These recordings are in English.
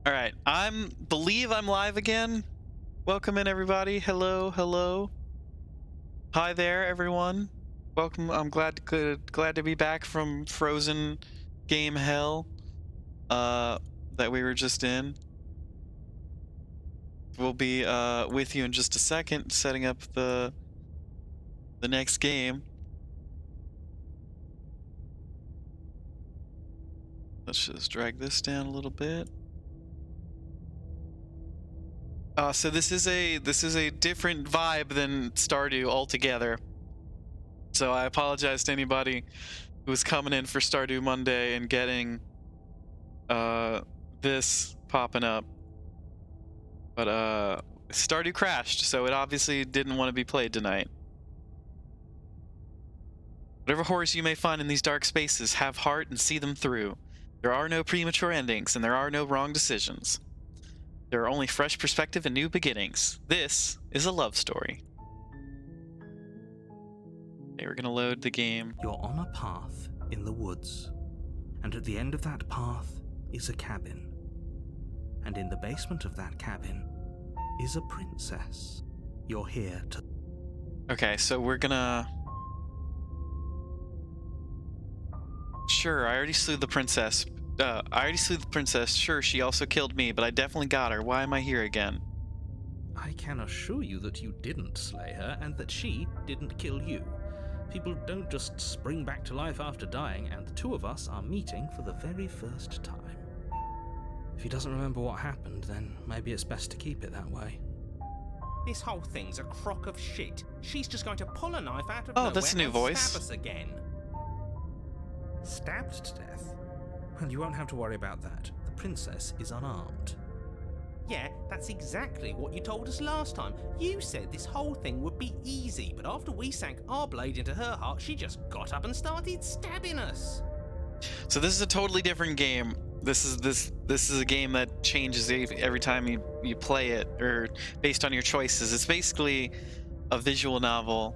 All right, believe I'm live again. Welcome in, everybody. Hello, hello. Hi there, everyone. Welcome. I'm glad to be back from frozen game hell that we were just in. We'll be with you in just a second, setting up the next game. Let's just drag this down a little bit. So this is a different vibe than Stardew altogether. So I apologize to anybody who was coming in for Stardew Monday and getting this popping up. But Stardew crashed, so it obviously didn't want to be played tonight. Whatever horrors you may find in these dark spaces, have heart and see them through. There are no premature endings, and there are no wrong decisions. There are only fresh perspective and new beginnings. This is a love story. Okay, we're gonna load the game. You're on a path in the woods, and at the end of that path is a cabin. And in the basement of that cabin is a princess. You're here to... Okay, so we're gonna... Sure, I already slew the princess. Sure, she also killed me, but I definitely got her. Why am I here again? I can assure you that you didn't slay her, and that she didn't kill you. People don't just spring back to life after dying, and the two of us are meeting for the very first time. If he doesn't remember what happened, then maybe it's best to keep it that way. This whole thing's a crock of shit. She's just going to pull a knife out of nowhere that's a new and voice. stab us again. Stabbed to death? Well, you won't have to worry about that. The princess is unarmed. Yeah, that's exactly what you told us last time. You said this whole thing would be easy, but after we sank our blade into her heart, she just got up and started stabbing us. So this is a totally different game. This is a game that changes every time you play it, or based on your choices. It's basically a visual novel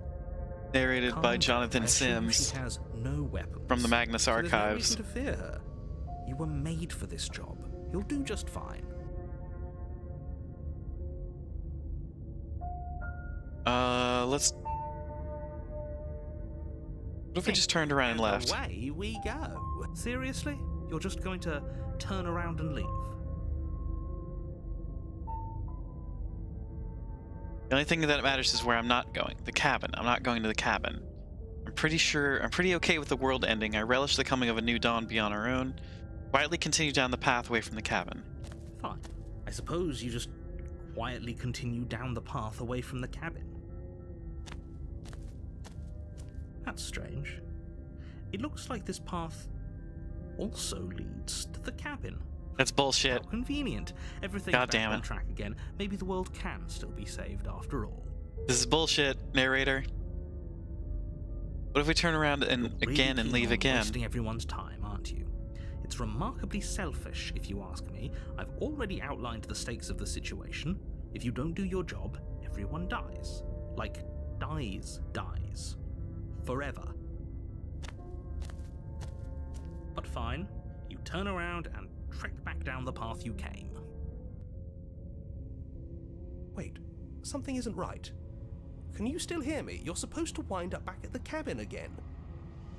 narrated by Jonathan Sims She has no weapons, from the Magnus so there's no Archives. reason to fear her. You were made for this job. You'll do just fine. Let's... What if we just turned around and left? Away we go. Seriously? You're just going to turn around and leave? The only thing that matters is where I'm not going. The cabin. I'm not going to the cabin. I'm pretty okay with the world ending. I relish the coming of a new dawn beyond our own. Quietly continue down the path away from the cabin. Fine. I suppose you just quietly continue down the path away from the cabin. That's strange. It looks like this path also leads to the cabin. That's bullshit. How convenient. Everything's God back damn on it. track again. Maybe the world can still be saved after all. This is bullshit, narrator. What if we turn around and You're really again and keen leave on again? wasting everyone's time, aren't you? It's remarkably selfish, if you ask me. I've already outlined the stakes of the situation. If you don't do your job, everyone dies. Like, dies. Forever. But fine, you turn around and trek back down the path you came. Wait, something isn't right. Can you still hear me? You're supposed to wind up back at the cabin again.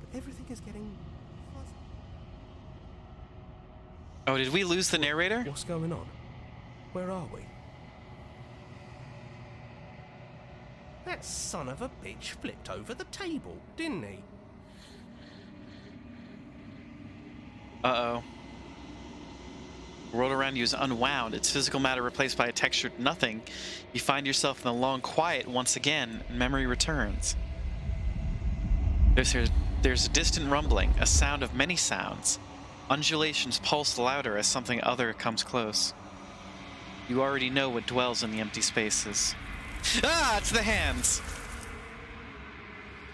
But everything is getting fuzzy. Oh, did we lose the narrator? What's going on? Where are we? That son of a bitch flipped over the table, didn't he? Uh-oh. The world around you is unwound, its physical matter replaced by a textured nothing. You find yourself in the long quiet once again, and memory returns. There's a distant rumbling, a sound of many sounds. Undulations pulse louder as something other comes close. You already know what dwells in the empty spaces. Ah, it's the hands!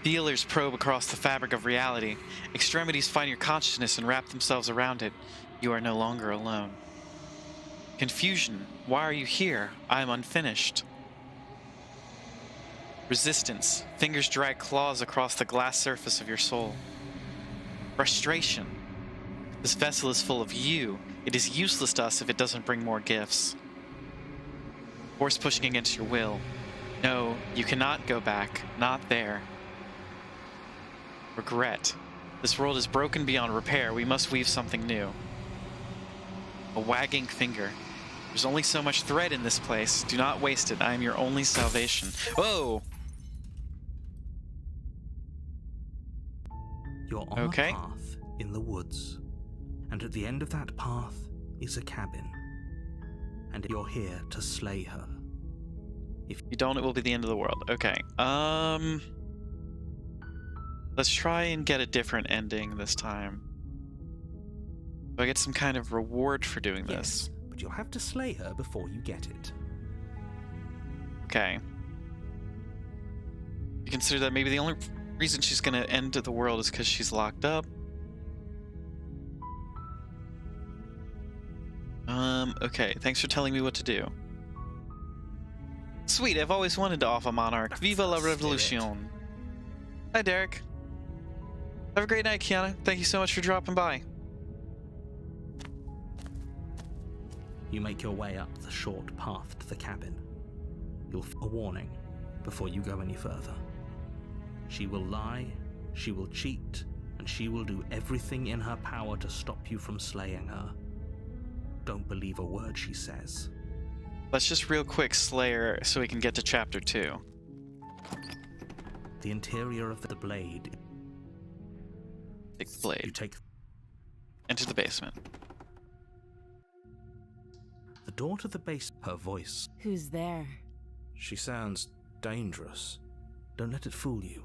Feelers probe across the fabric of reality. Extremities find your consciousness and wrap themselves around it. You are no longer alone. Confusion. Why are you here? I am unfinished. Resistance. Fingers drag claws across the glass surface of your soul. Frustration. This vessel is full of you. It is useless to us if it doesn't bring more gifts. Force pushing against your will. No, you cannot go back. Not there. Regret. This world is broken beyond repair. We must weave something new. A wagging finger. There's only so much thread in this place. Do not waste it. I am your only salvation. Whoa! You're on a path in the woods, and at the end of that path is a cabin, and you're here to slay her. If you don't, it will be the end of the world. Okay. Let's try and get a different ending this time. Do I get some kind of reward for doing this? Yes, but you'll have to slay her before you get it. Okay. You consider that maybe the only reason she's gonna end the world is because she's locked up. Okay. Thanks for telling me what to do. Sweet, I've always wanted to off a monarch. Viva la revolution. Hi, Derek. Have a great night, Kiana. Thank you so much for dropping by. You make your way up the short path to the cabin. You'll a warning before you go any further. She will lie, she will cheat, and she will do everything in her power to stop you from slaying her. Don't believe a word she says. Let's just real quick slay her so we can get to chapter 2. The interior of the blade. Take the blade. You take Enter the basement. the door to the base. Her voice. Who's there? She sounds dangerous. Don't let it fool you.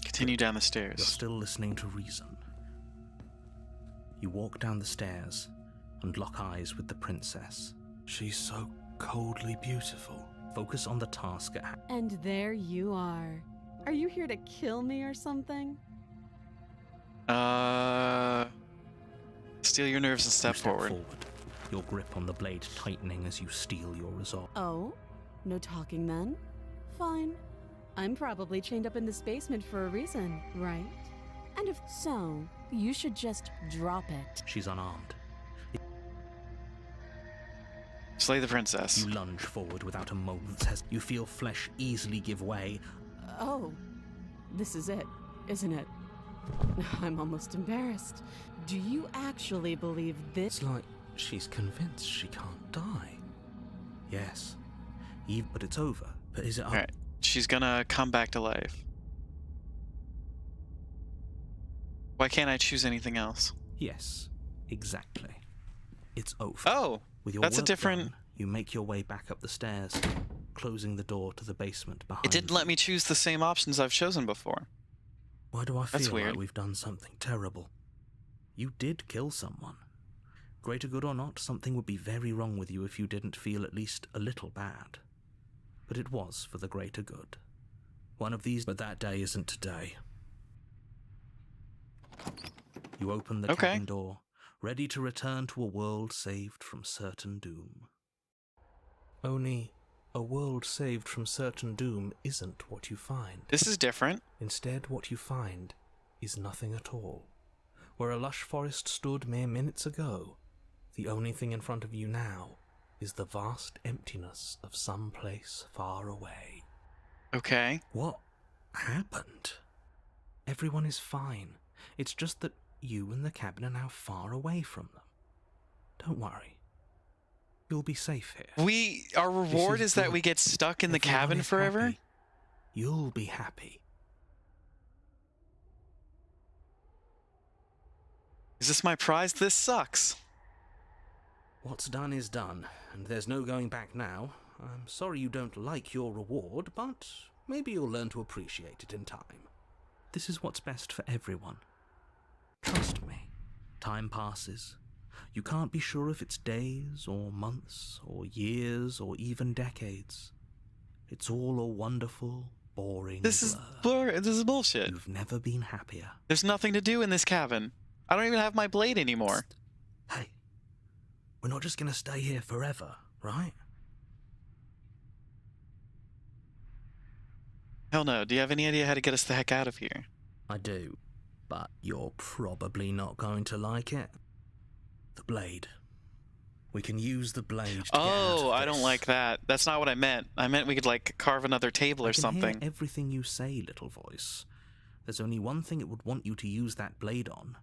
Continue down the You're stairs. still listening to reason. You walk down the stairs and lock eyes with the princess. She's so coldly beautiful. Focus on the task at hand. And there you are. Are you here to kill me or something? Steal your nerves and step You step forward. Your grip on the blade tightening as you steel your resolve. Oh? No talking then? Fine. I'm probably chained up in this basement for a reason, right? And if so, you should just drop it. She's unarmed. Slay the princess. You lunge forward without a moment's hesitation. You feel flesh easily give way. Oh, this is it, isn't it? I'm almost embarrassed. Do you actually believe this? It's like she's convinced she can't die. Yes. But it's over. But is it up? Alright. She's gonna come back to life. Why can't I choose anything else? Yes, exactly. It's over. Oh! With your that's a work different... done, you make your way back up the stairs, closing the door to the basement behind It didn't you. let me choose the same options I've chosen before. Why do I That's feel weird. like we've done something terrible? You did kill someone. Greater good or not, something would be very wrong with you if you didn't feel at least a little bad. But it was for the greater good. One of these, but that day isn't today. You open the cabin door, ready to return to a world saved from certain doom. Only, a world saved from certain doom isn't what you find. This is different. Instead, what you find is nothing at all. Where a lush forest stood mere minutes ago, the only thing in front of you now is the vast emptiness of some place far away. Okay. What happened? Everyone is fine. It's just that you and the cabin are now far away from them. Don't worry. You'll be safe here. Our reward is that good. we get stuck in the Everyone cabin is forever? happy. You'll be happy. Is this my prize? This sucks. What's done is done, and there's no going back now. I'm sorry you don't like your reward, but maybe you'll learn to appreciate it in time. This is what's best for everyone. Trust me. Time passes. You can't be sure if it's days, or months, or years, or even decades. It's all a wonderful, boring blur. This is bullshit. You've never been happier. There's nothing to do in this cabin. I don't even have my blade anymore. Hey, we're not just gonna stay here forever, right? Hell no. Do you have any idea how to get us the heck out of here? I do. but you're probably not going to like it. The blade. We can use the blade to get out of I don't this. like that. That's not what I meant. I meant we could, like, carve another table or I can something. hear everything you say, little voice. There's only one thing it would want you to use that blade on,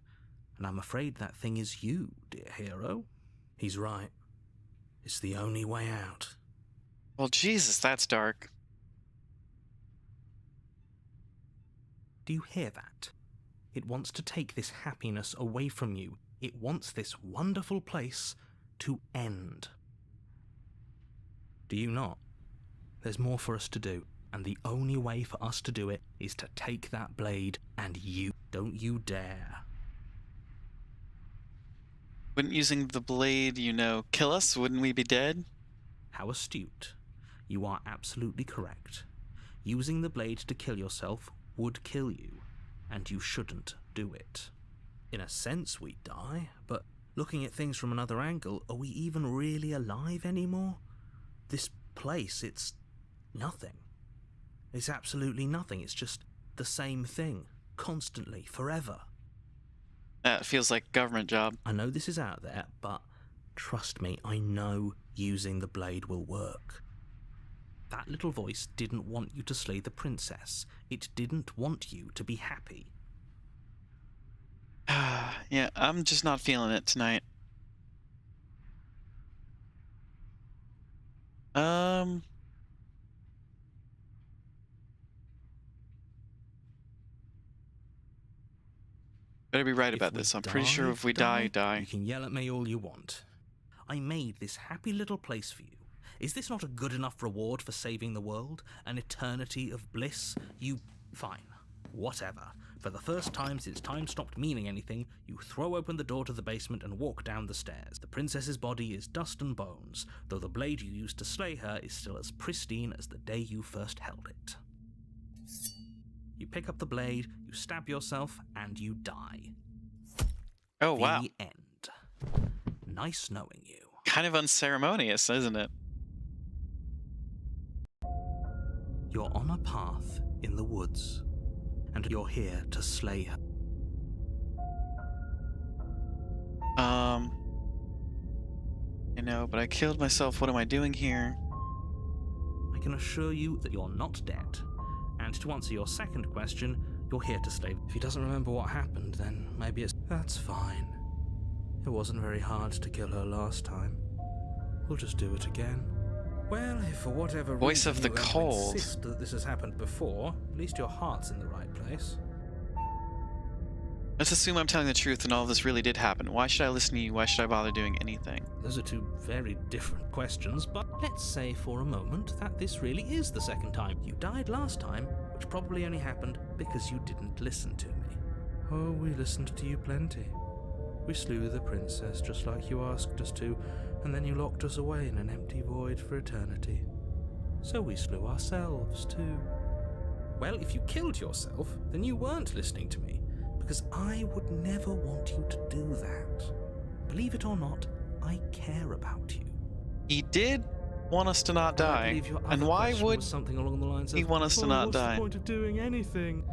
and I'm afraid that thing is you, dear hero. He's right. It's the only way out. Well, Jesus, that's dark. Do you hear that? It wants to take this happiness away from you. It wants this wonderful place to end. Do you not? There's more for us to do, and the only way for us to do it is to take that blade, and you don't you dare. Wouldn't using the blade, kill us? Wouldn't we be dead? How astute. You are absolutely correct. Using the blade to kill yourself would kill you, and you shouldn't do it. In a sense, we die, but looking at things from another angle, are we even really alive anymore? This place, it's nothing. It's absolutely nothing. It's just the same thing, constantly, forever. That feels like a government job. I know this is out there, but trust me, I know using the blade will work. That little voice didn't want you to slay the princess. It didn't want you to be happy. Yeah, I'm just not feeling it tonight. Better be right about this. I'm pretty sure if we die, die. You can yell at me all you want. I made this happy little place for you. Is this not a good enough reward for saving the world? An eternity of bliss? Fine. Whatever. For the first time since time stopped meaning anything, you throw open the door to the basement and walk down the stairs. The princess's body is dust and bones, though the blade you used to slay her is still as pristine as the day you first held it. You pick up the blade, you stab yourself, and you die. Oh, wow. The end. Nice knowing you. Kind of unceremonious, isn't it? You're on a path in the woods, and you're here to slay her. But I killed myself. What am I doing here? I can assure you that you're not dead. And to answer your second question, you're here to slay. If he doesn't remember what happened, then maybe it's... That's fine. It wasn't very hard to kill her last time. We'll just do it again. Well, if for whatever Voice reason of the you have to cold. insist that this has happened before, at least your heart's in the right place. Let's assume I'm telling the truth and all of this really did happen. Why should I listen to you? Why should I bother doing anything? Those are two very different questions, but let's say for a moment that this really is the second time. You died last time, which probably only happened because you didn't listen to me. Oh, we listened to you plenty. We slew the princess just like you asked us to, and then you locked us away in an empty void for eternity. So we slew ourselves too. Well, if you killed yourself, then you weren't listening to me, because I would never want you to do that. Believe it or not, I care about you. He did want us to not But I die. believe your And other why question would was something along the lines of, he want us to not what's die? the point of doing anything?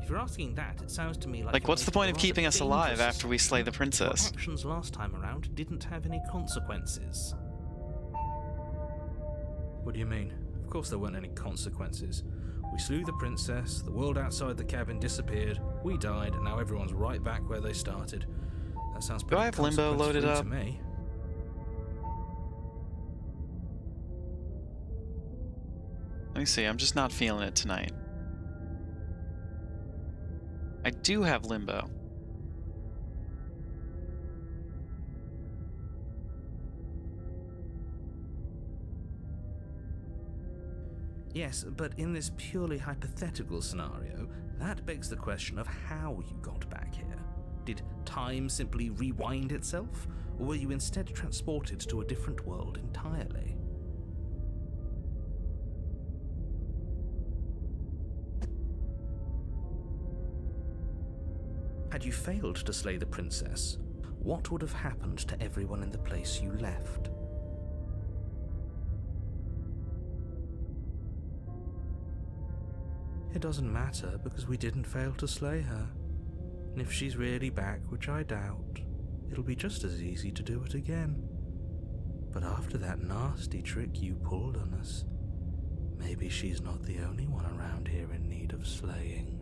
If you're asking that, it sounds to me like you're what's the making point a of rather keeping us alive dangerous after we slay the assumption. princess? Your actions last time around didn't have any consequences. What do you mean? Of course there weren't any consequences. We slew the princess, the world outside the cabin disappeared, we died, and now everyone's right back where they started. That sounds pretty I have Limbo loaded consequence-free up? to me. Let me see. I'm just not feeling it tonight. I do have Limbo. Yes, but in this purely hypothetical scenario, that begs the question of how you got back here. Did time simply rewind itself, or were you instead transported to a different world entirely? Had you failed to slay the princess, what would have happened to everyone in the place you left? It doesn't matter because we didn't fail to slay her. And if she's really back, which I doubt, it'll be just as easy to do it again. But after that nasty trick you pulled on us, maybe she's not the only one around here in need of slaying.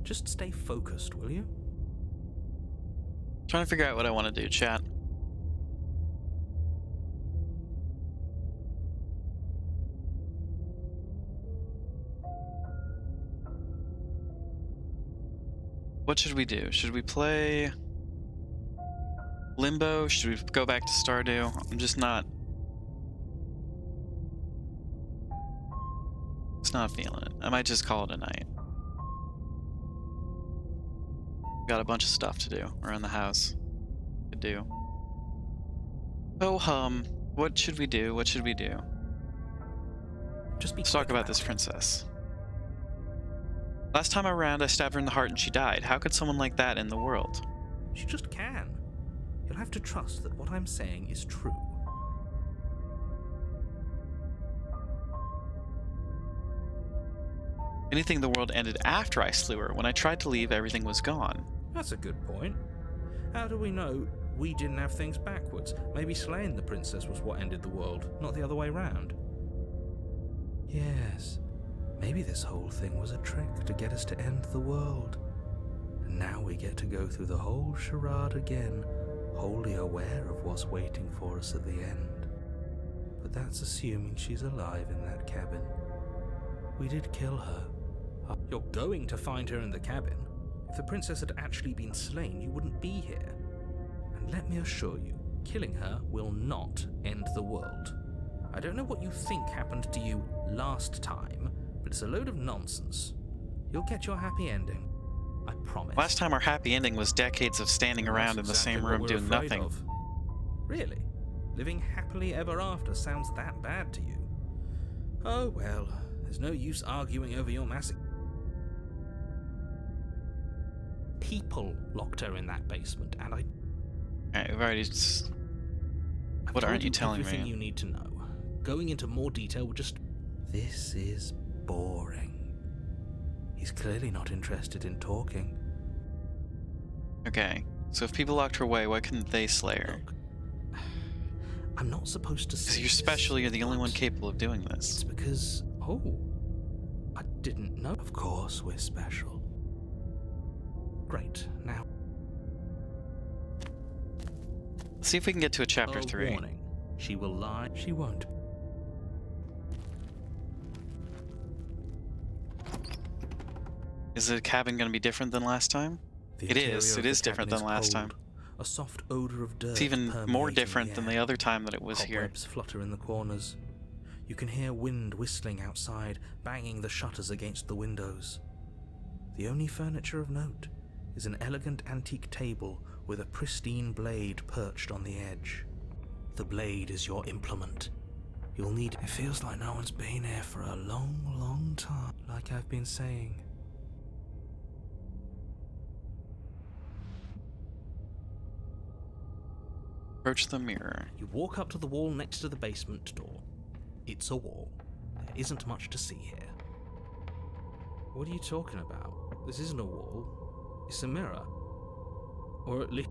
Just stay focused, will you? Trying to figure out what I want to do, chat. What should we do? Should we play Limbo? Should we go back to Stardew? I'm just not... It's not feeling it. I might just call it a night. Got a bunch of stuff to do around the house. To do. Oh hum. What should we do? What should we do? Just be Let's talk quick about this princess. Last time around, I stabbed her in the heart and she died. How could someone like that end the world? She just can. You'll have to trust that what I'm saying is true. Anything the world ended after I slew her. When I tried to leave, everything was gone. That's a good point. How do we know we didn't have things backwards? Maybe slaying the princess was what ended the world, not the other way round. Yes, maybe this whole thing was a trick to get us to end the world. And now we get to go through the whole charade again, wholly aware of what's waiting for us at the end. But that's assuming she's alive in that cabin. We did kill her. You're going to find her in the cabin. If the princess had actually been slain, you wouldn't be here. And let me assure you, killing her will not end the world. I don't know what you think happened to you last time, but it's a load of nonsense. You'll get your happy ending. I promise. Last time our happy ending was decades of standing around in the same room doing nothing. Really? Living happily ever after sounds that bad to you? Oh well, there's no use arguing over your massive... People locked her in that basement, and I... Alright, we've already just... What aren't you telling me? Everything you need to know. Going into more detail would just... This is boring. He's clearly not interested in talking. Okay, so if people locked her away, why couldn't they slay her? Look, I'm not supposed to say Because you're this, special, you're the only one but capable of doing It's this. because... Oh, I didn't know. Of course we're special. Great, now... Let's see if we can get to a chapter 3. Warning. She will lie. She won't. Is the cabin going to be different than last time? The It interior is. of It the is different cabin than last cold. time. A soft odor of dirt. It's even more permeating different than the air. other time that it was here. Cobwebs flutter in the corners. You can hear wind whistling outside, banging the shutters against the windows. The only furniture of note is an elegant antique table with a pristine blade perched on the edge. The blade is your implement. You'll need... It feels like no one's been here for a long, long time, like I've been saying. Approach the mirror. You walk up to the wall next to the basement door. It's a wall. There isn't much to see here. What are you talking about? This isn't a wall. It's a mirror. Or at least...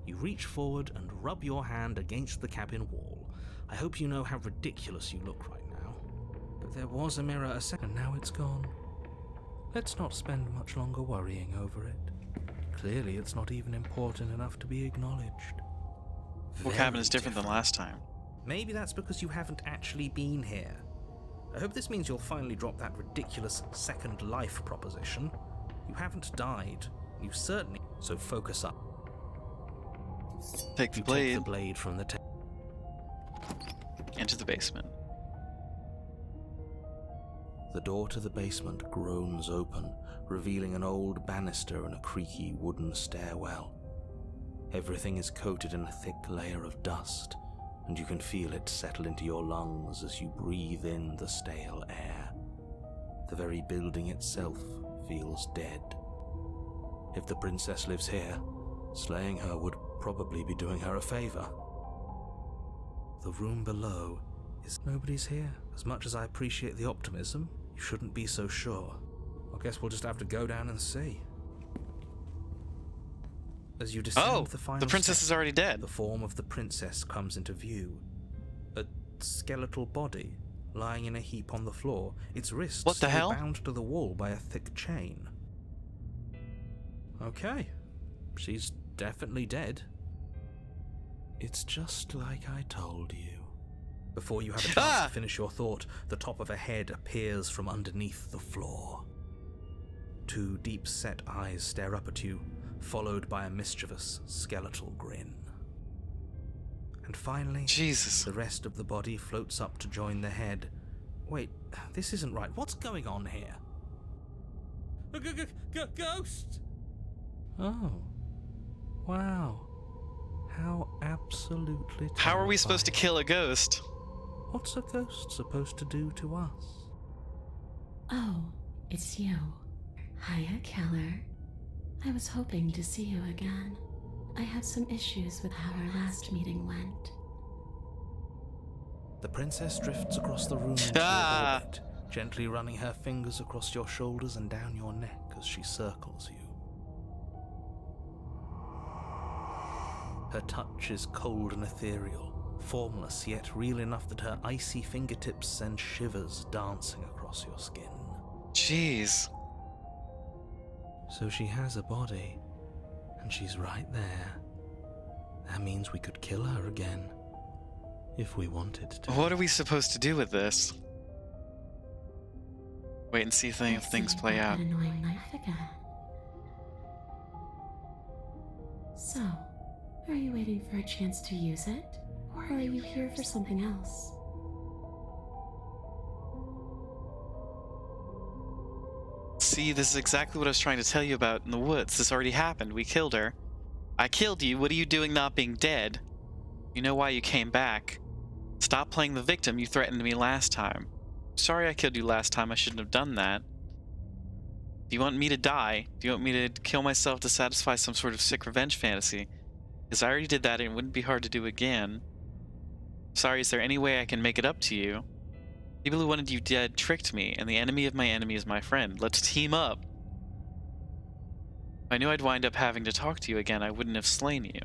You reach forward and rub your hand against the cabin wall. I hope you know how ridiculous you look right now. But there was a mirror a second, now it's gone. Let's not spend much longer worrying over it. Clearly it's not even important enough to be acknowledged. What Very cabin is different than last time? Maybe that's because you haven't actually been here. I hope this means you'll finally drop that ridiculous second life proposition. You haven't died. You certainly... So focus up. Take the You blade take the blade from the into the basement. The door to the basement groans open, revealing an old banister and a creaky wooden stairwell. Everything is coated in a thick layer of dust, and you can feel it settle into your lungs as you breathe in the stale air. The very building itself feels dead. If the princess lives here, slaying her would probably be doing her a favor. The room below is... Nobody's here. As much as I appreciate the optimism, you shouldn't be so sure. Guess we'll just have to go down and see. As you descend Oh, the final the princess step, is already dead. the form of the princess comes into view. A skeletal body lying in a heap on the floor, its wrists What the still hell? bound to the wall by a thick chain. Okay, she's definitely dead. It's just like I told you. Before you have a chance Ah! to finish your thought, the top of a head appears from underneath the floor. 2 deep-set eyes stare up at you, followed by a mischievous, skeletal grin. And finally, Jesus. the rest of the body floats up to join the head. Wait, this isn't right. What's going on here? A ghost! Oh. Wow. How absolutely How are we supposed to terrifying. kill a ghost? What's a ghost supposed to do to us? Oh, it's you. Hiya, Keller. I was hoping to see you again. I had some issues with how our last meeting went. The princess drifts across the room into Ah! your orbit, gently running her fingers across your shoulders and down your neck as she circles you. Her touch is cold and ethereal, formless yet real enough that her icy fingertips send shivers dancing across your skin. Jeez. So she has a body, and she's right there. That means we could kill her again, if we wanted to. What are we supposed to do with this? Wait and see if things play out. An annoying knife again. So, are you waiting for a chance to use it? Or are you here for something else? See, this is exactly what I was trying to tell you about in the woods. This already happened. We killed her. I killed you. What are you doing not being dead? You know why you came back. Stop playing the victim. You threatened me last time. Sorry I killed you last time. I shouldn't have done that. Do you want me to die? Do you want me to kill myself to satisfy some sort of sick revenge fantasy? Because I already did that and it wouldn't be hard to do again. Sorry, is there any way I can make it up to you? People who wanted you dead tricked me, and the enemy of my enemy is my friend. Let's team up. If I knew I'd wind up having to talk to you again, I wouldn't have slain you.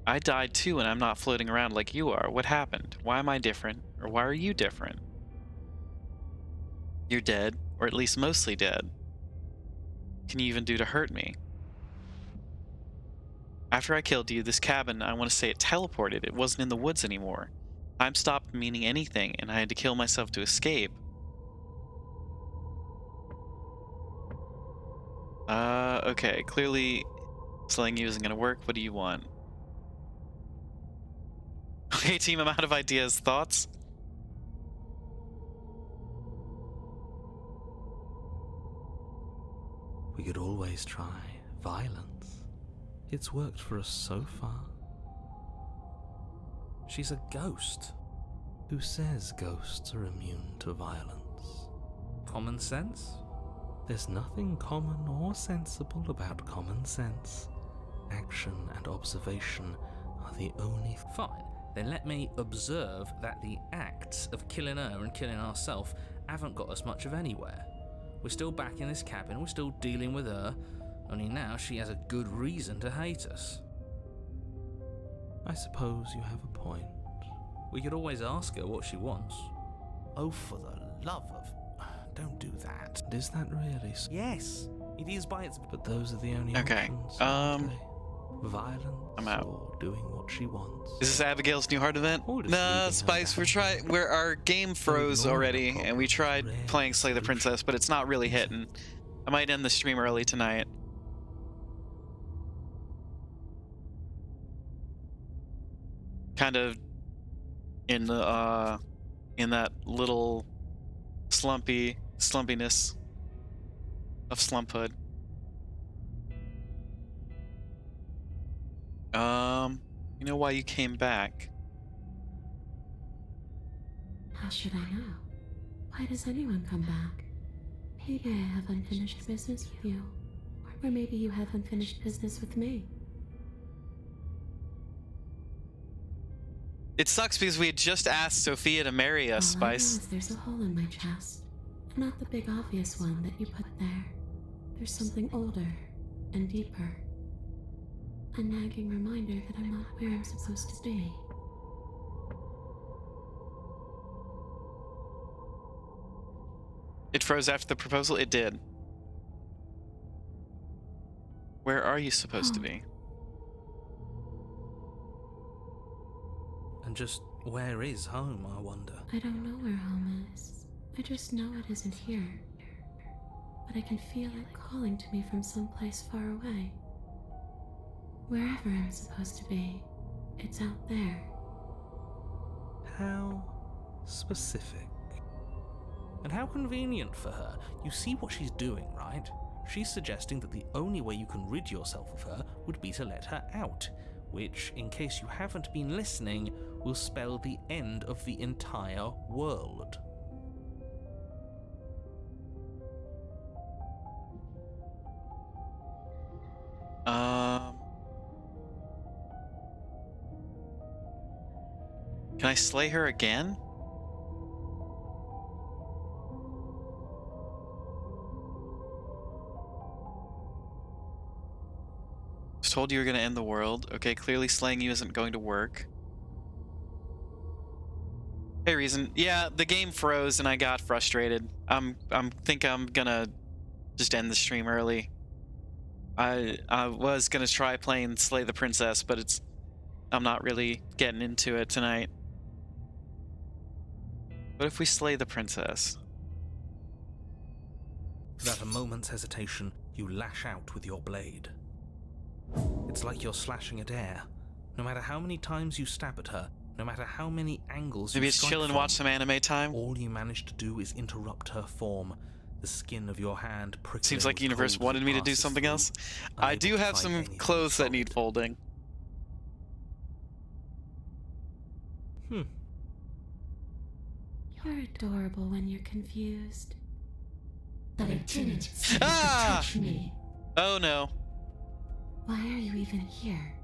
I died too, and I'm not floating around like you are. What happened? Why am I different? Or why are you different? You're dead, or at least mostly dead. What can you even do to hurt me? After I killed you, this cabin, I want to say it teleported. It wasn't in the woods anymore. Time stopped meaning anything, and I had to kill myself to escape. Okay, clearly slaying you isn't gonna work. What do you want? Okay, team, I'm out of ideas. Thoughts? We could always try violence. It's worked for us so far. She's a ghost. Who says ghosts are immune to violence? Common sense? There's nothing common or sensible about common sense. Action and observation are the only... Fine, then let me observe that the acts of killing her and killing ourselves haven't got us much of anywhere. We're still back in this cabin, we're still dealing with her, only now she has a good reason to hate us. I suppose you have a point. We could always ask her what she wants. Oh, for the love of... Don't do that. Is that really so? Yes, it is by its... But those are the only Okay, options, aren't they? Violence I'm out. or doing what she wants. Is this Abigail's New Heart event? Or just Nah, leaving her Spice, down. where our game froze ignore already, the and we tried problem. playing Slay the Solution. Princess, but it's not really hitting. I might end the stream early tonight. Kind of in the in that little slumpiness of Slumphood. You know why you came back? How should I know? Why does anyone come back? Maybe I have unfinished business with you. Or maybe you have unfinished business with me. It sucks because we had just asked Sophia to marry us, All I know Spice. is there's a hole in my chest. Not the big obvious one that you put there. There's something older and deeper. A nagging reminder that I'm not where I'm supposed to be. It froze after the proposal? It did. Where are you supposed to be? And just where is home, I wonder? I don't know where home is. I just know it isn't here. But I can feel it calling to me from someplace far away. Wherever I'm supposed to be, it's out there. How specific. And how convenient for her. You see what she's doing, right? She's suggesting that the only way you can rid yourself of her would be to let her out, which, in case you haven't been listening, will spell the end of the entire world. Can I slay her again? Just told you were gonna end the world. Okay, clearly slaying you isn't going to work. Hey, Reason. Yeah, the game froze and I got frustrated. Think I'm gonna just end the stream early. I was gonna try playing Slay the Princess, but I'm not really getting into it tonight. What if we slay the princess? Without a moment's hesitation, you lash out with your blade. It's like you're slashing at air. No matter how many times you stab at her, no matter how many angles Maybe you it's strike chill and from, watch some anime time. all you manage to do is interrupt her form. The skin of your hand prickling. Seems like the with universe cold wanted that me to do passes something through, else. I unable do to have find some anything clothes that need solid. folding. You're adorable when you're confused. But I didn't see you touch me. Oh no. Why are you even here?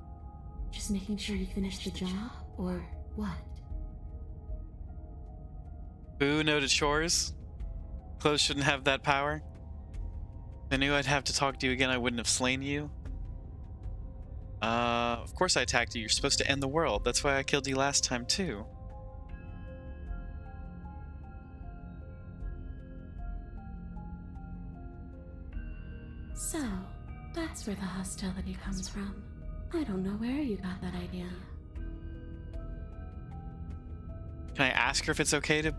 Just making sure you finish the job, or what? Boo, noted chores. Clothes shouldn't have that power. I knew I'd have to talk to you again. I wouldn't have slain you. Of course I attacked you. You're supposed to end the world. That's why I killed you last time too. So, that's where the hostility comes from. I don't know where you got that idea. Can I ask her if it's okay to...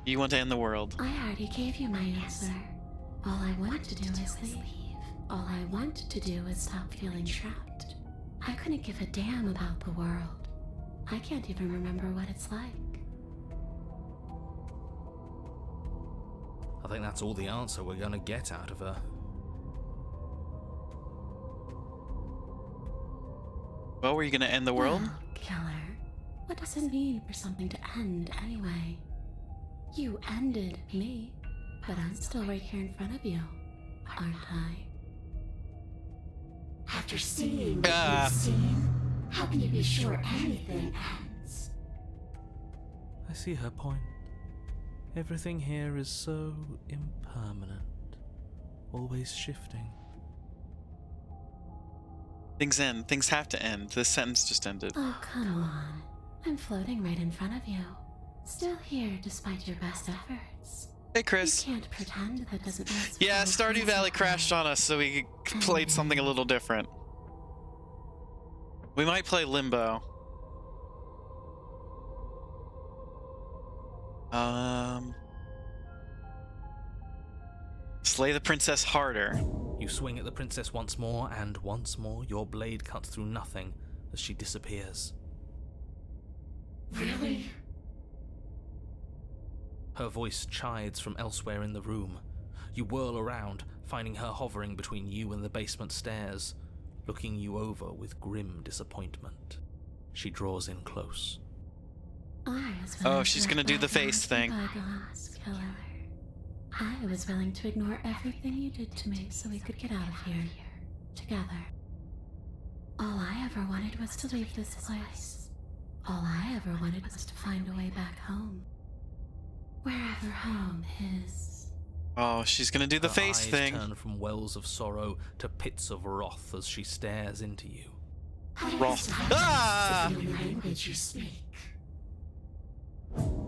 You want to end the world. I already gave you my answer. All I want to do is leave. All I want to do is stop feeling trapped. I couldn't give a damn about the world. I can't even remember what it's like. I think that's all the answer we're gonna get out of her. Well, were you gonna end the world? Well, killer, what does it mean for something to end anyway? You ended me, but I'm still right here in front of you, aren't I? After seeing what you've seen, how can you be sure anything ends? I see her point. Everything here is so impermanent, always shifting. Things end. Things have to end. This sentence just ended. Oh, come on. I'm floating right in front of you. Still here despite your best efforts. Hey, Chris. You can't pretend that doesn't mess with Yeah, those Stardew things Valley you crashed on us, so we played something a little different. We might play Limbo. Slay the princess harder. You swing at the princess once more, and once more your blade cuts through nothing as she disappears. Really? Her voice chides from elsewhere in the room. You whirl around, finding her hovering between you and the basement stairs, looking you over with grim disappointment. She draws in close. Oh, she's gonna do the face thing. Bygones, killer. I was willing to ignore everything you did to me so we could get out of here together. All I ever wanted was to leave this place. All I ever wanted was to find a way back home. Wherever home is. Oh, she's gonna do the Her face eyes thing. turn from wells of sorrow to pits of wrath as she stares into you. Wrath. Ah! The language you speak.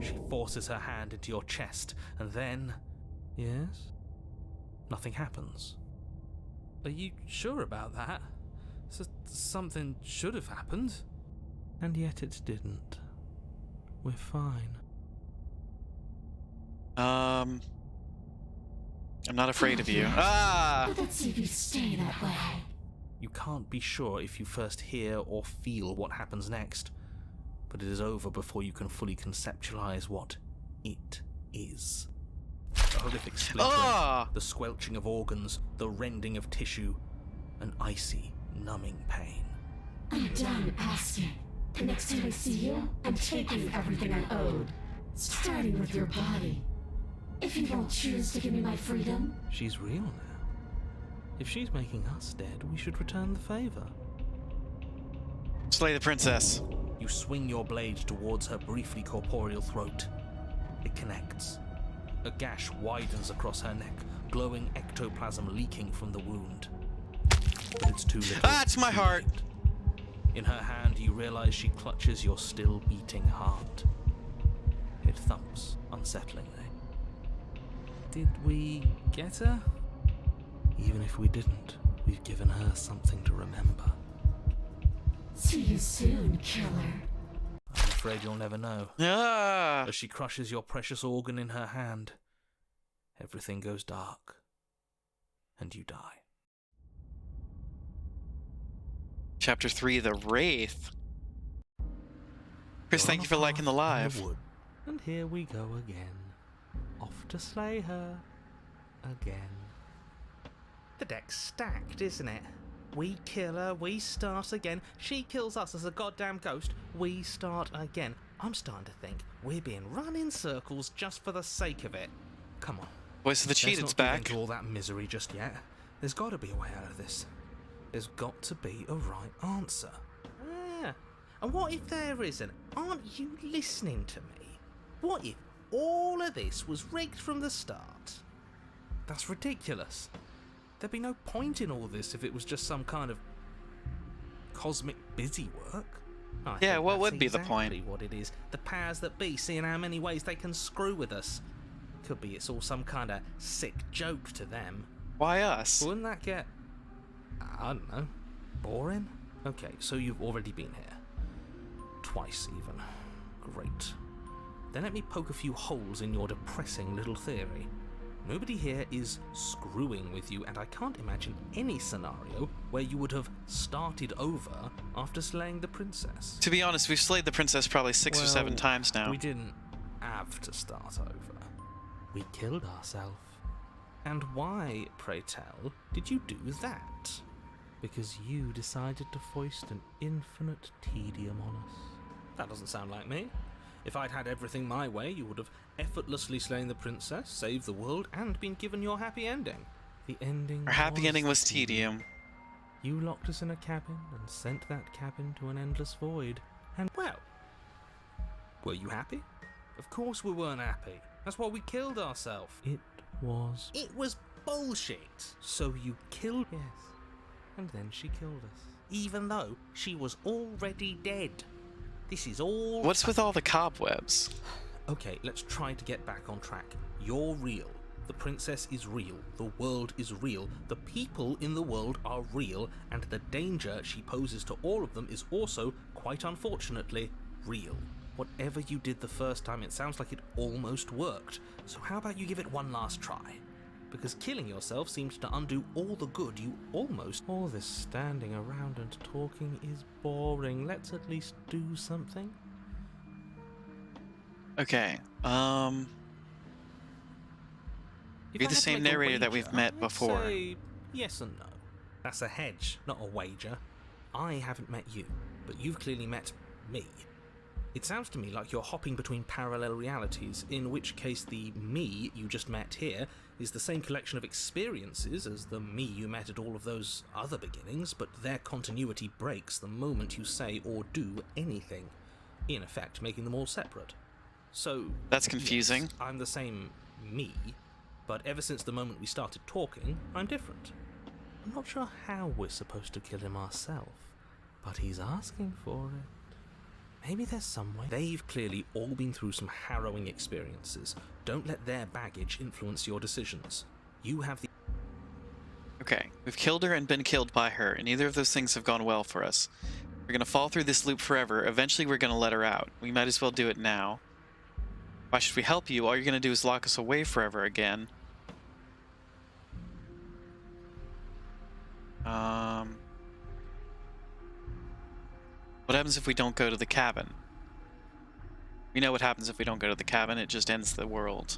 She forces her hand into your chest, and then... Yes? Nothing happens. Are you sure about that? Something should have happened. And yet it didn't. We're fine. I'm not afraid of you. Ah! But let's see if you stay that way. You can't be sure if you first hear or feel what happens next, but it is over before you can fully conceptualize what it is. The horrific splintering, Ah! the squelching of organs, the rending of tissue, an icy, numbing pain. I'm done asking. The next time I see you, I'm taking everything I owed. Starting with your body. If you won't choose to give me my freedom, She's real now. If she's making us dead, we should return the favor. Slay the princess. You swing your blade towards her briefly corporeal throat. It connects. A gash widens across her neck, glowing ectoplasm leaking from the wound. But it's too little. Ah, it's my too heart. late. In her hand, you realize she clutches your still beating heart. It thumps unsettlingly. Did we get her? Even if we didn't, we've given her something to remember. see you soon, killer. I'm afraid you'll never know. Ah! As she crushes your precious organ in her hand, everything goes dark, and you die. Chapter 3, The Wraith. Chris, You're thank on you a for liking the path live. in the wood, and here we go again. Off to slay her. Again. The deck's stacked, isn't it? We kill her, we start again. She kills us as a goddamn ghost, we start again. I'm starting to think we're being run in circles just for the sake of it. Come on. Voice of the Let's Cheated's not give back. into all that misery just yet. There's got to be a way out of this. There's got to be a right answer. Ah, and what if there isn't? Aren't you listening to me? What if all of this was rigged from the start? That's ridiculous. There'd be no point in all this if it was just some kind of cosmic busy work. I Yeah, think what that's would be the point? exactly what it is. The powers that be, seeing how many ways they can screw with us. Could be it's all some kind of sick joke to them. Why us? Wouldn't that get, I don't know, boring? Okay, so you've already been here. Twice, even. Great. Then let me poke a few holes in your depressing little theory. Nobody here is screwing with you, and I can't imagine any scenario where you would have started over after slaying the princess. To be honest, we've slayed the princess probably 6 or 7 Well, times now. We didn't have to start over. We killed ourselves. And why, pray tell, did you do that? Because you decided to foist an infinite tedium on us. That doesn't sound like me. If I'd had everything my way, you would have effortlessly slain the princess, saved the world, and been given your happy ending. The ending Our happy ending was tedium. You locked us in a cabin and sent that cabin to an endless void. And, well, were you happy? Of course we weren't happy. That's why we killed ourselves. It was. It was bullshit. So you killed. Yes. And then she killed us. Even though she was already dead. This is all. What's with all the cobwebs? Okay, let's try to get back on track. You're real. The princess is real. The world is real. The people in the world are real. And the danger she poses to all of them is also, quite unfortunately, real. Whatever you did the first time, it sounds like it almost worked. So how about you give it one last try? Because killing yourself seems to undo all the good you almost... All this standing around and talking is boring. Let's at least do something. Okay, If You're I the had to same make a narrator that we've wager, met I'd before. say yes and no. That's a hedge, not a wager. I haven't met you, but you've clearly met me. It sounds to me like you're hopping between parallel realities, in which case the me you just met here is the same collection of experiences as the me you met at all of those other beginnings, but their continuity breaks the moment you say or do anything, in effect making them all separate. So... That's confusing. Yes, I'm the same me, but ever since the moment we started talking, I'm different. I'm not sure how we're supposed to kill him ourselves, but he's asking for it. Maybe there's some way. They've clearly all been through some harrowing experiences. Don't let their baggage influence your decisions. You have the... Okay, we've killed her and been killed by her, and neither of those things have gone well for us. We're gonna fall through this loop forever. Eventually we're gonna let her out. We might as well do it now. Why should we help you? All you're gonna do is lock us away forever again. What happens if we don't go to the cabin? We know what happens if we don't go to the cabin. It just ends the world.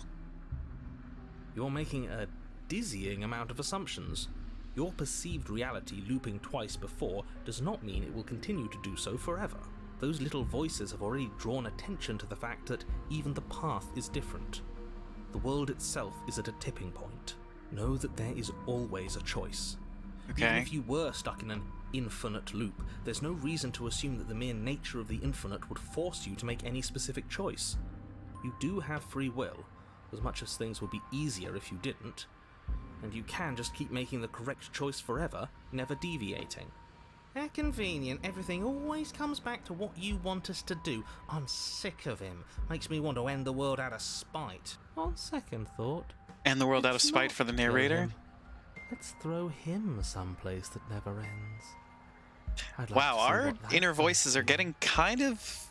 You're making a dizzying amount of assumptions. Your perceived reality looping twice before does not mean it will continue to do so forever. Those little voices have already drawn attention to the fact that even the path is different. The world itself is at a tipping point. Know that there is always a choice. Okay. Even if you were stuck in an infinite loop, there's no reason to assume that the mere nature of the infinite would force you to make any specific choice. You do have free will, as much as things would be easier if you didn't, and you can just keep making the correct choice forever, never deviating. How convenient, everything always comes back to what you want us to do. I'm sick of him. Makes me want to end the world out of spite. On second thought... And the world out of let's spite not for the kill narrator? him. Let's throw him someplace that never ends. I'd like Wow, to see our what that inner does voices to are you. getting kind of...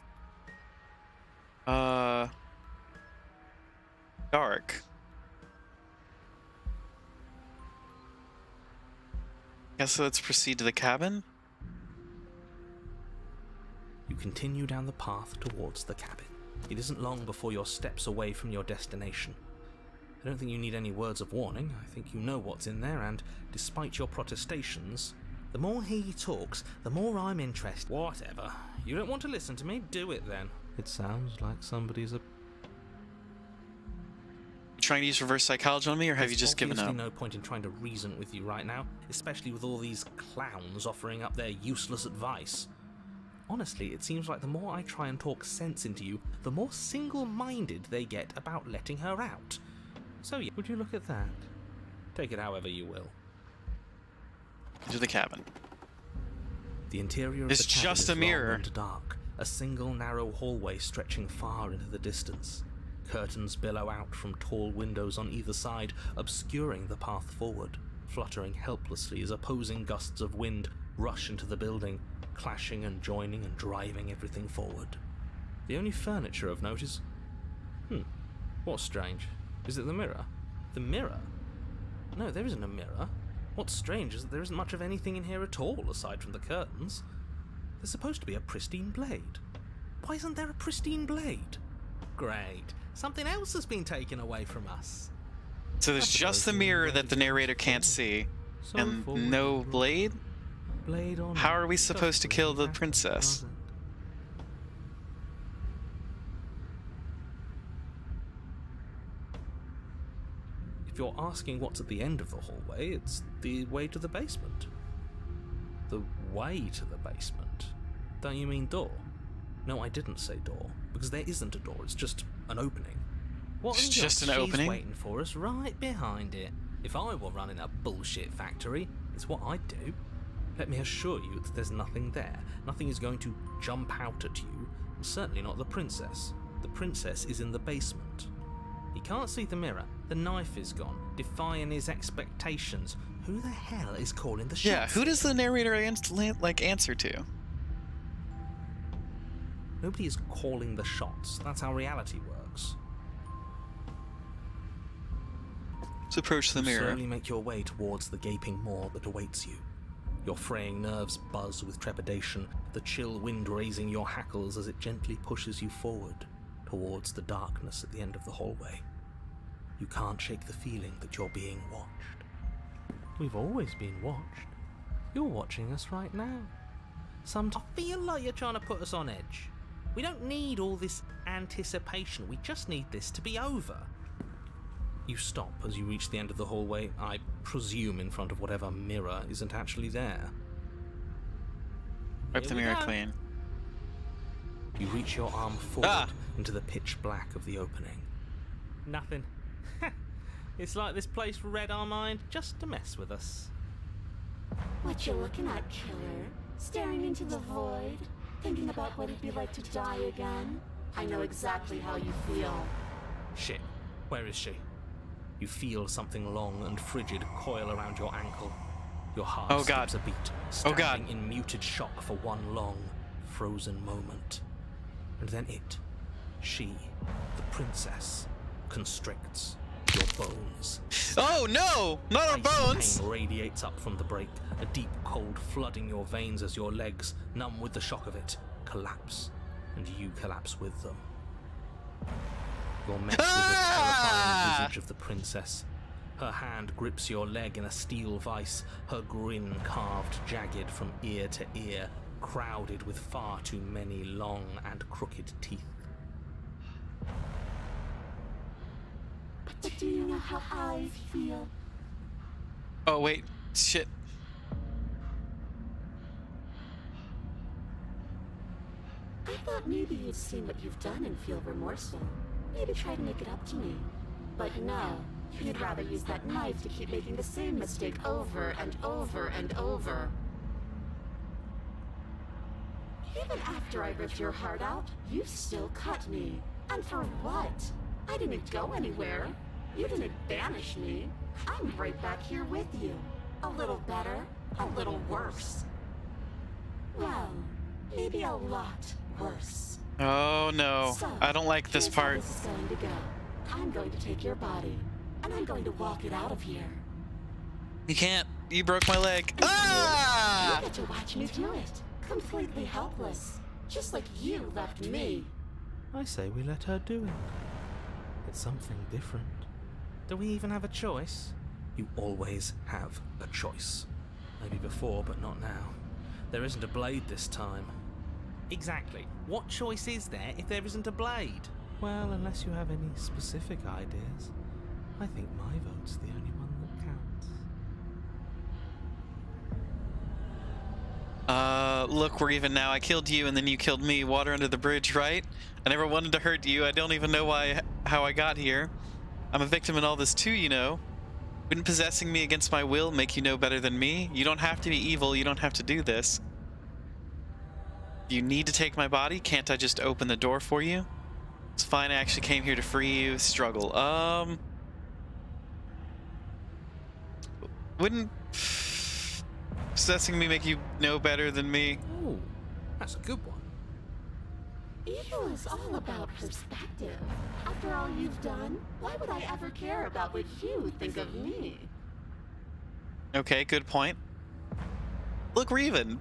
dark. Guess let's proceed to the cabin? You continue down the path towards the cabin. It isn't long before you're steps away from your destination. I don't think you need any words of warning. I think you know what's in there, and despite your protestations, the more he talks, the more I'm interested. Whatever. You don't want to listen to me? Do it then. It sounds like somebody's Trying to use reverse psychology on me, or have you just given up? There's no point in trying to reason with you right now, especially with all these clowns offering up their useless advice. Honestly, it seems like the more I try and talk sense into you, the more single-minded they get about letting her out. So yeah, would you look at that? Take it however you will. To the cabin. The interior of It's the cabin just is a mirror. long and dark, a single narrow hallway stretching far into the distance. Curtains billow out from tall windows on either side, obscuring the path forward, fluttering helplessly as opposing gusts of wind rush into the building, clashing and joining and driving everything forward. The only furniture of note is... what's strange? Is it the mirror? The mirror? No, there isn't a mirror. What's strange is that there isn't much of anything in here at all, aside from the curtains. There's supposed to be a pristine blade. Why isn't there a pristine blade? Great. Something else has been taken away from us. So there's just the mirror that the narrator can't see, So and forward no and blade? blade on. How are we supposed to kill the Doesn't princess? it? If you're asking what's at the end of the hallway, it's the way to the basement. The way to the basement? Don't you mean door? No, I didn't say door, because there isn't a door, it's just an opening. What It's on just earth? an She's opening? waiting for us right behind it. If I were running a bullshit factory, it's what I'd do. Let me assure you that there's nothing there. Nothing is going to jump out at you, and certainly not the princess. The princess is in the basement. He can't see the mirror. The knife is gone, defying his expectations. Who the hell is calling the shots? Yeah, who does the narrator answer to? Nobody is calling the shots. That's how reality works. Let's approach the You mirror. slowly make your way towards the gaping maw that awaits you. Your fraying nerves buzz with trepidation, the chill wind raising your hackles as it gently pushes you forward, towards the darkness at the end of the hallway. You can't shake the feeling that you're being watched. We've always been watched. You're watching us right now. Sometimes I feel like you're trying to put us on edge. We don't need all this anticipation. We just need this to be over. You stop as you reach the end of the hallway, I presume in front of whatever mirror isn't actually there. Wipe the Here we mirror go. clean. You reach your arm forward into the pitch black of the opening. Nothing. It's like this place read our mind just to mess with us. What you looking at, killer? Staring into the void? Thinking about what it'd be like to die again? I know exactly how you feel. Shit, where is she? You feel something long and frigid coil around your ankle. Your heart Oh, God. skips a beat, Oh, standing God. in muted shock for one long, frozen moment. And then it, she, the princess, constricts your bones. Oh no! Not our Icy bones! pain radiates up from the break, a deep cold flooding your veins as your legs, numb with the shock of it, collapse, and you collapse with them. You're met with the terrifying visage of the princess. Her hand grips your leg in a steel vice, her grin carved jagged from ear to ear, crowded with far too many long and crooked teeth. But do you know how I feel? Oh wait, shit. I thought maybe you'd seen what you've done and feel remorseful. Maybe try to make it up to me. But no, you'd rather use that knife to keep making the same mistake over and over and over. Even after I ripped your heart out, you still cut me. And for what? I didn't go anywhere. You didn't banish me. I'm right back here with you. A little better, a little worse. Well, maybe a lot worse. Oh no. So, I don't like this here's how part. This is going to go. I'm going to take your body, and I'm going to walk it out of here. You can't. You broke my leg. And Ah! you get to watch me do it. Completely helpless. Just like you left me. I say we let her do it. It's something different. Do we even have a choice? You always have a choice. Maybe before, but not now. There isn't a blade this time. Exactly. What choice is there if there isn't a blade? Well, unless you have any specific ideas, I think my vote's the only one that counts. Look, we're even now. I killed you and then you killed me. Water under the bridge, right? I never wanted to hurt you. I don't even know how I got here. I'm a victim in all this too, you know. Wouldn't possessing me against my will make you no better than me? You don't have to be evil. You don't have to do this. You need to take my body? Can't I just open the door for you? It's fine. I actually came here to free you. Struggle. Wouldn't possessing me make you no better than me? Oh, that's a good one. Evil is all about perspective. After all you've done, why would I ever care about what you think of me? Okay, good point. Look, we're even.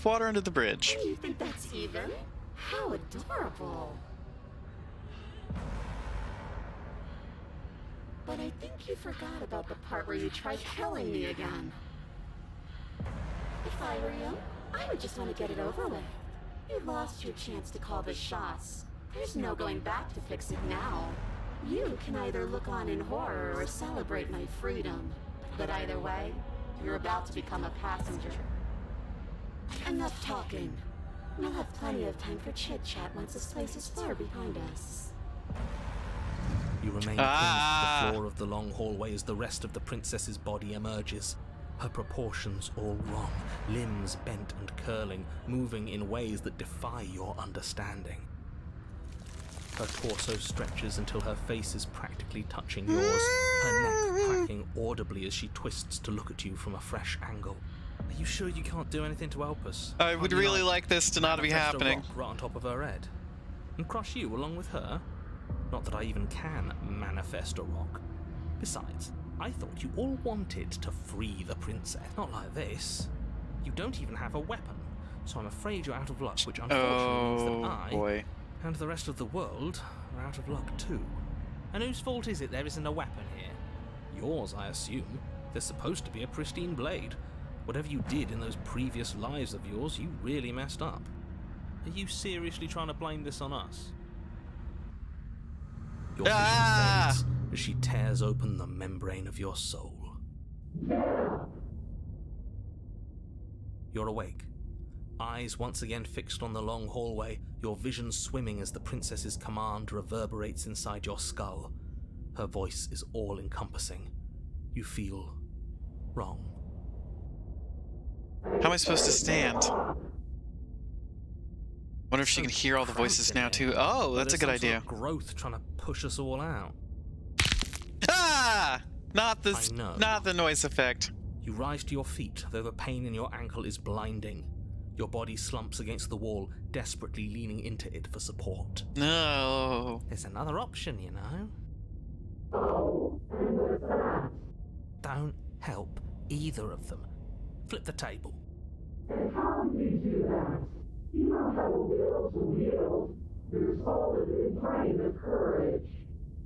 Water under the bridge. You think that's even? How adorable. But I think you forgot about the part where you tried killing me again. If I were you, I would just want to get it over with. You lost your chance to call the shots. There's no going back to fix it now. You can either look on in horror or celebrate my freedom. But either way, you're about to become a passenger. Enough talking. We'll have plenty of time for chit-chat once this place is far behind us. You remain pinned to the floor of the long hallway as the rest of the princess's body emerges. Her proportions all wrong, limbs bent and curling, moving in ways that defy your understanding. Her torso stretches until her face is practically touching yours, her neck cracking audibly as she twists to look at you from a fresh angle. Are you sure you can't do anything to help us? I Can't would you, really like this to not be manifest a happening. rock right on top of her head? And crush you along with her? Not that I even can manifest a rock. Besides, I thought you all wanted to free the princess. Not like this. You don't even have a weapon, so I'm afraid you're out of luck, which unfortunately means Oh that I boy. and the rest of the world are out of luck too. And whose fault is it there isn't a weapon here? Yours, I assume. There's supposed to be a pristine blade. Whatever you did in those previous lives of yours, you really messed up. Are you seriously trying to blame this on us? Your vision fades as she tears open the membrane of your soul. You're awake. Eyes once again fixed on the long hallway, your vision swimming as the princess's command reverberates inside your skull. Her voice is all-encompassing. You feel wrong. How am I supposed to stand? Wonder if she can hear all the voices now too. Oh, that's a good idea. Growth trying to push us all out. Ah! Not I know. not the noise effect. You rise to your feet, though the pain in your ankle is blinding. Your body slumps against the wall, desperately leaning into it for support. No. There's another option, you know. Don't help either of them. Flip the table.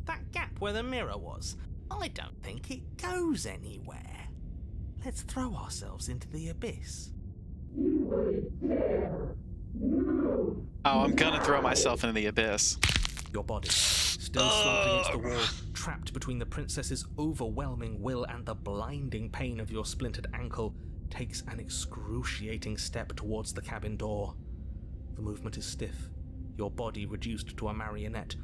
That gap where the mirror was, I don't think it goes anywhere. Let's throw ourselves into the abyss. Oh, I'm gonna throw myself into the abyss. Your body, still slumped against the wall, trapped between the princess's overwhelming will and the blinding pain of your splintered ankle, takes an excruciating step towards the cabin door. The movement is stiff, your body reduced to a marionette.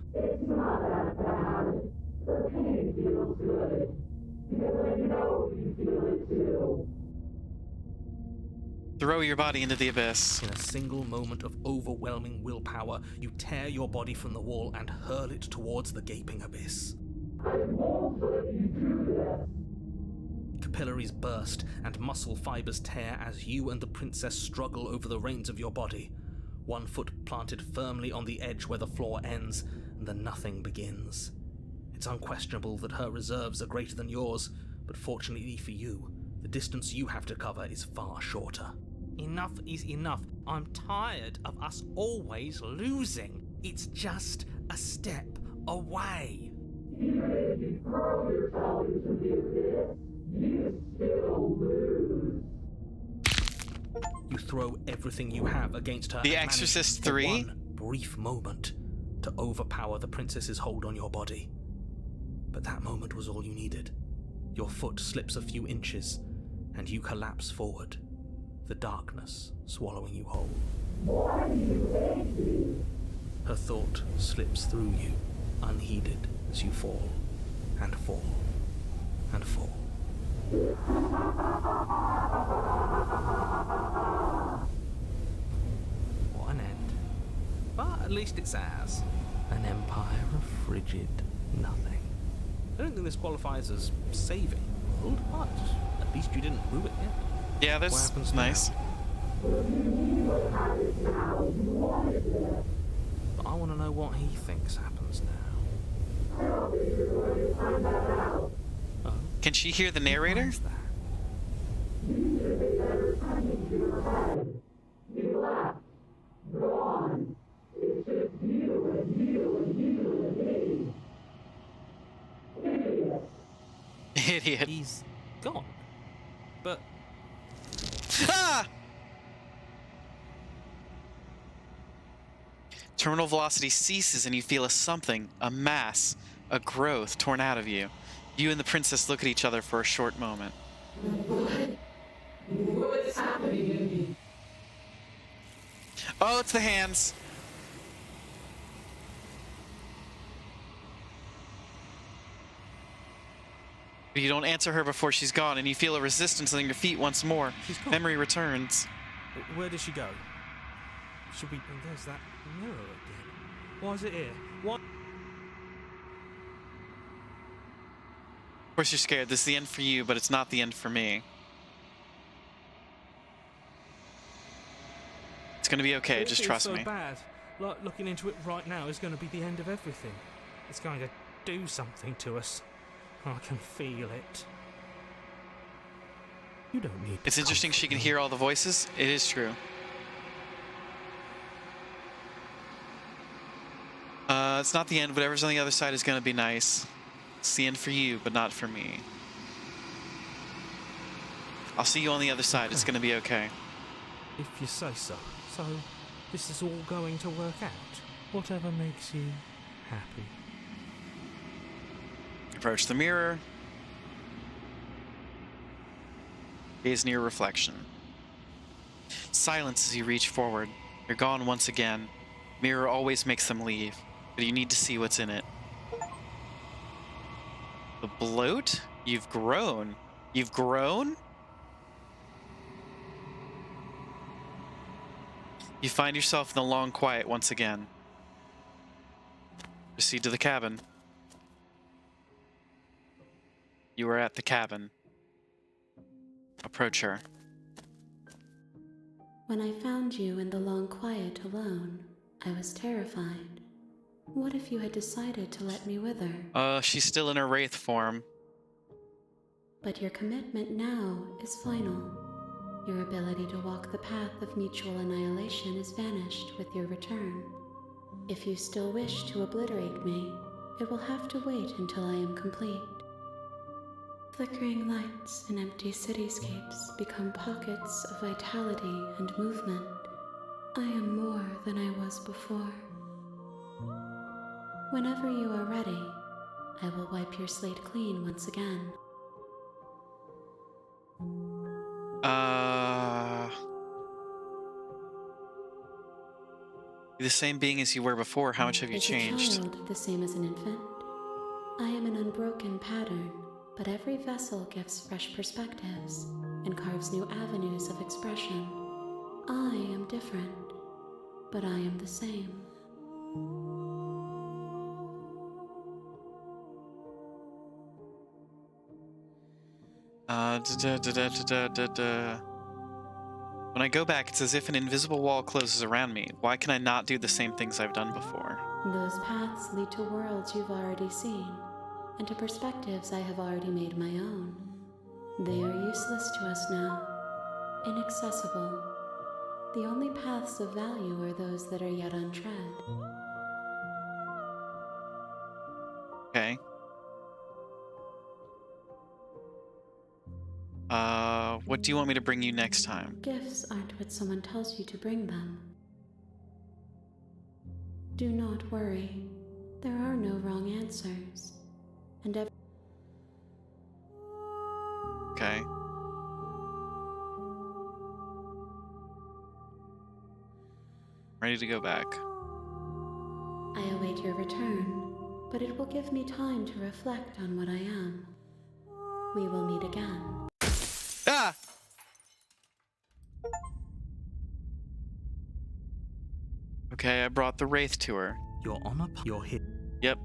Throw your body into the abyss. In a single moment of overwhelming willpower, you tear your body from the wall and hurl it towards the gaping abyss. Capillaries burst and muscle fibers tear as you and the princess struggle over the reins of your body. One foot planted firmly on the edge where the floor ends, and the nothing begins. It's unquestionable that her reserves are greater than yours, but fortunately for you, the distance you have to cover is far shorter. Enough is enough. I'm tired of us always losing. It's just a step away. You throw everything you have against her. The and Exorcist manage, 3? for one brief moment, to overpower the princess's hold on your body. But that moment was all you needed. Your foot slips a few inches, and you collapse forward, the darkness swallowing you whole. Her thought slips through you, unheeded, as you fall, and fall, and fall. What an end. But at least it's ours. An empire of frigid nothing. I don't think this qualifies as saving the world, but at least you didn't rue it yet. Yeah, What that's happens nice. now? But I want to know what he thinks happens now. Oh, Can she hear the narrator? what's that? Idiot. He's gone. But Ah! Terminal velocity ceases and you feel a something, a mass, a growth torn out of you. You and the princess look at each other for a short moment. What's happening? Oh, it's the hands. You don't answer her before she's gone, and you feel a resistance on your feet once more. She's gone. Memory returns. where did she go? Should we... And there's that mirror again. Why is it here? What? Of course you're scared. This is the end for you, but it's not the end for me. It's gonna be okay, just trust me. It's so bad. Like, looking into it right now is going to be the end of everything. It's going to do something to us. I can feel it. You don't need to It's interesting she can comfort hear all the voices. It is true. It's not the end. Whatever's on the other side is gonna be nice. It's the end for you, but not for me. I'll see you on the other side. It's gonna be okay. me. If you say so. So, This is all going to work out. Whatever makes you happy. Approach the mirror. Gaze near reflection. Silence as you reach forward. You're gone once again. Mirror always makes them leave, but you need to see what's in it. The bloat? You've grown. You've grown? You find yourself in the long quiet once again. Proceed to the cabin. You are at the cabin. Approach her. When I found you in the long quiet alone, I was terrified. What if you had decided to let me with her? She's still in her wraith form. But your commitment now is final. Your ability to walk the path of mutual annihilation is vanished with your return. If you still wish to obliterate me, it will have to wait until I am complete. Flickering lights in empty cityscapes become pockets of vitality and movement. I am more than I was before. Whenever you are ready, I will wipe your slate clean once again. The same being as you were before. How much have you changed? Is a child the same as an infant? I am an unbroken pattern, but every vessel gives fresh perspectives and carves new avenues of expression. I am different, but I am the same. When I go back, it's as if an invisible wall closes around me. Why can I not do the same things I've done before? Those paths lead to worlds you've already seen, and to perspectives I have already made my own. They are useless to us now, inaccessible. The only paths of value are those that are yet untread. Okay. What do you want me to bring you next time? Gifts aren't what someone tells you to bring them. Do not worry. There are no wrong answers. And Okay. Ready to go back. I await your return, but it will give me time to reflect on what I am. We will meet again. Ah! Okay, I brought the Wraith to her. You're on a... You're hit. Yep.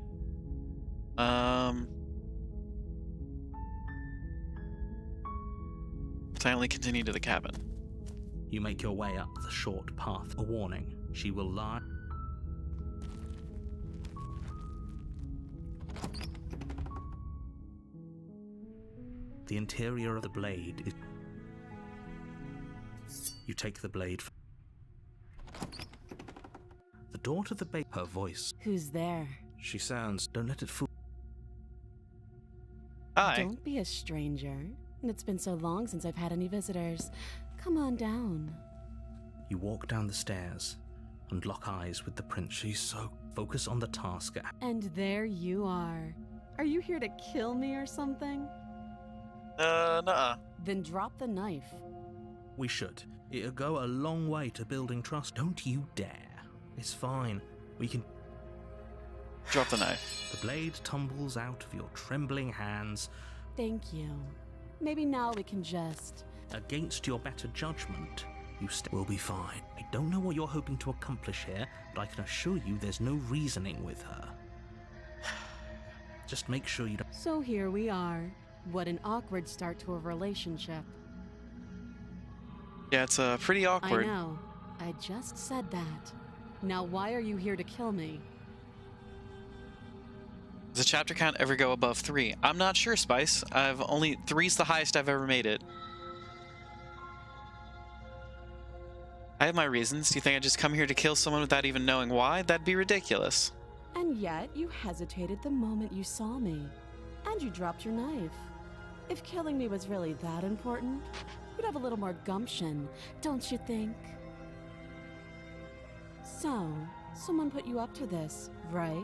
Silently continue to the cabin. You make your way up the short path. A warning. She will lie. The interior of the blade is... You take the blade. The door to the base. Her voice. Who's there? She sounds... Don't let it fool... Hi. Don't be a stranger. It's been so long since I've had any visitors. Come on down. You walk down the stairs and lock eyes with the prince. She's so... Focus on the task at... And there you are. Are you here to kill me or something? Nuh-uh. Then drop the knife. We should. It'll go a long way to building trust. Don't you dare. It's fine. We can... Drop the knife. The blade tumbles out of your trembling hands. Thank you. Maybe now we can just... Against your better judgment, you will be fine. I don't know what you're hoping to accomplish here, but I can assure you there's no reasoning with her. Just make sure you don't... So here we are. What an awkward start to a relationship. Yeah, it's pretty awkward. I know. I just said that. Now why are you here to kill me? Does the chapter count ever go above 3? I'm not sure, Spice. I've only... 3's the highest I've ever made it. I have my reasons. Do you think I'd just come here to kill someone without even knowing why? That'd be ridiculous. And yet you hesitated the moment you saw me. And you dropped your knife. If killing me was really that important, you'd have a little more gumption, don't you think? So, someone put you up to this, right?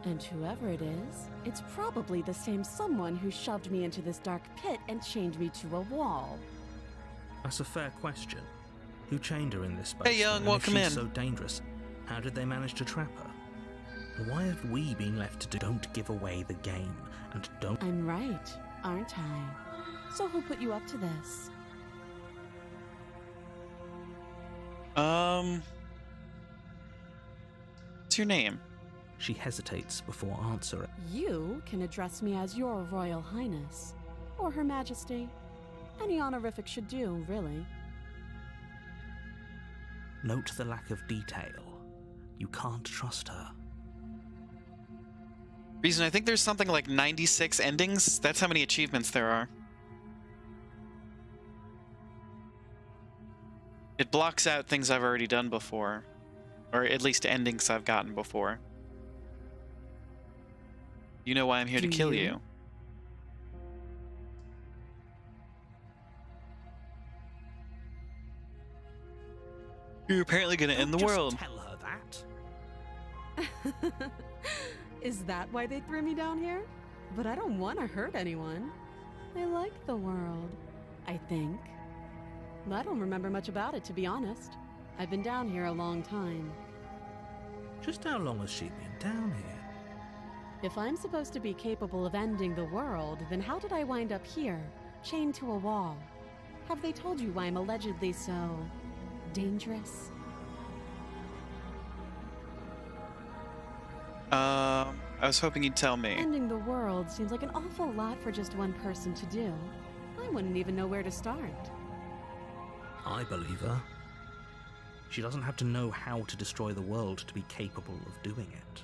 And whoever it is, it's probably the same someone who shoved me into this dark pit and chained me to a wall. That's a fair question. Who chained her in this space? Hey, Young, And welcome if she's in. so dangerous, how did they manage to trap her? And why have we been left to do? Don't give away the game, and don't. I'm right, aren't I? So who put you up to this? What's your name? She hesitates before answering. You can address me as Your Royal Highness, or Her Majesty. Any honorific should do, really. Note the lack of detail. You can't trust her. Reason, I think there's something like 96 endings. That's how many achievements there are. It blocks out things I've already done before. Or at least endings I've gotten before. You know why I'm here to Do kill you? you. You're apparently gonna end the Just world. Tell her that. Is that why they threw me down here? But I don't want to hurt anyone. I like the world, I think. I don't remember much about it, to be honest. I've been down here a long time. Just how long has she been down here? If I'm supposed to be capable of ending the world, then how did I wind up here, chained to a wall? Have they told you why I'm allegedly so dangerous? I was hoping you'd tell me. Ending the world seems like an awful lot for just one person to do. I wouldn't even know where to start. I believe her. She doesn't have to know how to destroy the world to be capable of doing it.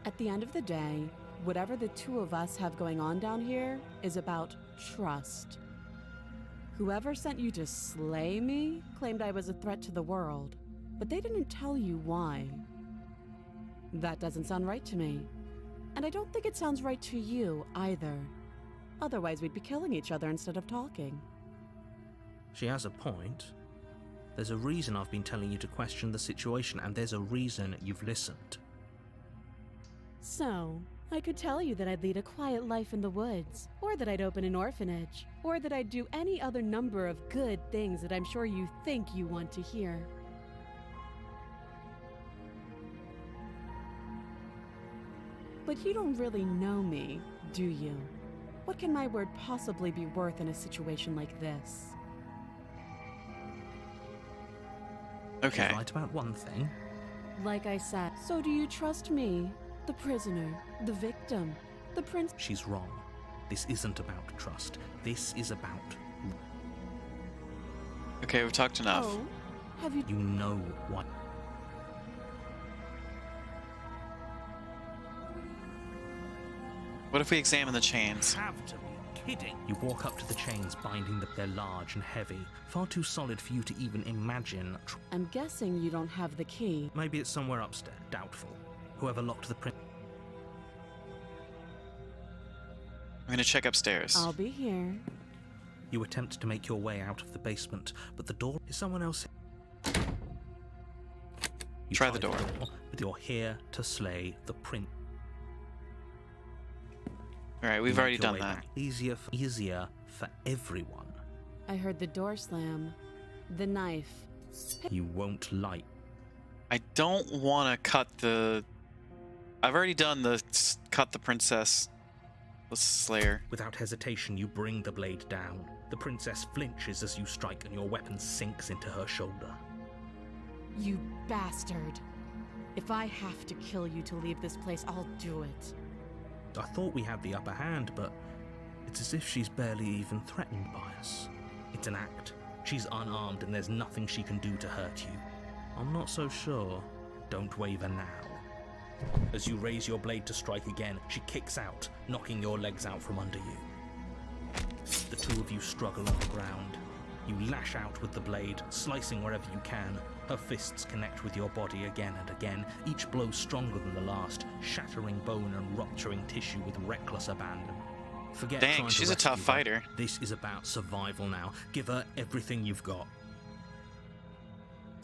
At the end of the day, whatever the two of us have going on down here is about trust. Whoever sent you to slay me claimed I was a threat to the world, but they didn't tell you why. That doesn't sound right to me. And I don't think it sounds right to you either. Otherwise, we'd be killing each other instead of talking. She has a point. There's a reason I've been telling you to question the situation, and there's a reason you've listened. So, I could tell you that I'd lead a quiet life in the woods, or that I'd open an orphanage, or that I'd do any other number of good things that I'm sure you think you want to hear. But you don't really know me, do you? What can my word possibly be worth in a situation like this? Okay. She's right about one thing. Like I said, so do you trust me? The prisoner, the victim, the prince. She's wrong. This isn't about trust. This is about... Okay, we've talked enough. Oh, have you? You know what... What if we examine the chains? Have to be kidding. You walk up to the chains, binding them. They're large and heavy, far too solid for you to even imagine. I'm guessing you don't have the key. Maybe it's somewhere upstairs. Doubtful. Whoever locked the print... I'm gonna check upstairs. I'll be here. You attempt to make your way out of the basement, but the door... Is someone else... You Try the door. But you're here to slay the prince. Alright, we've Make already your done way that. back. Easier for everyone. I heard the door slam. The knife. You won't like... I don't want to cut the... I've already done the cut the princess. The slayer. Without hesitation, you bring the blade down. The princess flinches as you strike and your weapon sinks into her shoulder. You bastard. If I have to kill you to leave this place, I'll do it. I thought we had the upper hand, but it's as if she's barely even threatened by us. It's an act. She's unarmed and there's nothing she can do to hurt you. I'm not so sure. Don't waver now. As you raise your blade to strike again, she kicks out, knocking your legs out from under you. The two of you struggle on the ground. You lash out with the blade, slicing wherever you can. Her fists connect with your body again and again, each blow stronger than the last, shattering bone and rupturing tissue with reckless abandon. Forget Dang, trying to she's a tough rescue her. fighter. This is about survival now. Give her everything you've got.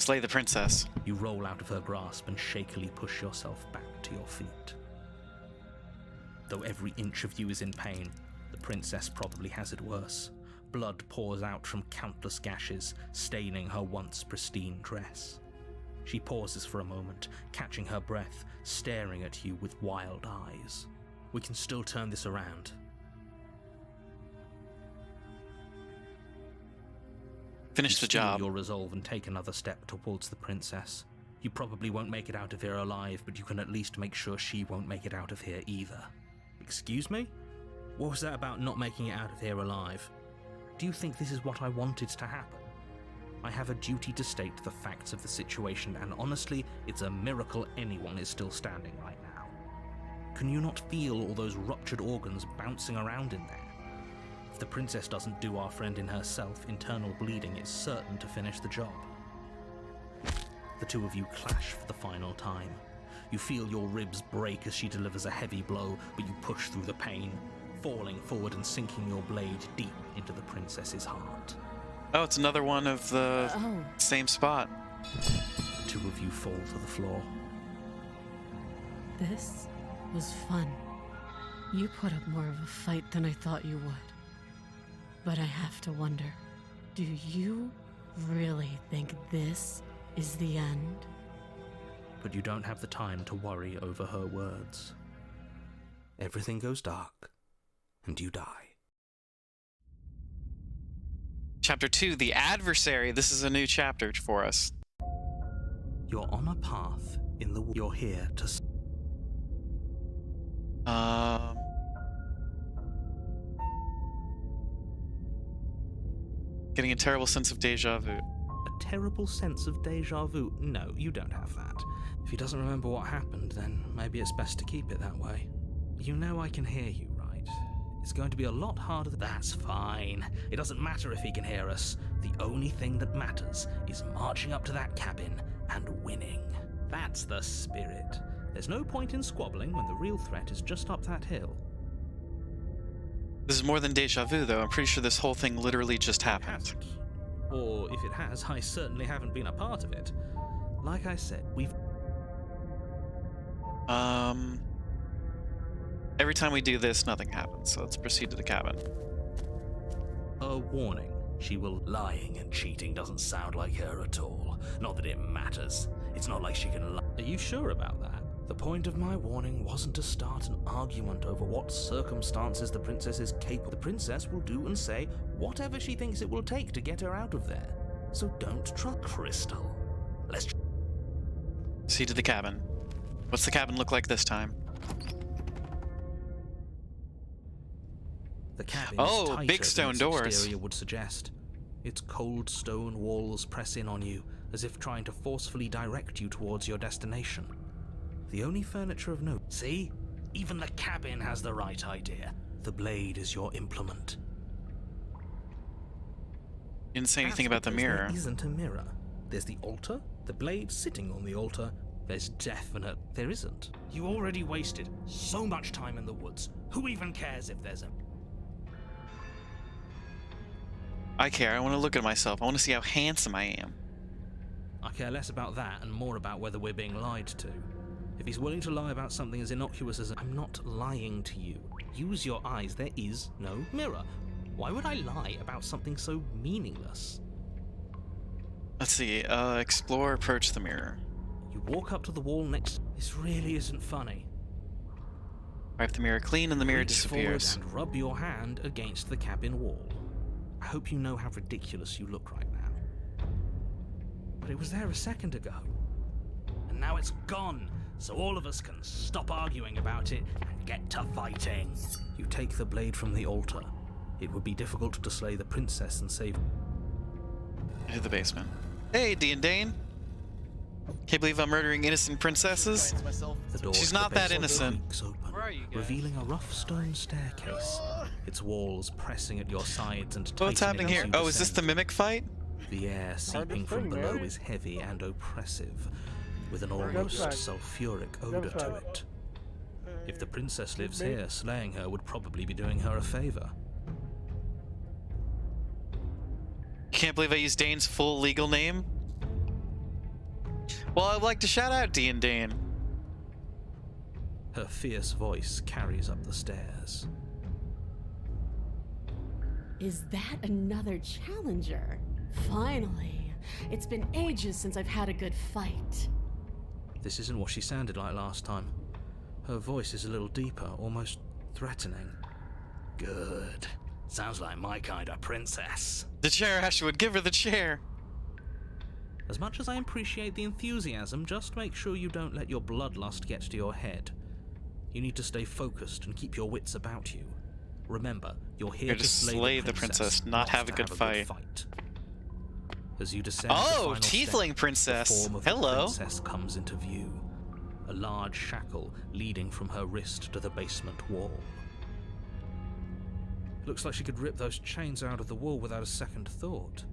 Slay the princess. You roll out of her grasp and shakily push yourself back to your feet. Though every inch of you is in pain, the princess probably has it worse. Blood pours out from countless gashes, staining her once pristine dress. She pauses for a moment, catching her breath, staring at you with wild eyes. We can still turn this around. Finish the job. Your resolve and take another step towards the princess. You probably won't make it out of here alive, but you can at least make sure she won't make it out of here either. Excuse me? What was that about not making it out of here alive? Do you think this is what I wanted to happen? I have a duty to state the facts of the situation, and honestly, it's a miracle anyone is still standing right now. Can you not feel all those ruptured organs bouncing around in there? If the princess doesn't do our friend in herself, internal bleeding is certain to finish the job. The two of you clash for the final time. You feel your ribs break as she delivers a heavy blow, but you push through the pain, falling forward and sinking your blade deep into the princess's heart. Oh, it's another one of the same spot. The two of you fall to the floor. This was fun. You put up more of a fight than I thought you would. But I have to wonder, do you really think this is the end? But you don't have the time to worry over her words. Everything goes dark, and you die. Chapter 2, The Adversary. This is a new chapter for us. You're on a path in the... You're here to... Getting a terrible sense of deja vu. A terrible sense of deja vu? No, you don't have that. If he doesn't remember what happened, then maybe it's best to keep it that way. You know I can hear you, right? It's going to be a lot harder than... That's fine. It doesn't matter if he can hear us. The only thing that matters is marching up to that cabin and winning. That's the spirit. There's no point in squabbling when the real threat is just up that hill. This is more than deja vu, though. I'm pretty sure this whole thing literally just happened. Hasn't. Or if it has, I certainly haven't been a part of it. Like I said, we've... Every time we do this, nothing happens, so let's proceed to the cabin. A warning. She will... Lying and cheating doesn't sound like her at all. Not that it matters. It's not like she can lie. Are you sure about that? The point of my warning wasn't to start an argument over what circumstances the princess is capable. The princess will do and say whatever she thinks it will take to get her out of there. So don't trust Crystal. Let's... See to the cabin. What's the cabin look like this time? The cabin is is tighter big stone than its doors. exterior would suggest. Its cold stone walls press in on you, as if trying to forcefully direct you towards your destination. The only furniture of note... See? Even the cabin has the right idea. The blade is your implement. You didn't say anything about the mirror. There isn't a mirror. There's the altar, the blade sitting on the altar. There's definite... There isn't. You already wasted so much time in the woods. Who even cares if there's a... I care. I want to look at myself. I want to see how handsome I am. I care less about that and more about whether we're being lied to. If he's willing to lie about something as innocuous as I'm not lying to you. Use your eyes. There is no mirror. Why would I lie about something so meaningless? Let's see. Explore, approach the mirror. You walk up to the wall next... This really isn't funny. Wipe the mirror clean and the mirror Reach disappears. forward and rub your hand against the cabin wall. I hope you know how ridiculous you look right now. But it was there a second ago. And now it's gone. So all of us can stop arguing about it and get to fighting. You take the blade from the altar. It would be difficult to slay the princess and save... Into the basement. Hey, Dean Dane. Can't believe I'm murdering innocent princesses. The door She's to the not that basement innocent. creaks open, Where are you guys? revealing a rough stone staircase. Its walls pressing at your sides and What's happening here? Oh, is this the mimic fight? The air seeping from below is heavy and oppressive, with an almost sulfuric odor to it. If the princess lives here, slaying her would probably be doing her a favor. You can't believe I used Dane's full legal name? Well, I'd like to shout out Dean Dane. Her fierce voice carries up the stairs. Is that another challenger? Finally. It's been ages since I've had a good fight. This isn't what she sounded like last time. Her voice is a little deeper, almost threatening. Good. Sounds like my kind of princess. The chair, Ashwood. Give her the chair. As much as I appreciate the enthusiasm, just make sure you don't let your bloodlust get to your head. You need to stay focused and keep your wits about you. Remember, you're here to slay the princess, not have a good fight. As you descend Oh, the final tiefling step, princess. the form of Hello. the princess comes into view. A large shackle leading from her wrist to the basement wall. Looks like she could rip those chains out of the wall without a second thought.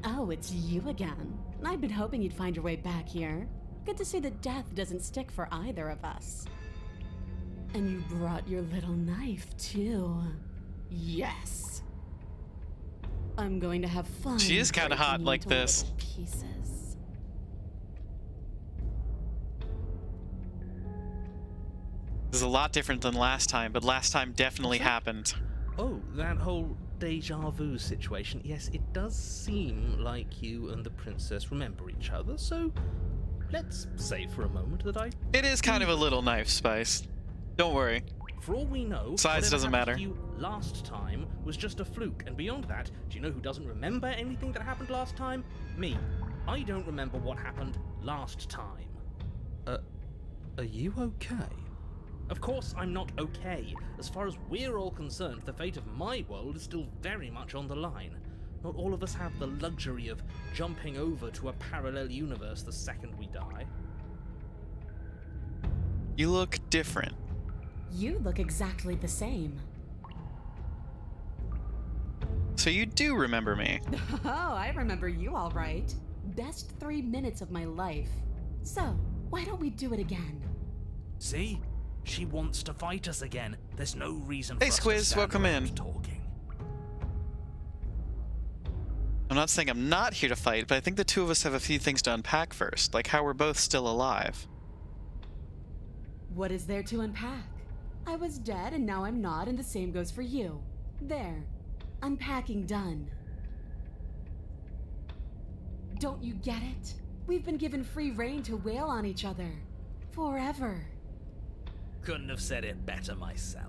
Oh, it's you again. I've been hoping you'd find your way back here. Good to see that death doesn't stick for either of us. And you brought your little knife, too. Yes. I'm going to have fun. She is kinda hot breaking you like into this. little pieces. This is a lot different than last time, but last time definitely happened. Oh, that whole deja vu situation. Yes, it does seem like you and the princess remember each other, so let's say for a moment that I... It is kind of a little knife, Spice. Don't worry. For all we know, Size whatever doesn't happened matter. to you last time was just a fluke, and beyond that, do you know who doesn't remember anything that happened last time? Me. I don't remember what happened last time. Are you okay? Of course I'm not okay. As far as we're all concerned, the fate of my world is still very much on the line. Not all of us have the luxury of jumping over to a parallel universe the second we die. You look different. You look exactly the same. So you do remember me. Oh, I remember you all right. Best 3 minutes of my life. So, why don't we do it again? See? She wants to fight us again. There's no reason for Hey, us to Squiz, stand welcome around in. talking. I'm not saying I'm not here to fight, but I think the two of us have a few things to unpack first, like how we're both still alive. What is there to unpack? I was dead and now I'm not, and the same goes for you. There. Unpacking done. Don't you get it? We've been given free rein to wail on each other. Forever. Couldn't have said it better myself.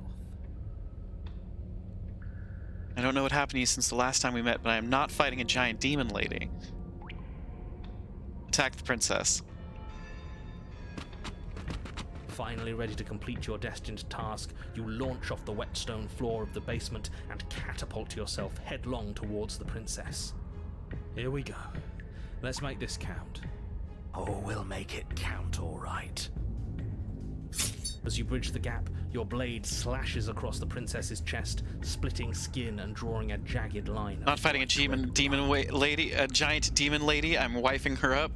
I don't know what happened to you since the last time we met, but I am not fighting a giant demon lady. Attack the princess. Finally ready to complete your destined task, you launch off the wet stone floor of the basement and catapult yourself headlong towards the princess. Here we go. Let's make this count. Oh, we'll make it count, all right. As you bridge the gap, your blade slashes across the princess's chest, splitting skin and drawing a jagged line. Not fighting a giant demon lady. I'm wifing her up.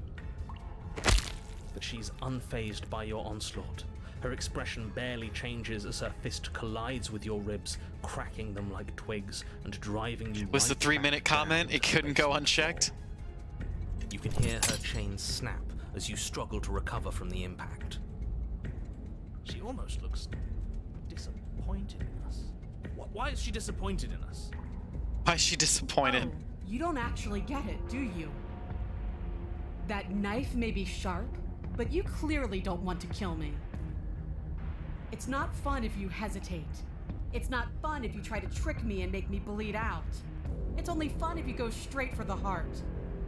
But she's unfazed by your onslaught. Her expression barely changes as her fist collides with your ribs, cracking them like twigs and driving you. Was the right 3-minute back comment? down It to the couldn't go basement unchecked. floor. You can hear her chains snap as you struggle to recover from the impact. She almost looks disappointed in us. Why is she disappointed in us? Why is she disappointed? Oh, you don't actually get it, do you? That knife may be sharp, but you clearly don't want to kill me. It's not fun if you hesitate. It's not fun if you try to trick me and make me bleed out. It's only fun if you go straight for the heart.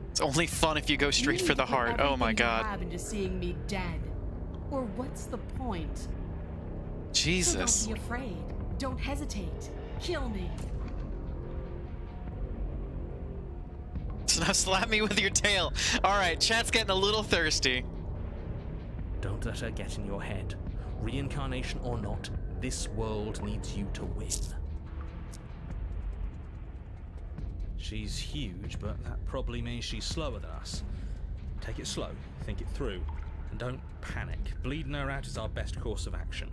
It's only fun if you go straight for the heart. Oh my god. You have into seeing me dead. Or what's the point? Jesus. So don't be afraid. Don't hesitate. Kill me. So now slap me with your tail. Alright, chat's getting a little thirsty. Don't let her get in your head. Reincarnation or not, this world needs you to win. She's huge, but that probably means she's slower than us. Take it slow, think it through, and don't panic. Bleeding her out is our best course of action.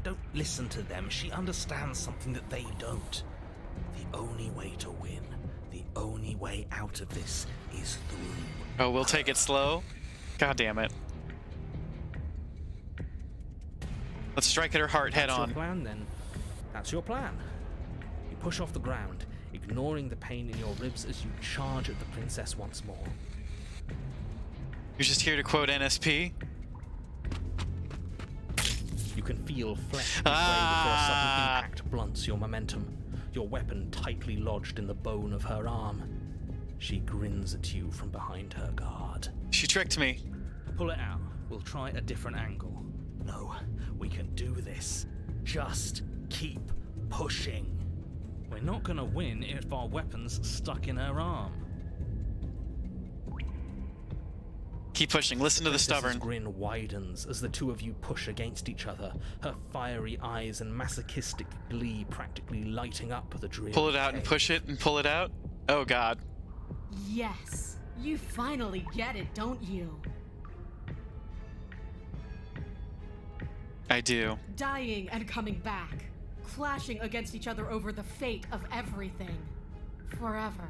Don't listen to them. She understands something that they don't. The only way to win The only way out of this is through. Oh, we'll take it slow? God damn it. Let's strike at her heart head That's on. your plan, then. That's your plan. You push off the ground, ignoring the pain in your ribs as you charge at the princess once more. You're just here to quote NSP? You can feel flesh give way before a sudden impact blunts your momentum, your weapon tightly lodged in the bone of her arm. She grins at you from behind her guard. She tricked me. Pull it out. We'll try a different angle. No, we can do this. Just keep pushing. We're not gonna win if our weapon's stuck in her arm. Keep pushing. Listen to the Princess's stubborn. grin widens as the two of you push against each other, her fiery eyes and masochistic glee practically lighting up the dreary Pull it out and cave. push it and pull it out. Oh god. Yes, you finally get it, don't you? I do. Dying and coming back, clashing against each other over the fate of everything. Forever.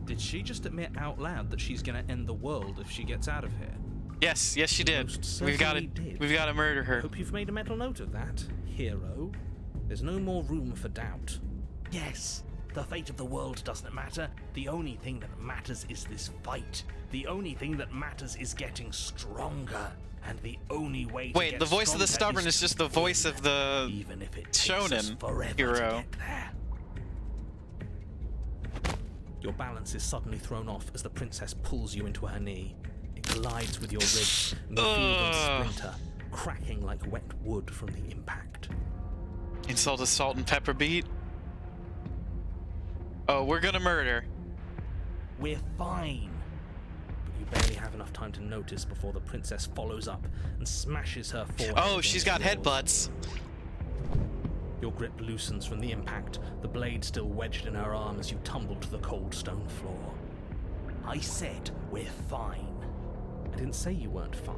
Did she just admit out loud that she's gonna end the world if she gets out of here? Yes, yes she did. Most We've got to certainly did. we've got to murder her. Hope you've made a mental note of that, hero. There's no more room for doubt. Yes, the fate of the world doesn't matter. The only thing that matters is this fight. The only thing that matters is getting stronger. And the only way to Wait, get the voice of the stronger stubborn is to just the voice win, of the even if it takes us shonen forever hero. to get there. Your balance is suddenly thrown off as the princess pulls you into her knee. It collides with your ribs, and you feel them splinter, cracking like wet wood from the impact. Insult a salt and pepper beat. Oh, we're gonna murder. We're fine. But you barely have enough time to notice before the princess follows up and smashes her forehead. Oh, she's got against yours. headbutts. Your grip loosens from the impact, the blade still wedged in her arm as you tumble to the cold stone floor. I said we're fine. I didn't say you weren't fine.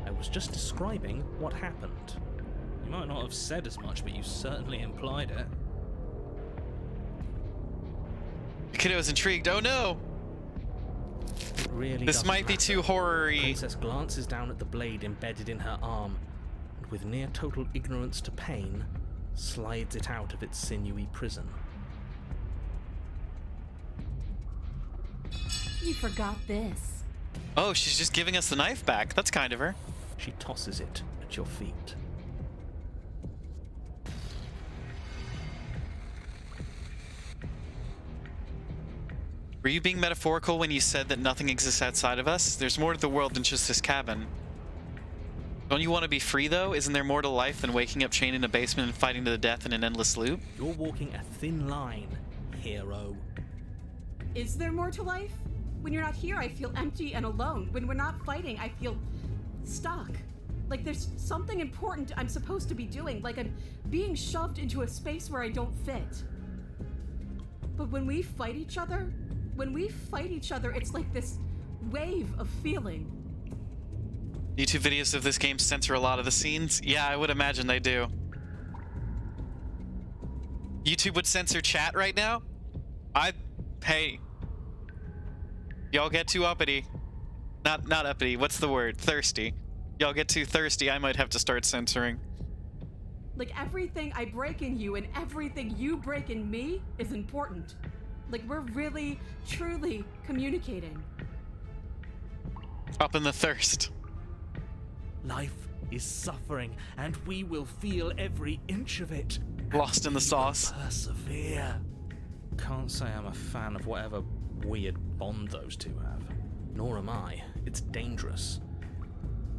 I was just describing what happened. You might not have said as much, but you certainly implied it. Kiddo's intrigued. Oh no! It really This doesn't might be matter. too horror-y. Princess glances down at the blade embedded in her arm, and with near total ignorance to pain, slides it out of its sinewy prison. You forgot this. Oh, she's just giving us the knife back. That's kind of her. She tosses it at your feet. Were you being metaphorical when you said that nothing exists outside of us? There's more to the world than just this cabin. Don't you want to be free, though? Isn't there more to life than waking up chained in a basement and fighting to the death in an endless loop? You're walking a thin line, hero. Is there more to life? When you're not here, I feel empty and alone. When we're not fighting, I feel stuck. Like there's something important I'm supposed to be doing. Like I'm being shoved into a space where I don't fit. But when we fight each other, it's like this wave of feeling. YouTube videos of this game censor a lot of the scenes? Yeah, I would imagine they do. YouTube would censor chat right now? Hey. Y'all get too uppity. Not uppity, what's the word? Thirsty. Y'all get too thirsty, I might have to start censoring. Like everything I break in you and everything you break in me is important. Like we're really, truly communicating. Up in the thirst. Life is suffering, and we will feel every inch of it. Lost in the We will sauce. Persevere. Can't say I'm a fan of whatever weird bond those two have. Nor am I. It's dangerous.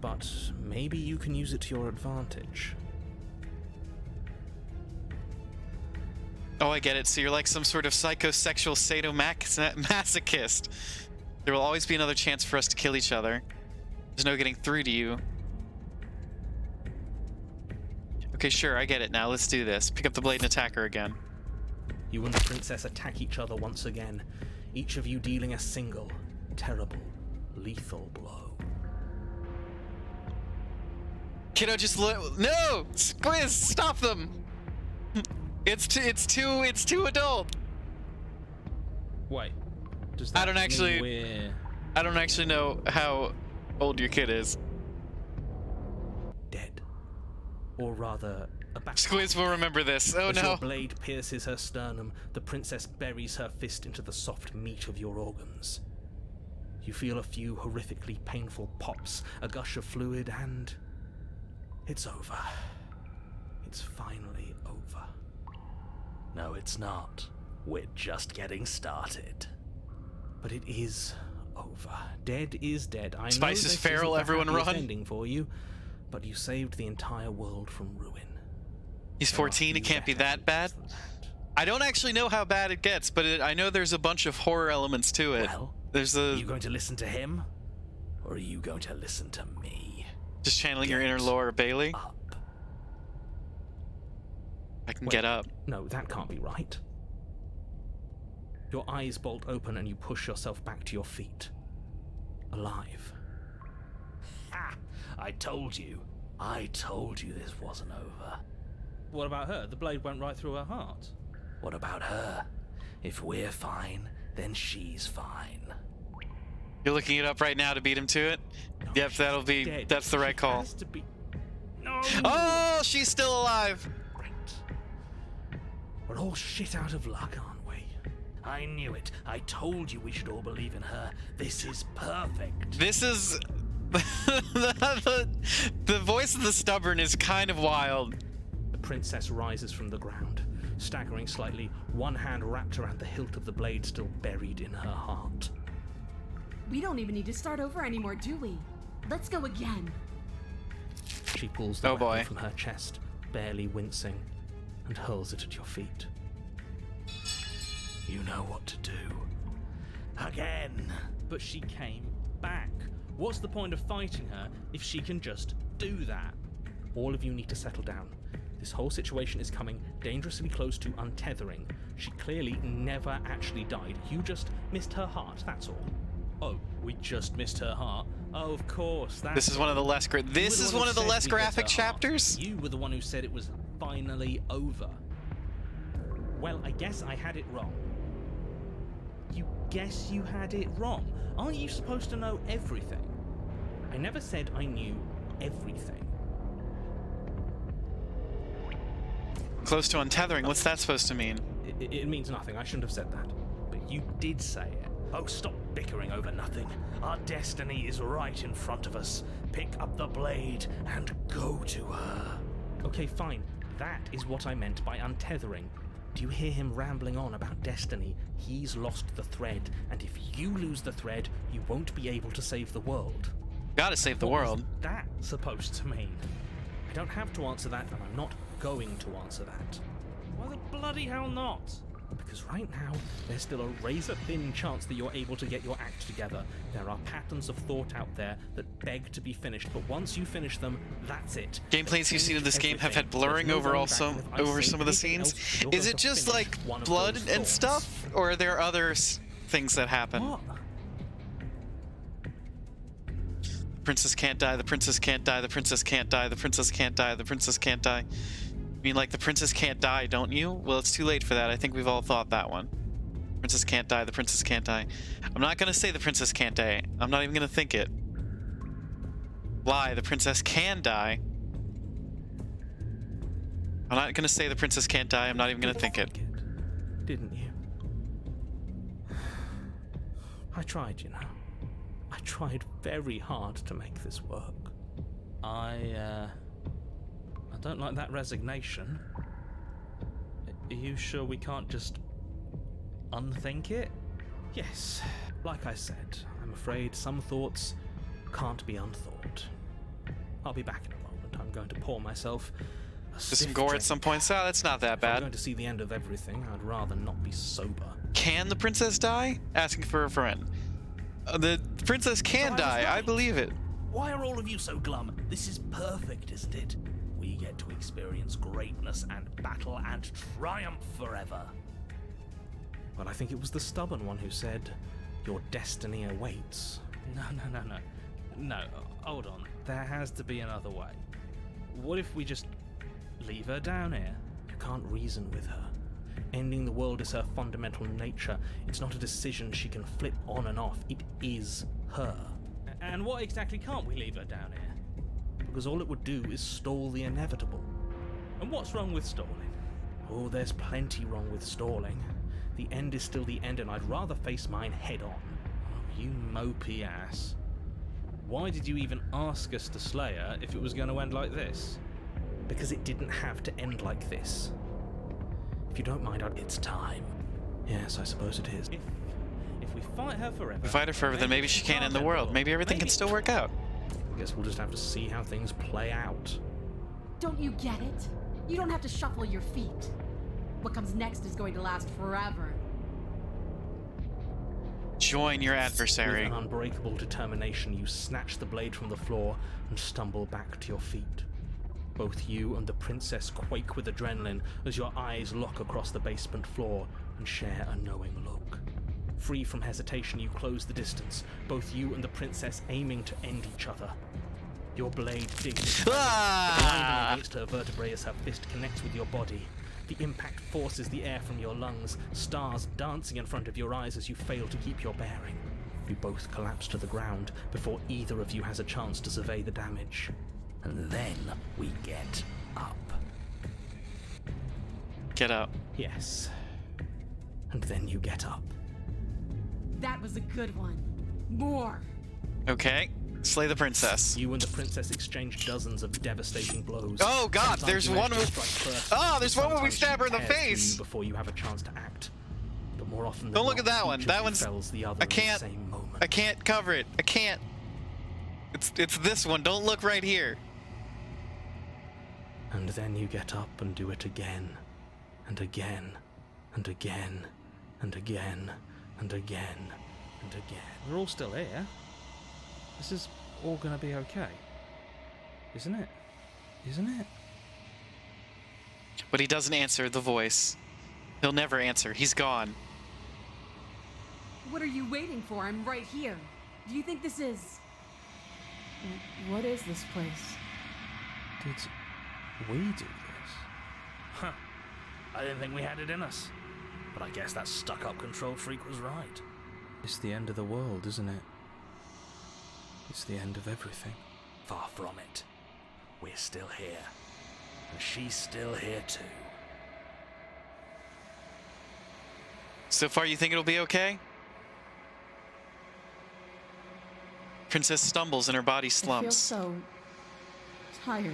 But maybe you can use it to your advantage. Oh, I get it. So you're like some sort of psychosexual sadomasochist. There will always be another chance for us to kill each other. There's no getting through to you. Okay, sure, I get it now. Let's do this. Pick up the blade and attack her again. You and the princess attack each other once again, each of you dealing a single, terrible, lethal blow. Kiddo, just no! Squiz, stop them! It's too adult. Wait, does that I don't actually- mean we're... I don't actually know how old your kid is. Dead. Or rather, about. Squiz will remember this. Oh As no. your blade pierces her sternum, the princess buries her fist into the soft meat of your organs. You feel a few horrifically painful pops, a gush of fluid, and it's over. It's finally over. No, it's not. We're just getting started. But it is over. Dead is dead. I Spice know is this feral, isn't the everyone happiest run. ending for you, but you saved the entire world from ruin. He's There are 14, it few can't be better that bad. things than that. I don't actually know how bad it gets, but I know there's a bunch of horror elements to it. Well, There's are a you going to listen to him? Or are you going to listen to me? just channeling your inner Get Laura Bailey. Up. I can Wait. get up. No, that can't be right. Your eyes bolt open and you push yourself back to your feet. Alive. Ha! I told you. I told you this wasn't over. What about her? The blade went right through her heart. What about her? If we're fine, then she's fine. You're looking it up right now to beat him to it? Yep, that'll be. Dead. That's the right She call. has to be... No! Oh, she's still alive. Right. We're all shit out of luck, aren't we? I knew it. I told you we should all believe in her. This is perfect. This is. the voice of the stubborn is kind of wild. The princess rises from the ground, staggering slightly, one hand wrapped around the hilt of the blade still buried in her heart. We don't even need to start over anymore, do we? Let's go again. She pulls the Oh, weapon boy. from her chest, barely wincing, and hurls it at your feet. You know what to do. Again. But she came back. What's the point of fighting her if she can just do that? All of you need to settle down. This whole situation is coming dangerously close to untethering. She clearly never actually died. You just missed her heart, that's all. Oh, we just missed her heart. Oh, of course. This is one of the less. You were This is one one who of the said less we hit her graphic heart. chapters. You were the one who said it was finally over. Well, I guess I had it wrong. You guess you had it wrong. Aren't you supposed to know everything? I never said I knew everything. Close to untethering. What's that supposed to mean? It means nothing. I shouldn't have said that. But you did say it. Oh, stop bickering over nothing. Our destiny is right in front of us. Pick up the blade and go to her. Okay, fine. That is what I meant by untethering. Do you hear him rambling on about destiny? He's lost the thread, and if you lose the thread, you won't be able to save the world. Gotta save the What world. is that supposed to mean? I don't have to answer that, and I'm not going to answer that. Why the bloody hell not? Because right now, there's still a razor-thin chance that you're able to get your act together. There are patterns of thought out there that beg to be finished, but once you finish them, that's it. Gameplays you've seen in this game have had blurring over some of the scenes. Is it just like blood and stuff, or are there other things that happen? What? Princess can't die. The princess can't die. The princess can't die. The princess can't die. The princess can't die. You mean like the princess can't die, don't you? Well, it's too late for that. I think we've all thought that one. Princess can't die. The princess can't die. I'm not gonna say the princess can't die. I'm not even gonna think it. Lie. The princess can die. I'm not gonna say the princess can't die. I'm not even gonna think it. Didn't you? I tried, you know. I tried very hard to make this work. I don't like that resignation. Are you sure we can't just unthink it? Yes, like I said, I'm afraid some thoughts can't be unthought. I'll be back in a moment. I'm going to pour myself a Just some stiff gore at drink. some point. So that's not that If I'm bad. going to see the end of everything, I'd rather not be sober. Can the princess die? Asking for a friend. The princess can So I was die. I right. believe it. Why are all of you so glum? This is perfect, isn't it? We get to experience greatness and battle and triumph forever. Well, I think it was the stubborn one who said, your destiny awaits. No. No, hold on. There has to be another way. What if we just leave her down here? You can't reason with her. Ending the world is her fundamental nature. It's not a decision she can flip on and off. It is her. And what exactly can't we leave her down here? Because all it would do is stall the inevitable. And what's wrong with stalling? Oh, there's plenty wrong with stalling. The end is still the end, and I'd rather face mine head on. Oh, you mopey ass. Why did you even ask us to slay her if it was going to end like this? Because it didn't have to end like this. If you don't mind, it's time. Yes, I suppose it is. If we fight her forever... If we fight her forever, then maybe she can't end the world. Maybe everything can still work out. I guess we'll just have to see how things play out. Don't you get it? You don't have to shuffle your feet. What comes next is going to last forever. Join your adversary. With an unbreakable determination, you snatch the blade from the floor and stumble back to your feet. Both you and the princess quake with adrenaline as your eyes lock across the basement floor and share a knowing look. Free from hesitation, you close the distance, both you and the princess aiming to end each other. Your blade digs grinding against her vertebrae as her fist connects with your body. The impact forces the air from your lungs, stars dancing in front of your eyes as you fail to keep your bearing. You both collapse to the ground before either of you has a chance to survey the damage. And then we get up. Get up. Yes. And then you get up. That was a good one. More. Okay. Slay the princess. You and the princess exchange dozens of devastating blows. Oh god, Sometimes there's you one manage with... to strike first, Oh, there's one where we sometimes stab her in the she tears through face. you before you have a chance to act. But more often than Don't look not, at that each one. of That you one's... fells the other I can't... in the same moment. I can't cover it. I can't. It's this one. Don't look right here. And then you get up and do it again, and again, and again, and again, and again, and again. We're all still here. This is all going to be okay. Isn't it? Isn't it? But he doesn't answer the voice. He'll never answer. He's gone. What are you waiting for? I'm right here. Do you think this is... What is this place? Did we do this? Huh. I didn't think we had it in us. But I guess that stuck-up control freak was right. It's the end of the world, isn't it? It's the end of everything. Far from it. We're still here. And she's still here too. So far, you think it'll be okay? Princess stumbles and her body I feel slumps. so tired.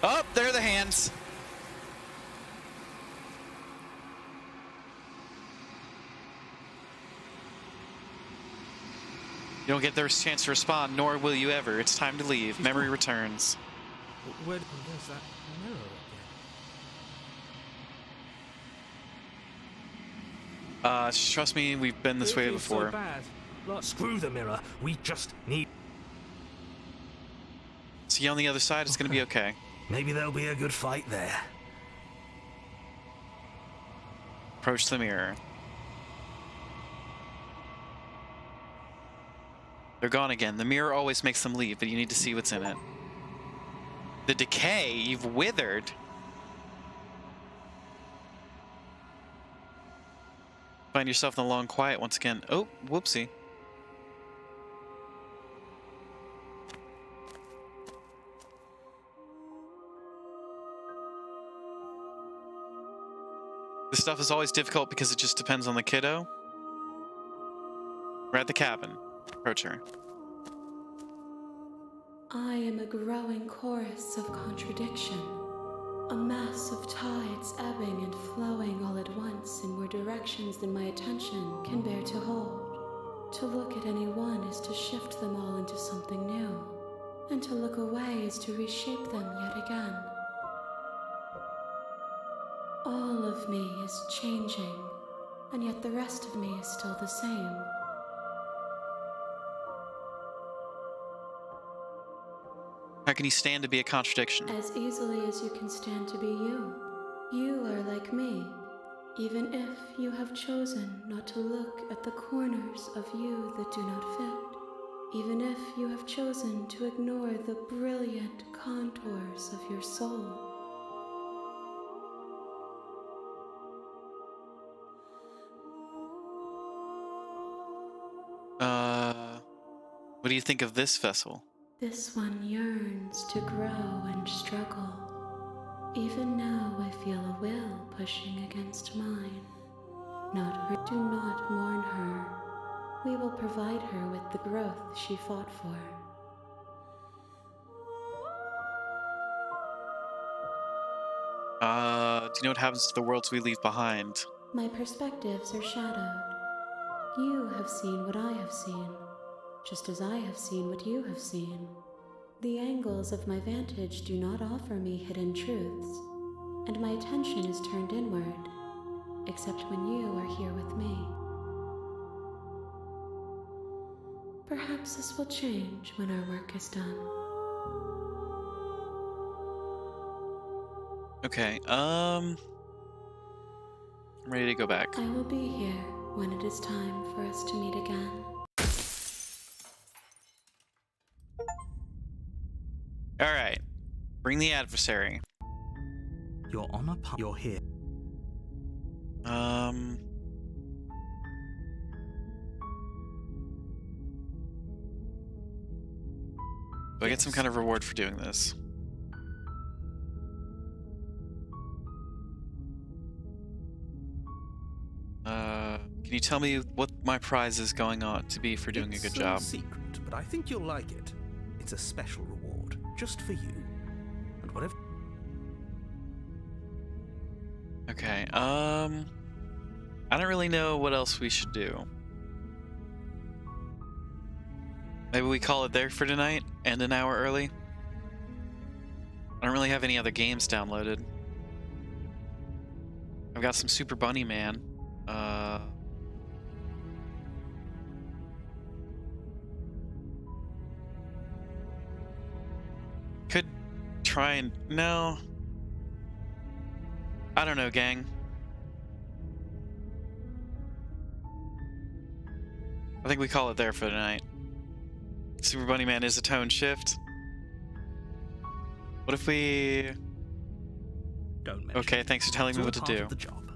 Oh, there are the hands. You don't get their chance to respond, nor will you ever. It's time to leave. Memory returns. Where's that mirror again? Trust me, we've been this way before. So bad. Like, screw the mirror. We just need... See you on the other side. It's gonna be okay. Maybe there'll be a good fight there. Approach the mirror. They're gone again. The mirror always makes them leave, but you need to see what's in it. The decay, you've withered. Find yourself in the long quiet once again. Oh, whoopsie. This stuff is always difficult because it just depends on the kiddo. We're at the cabin. Approach her. I am a growing chorus of contradiction, a mass of tides ebbing and flowing all at once in more directions than my attention can bear to hold. To look at any one is to shift them all into something new, and to look away is to reshape them yet again. All of me is changing, and yet the rest of me is still the same. How can you stand to be a contradiction? As easily as you can stand to be you. You are like me, even if you have chosen not to look at the corners of you that do not fit. Even if you have chosen to ignore the brilliant contours of your soul. What do you think of this vessel? This one yearns to grow and struggle. Even now I feel a will pushing against mine. Do not mourn her. We will provide her with the growth she fought for. Do you know what happens to the worlds we leave behind? My perspectives are shadowed. You have seen what I have seen, just as I have seen what you have seen. The angles of my vantage do not offer me hidden truths, and my attention is turned inward, except when you are here with me. Perhaps this will change when our work is done. Okay, I'm ready to go back. I will be here when it is time for us to meet again. Alright. Bring the adversary. You're on a you're here. Do I get some kind of reward for doing this? Can you tell me what my prize is going on to be for doing a good job? It's a secret, but I think you'll like it. It's a special reward, just for you. And whatever... Okay, I don't really know what else we should do. Maybe we call it there for tonight, end an hour early? I don't really have any other games downloaded. I've got some Super Bunny Man. Could try and... No. I don't know, gang. I think we call it there for tonight. Super Bunny Man is a tone shift. What if we... Don't mention Okay, it. thanks for telling It's me all what to part do. of the job.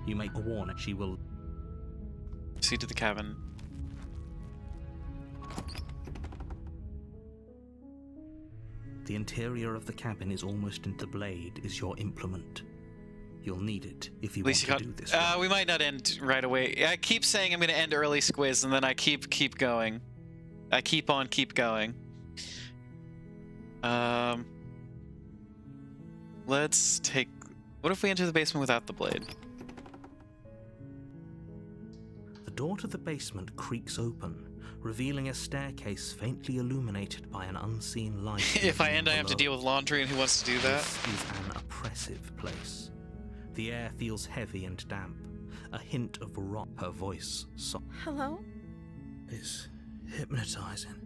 You make a warning. She will. Proceed to the cabin. The interior of the cabin is almost into the blade is your implement. You'll need it if you At want least to you do got... this. Right. we might not end right away. I keep saying I'm going to end early, Squiz, and then I keep going. I keep on keep going. Let's take... What if we enter the basement without the blade? The door to the basement creaks open, revealing a staircase faintly illuminated by an unseen light. If I end, I have to below. deal with laundry, and who wants to do that? This is an oppressive place. The air feels heavy and damp. A hint of rot. Her voice soft. Hello? It's hypnotizing.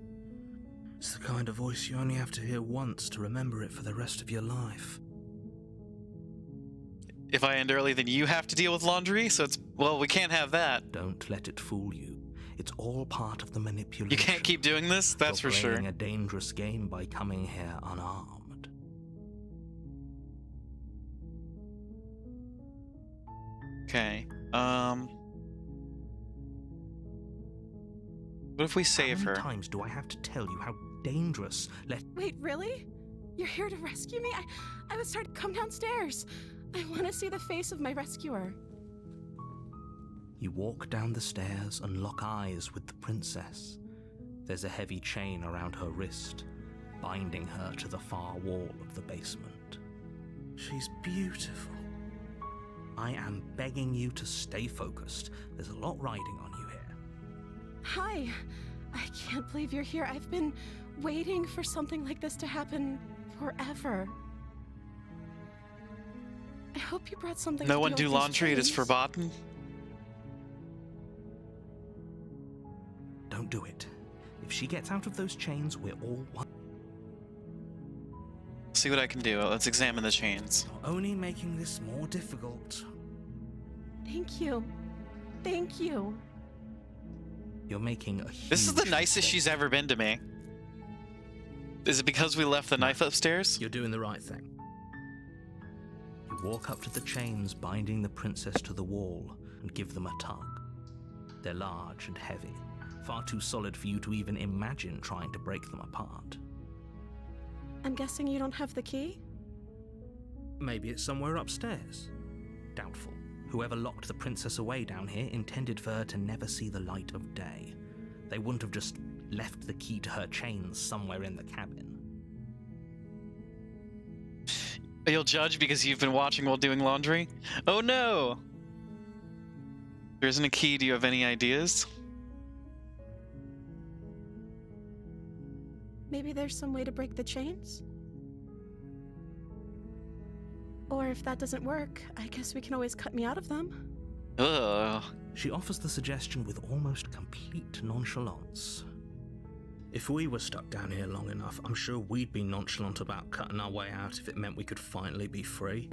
It's the kind of voice you only have to hear once to remember it for the rest of your life. If I end early, then you have to deal with laundry, so it's... Well, we can't have that. Don't let it fool you. It's all part of the manipulation. You can't keep doing this? That's for You're sure. playing a dangerous game by coming here unarmed. Okay, what if we save How her? many times do I have to tell you how dangerous? Wait, really? You're here to rescue me? I was trying to come downstairs. I want to see the face of my rescuer. You walk down the stairs and lock eyes with the princess. There's a heavy chain around her wrist, binding her to the far wall of the basement. She's beautiful. I am begging you to stay focused. There's a lot riding on you here. Hi. I can't believe you're here. I've been waiting for something like this to happen forever. I hope you brought something No to one deal do with these laundry, it is chains. forbidden. Don't do it. If she gets out of those chains, we're all one. See what I can do. Let's examine the chains. You're only making this more difficult. Thank you. Thank you. You're making a huge This is the nicest mistake. she's ever been to me. Is it because we left the knife upstairs? You're doing the right thing. You walk up to the chains binding the princess to the wall and give them a tug. They're large and heavy, far too solid for you to even imagine trying to break them apart. I'm guessing you don't have the key? Maybe it's somewhere upstairs. Doubtful. Whoever locked the princess away down here intended for her to never see the light of day. They wouldn't have just left the key to her chains somewhere in the cabin. You'll judge because you've been watching while doing laundry? Oh no! There isn't a key. Do you have any ideas? Maybe there's some way to break the chains? Or if that doesn't work, I guess we can always cut me out of them. Ugh. She offers the suggestion with almost complete nonchalance. If we were stuck down here long enough, I'm sure we'd be nonchalant about cutting our way out if it meant we could finally be free.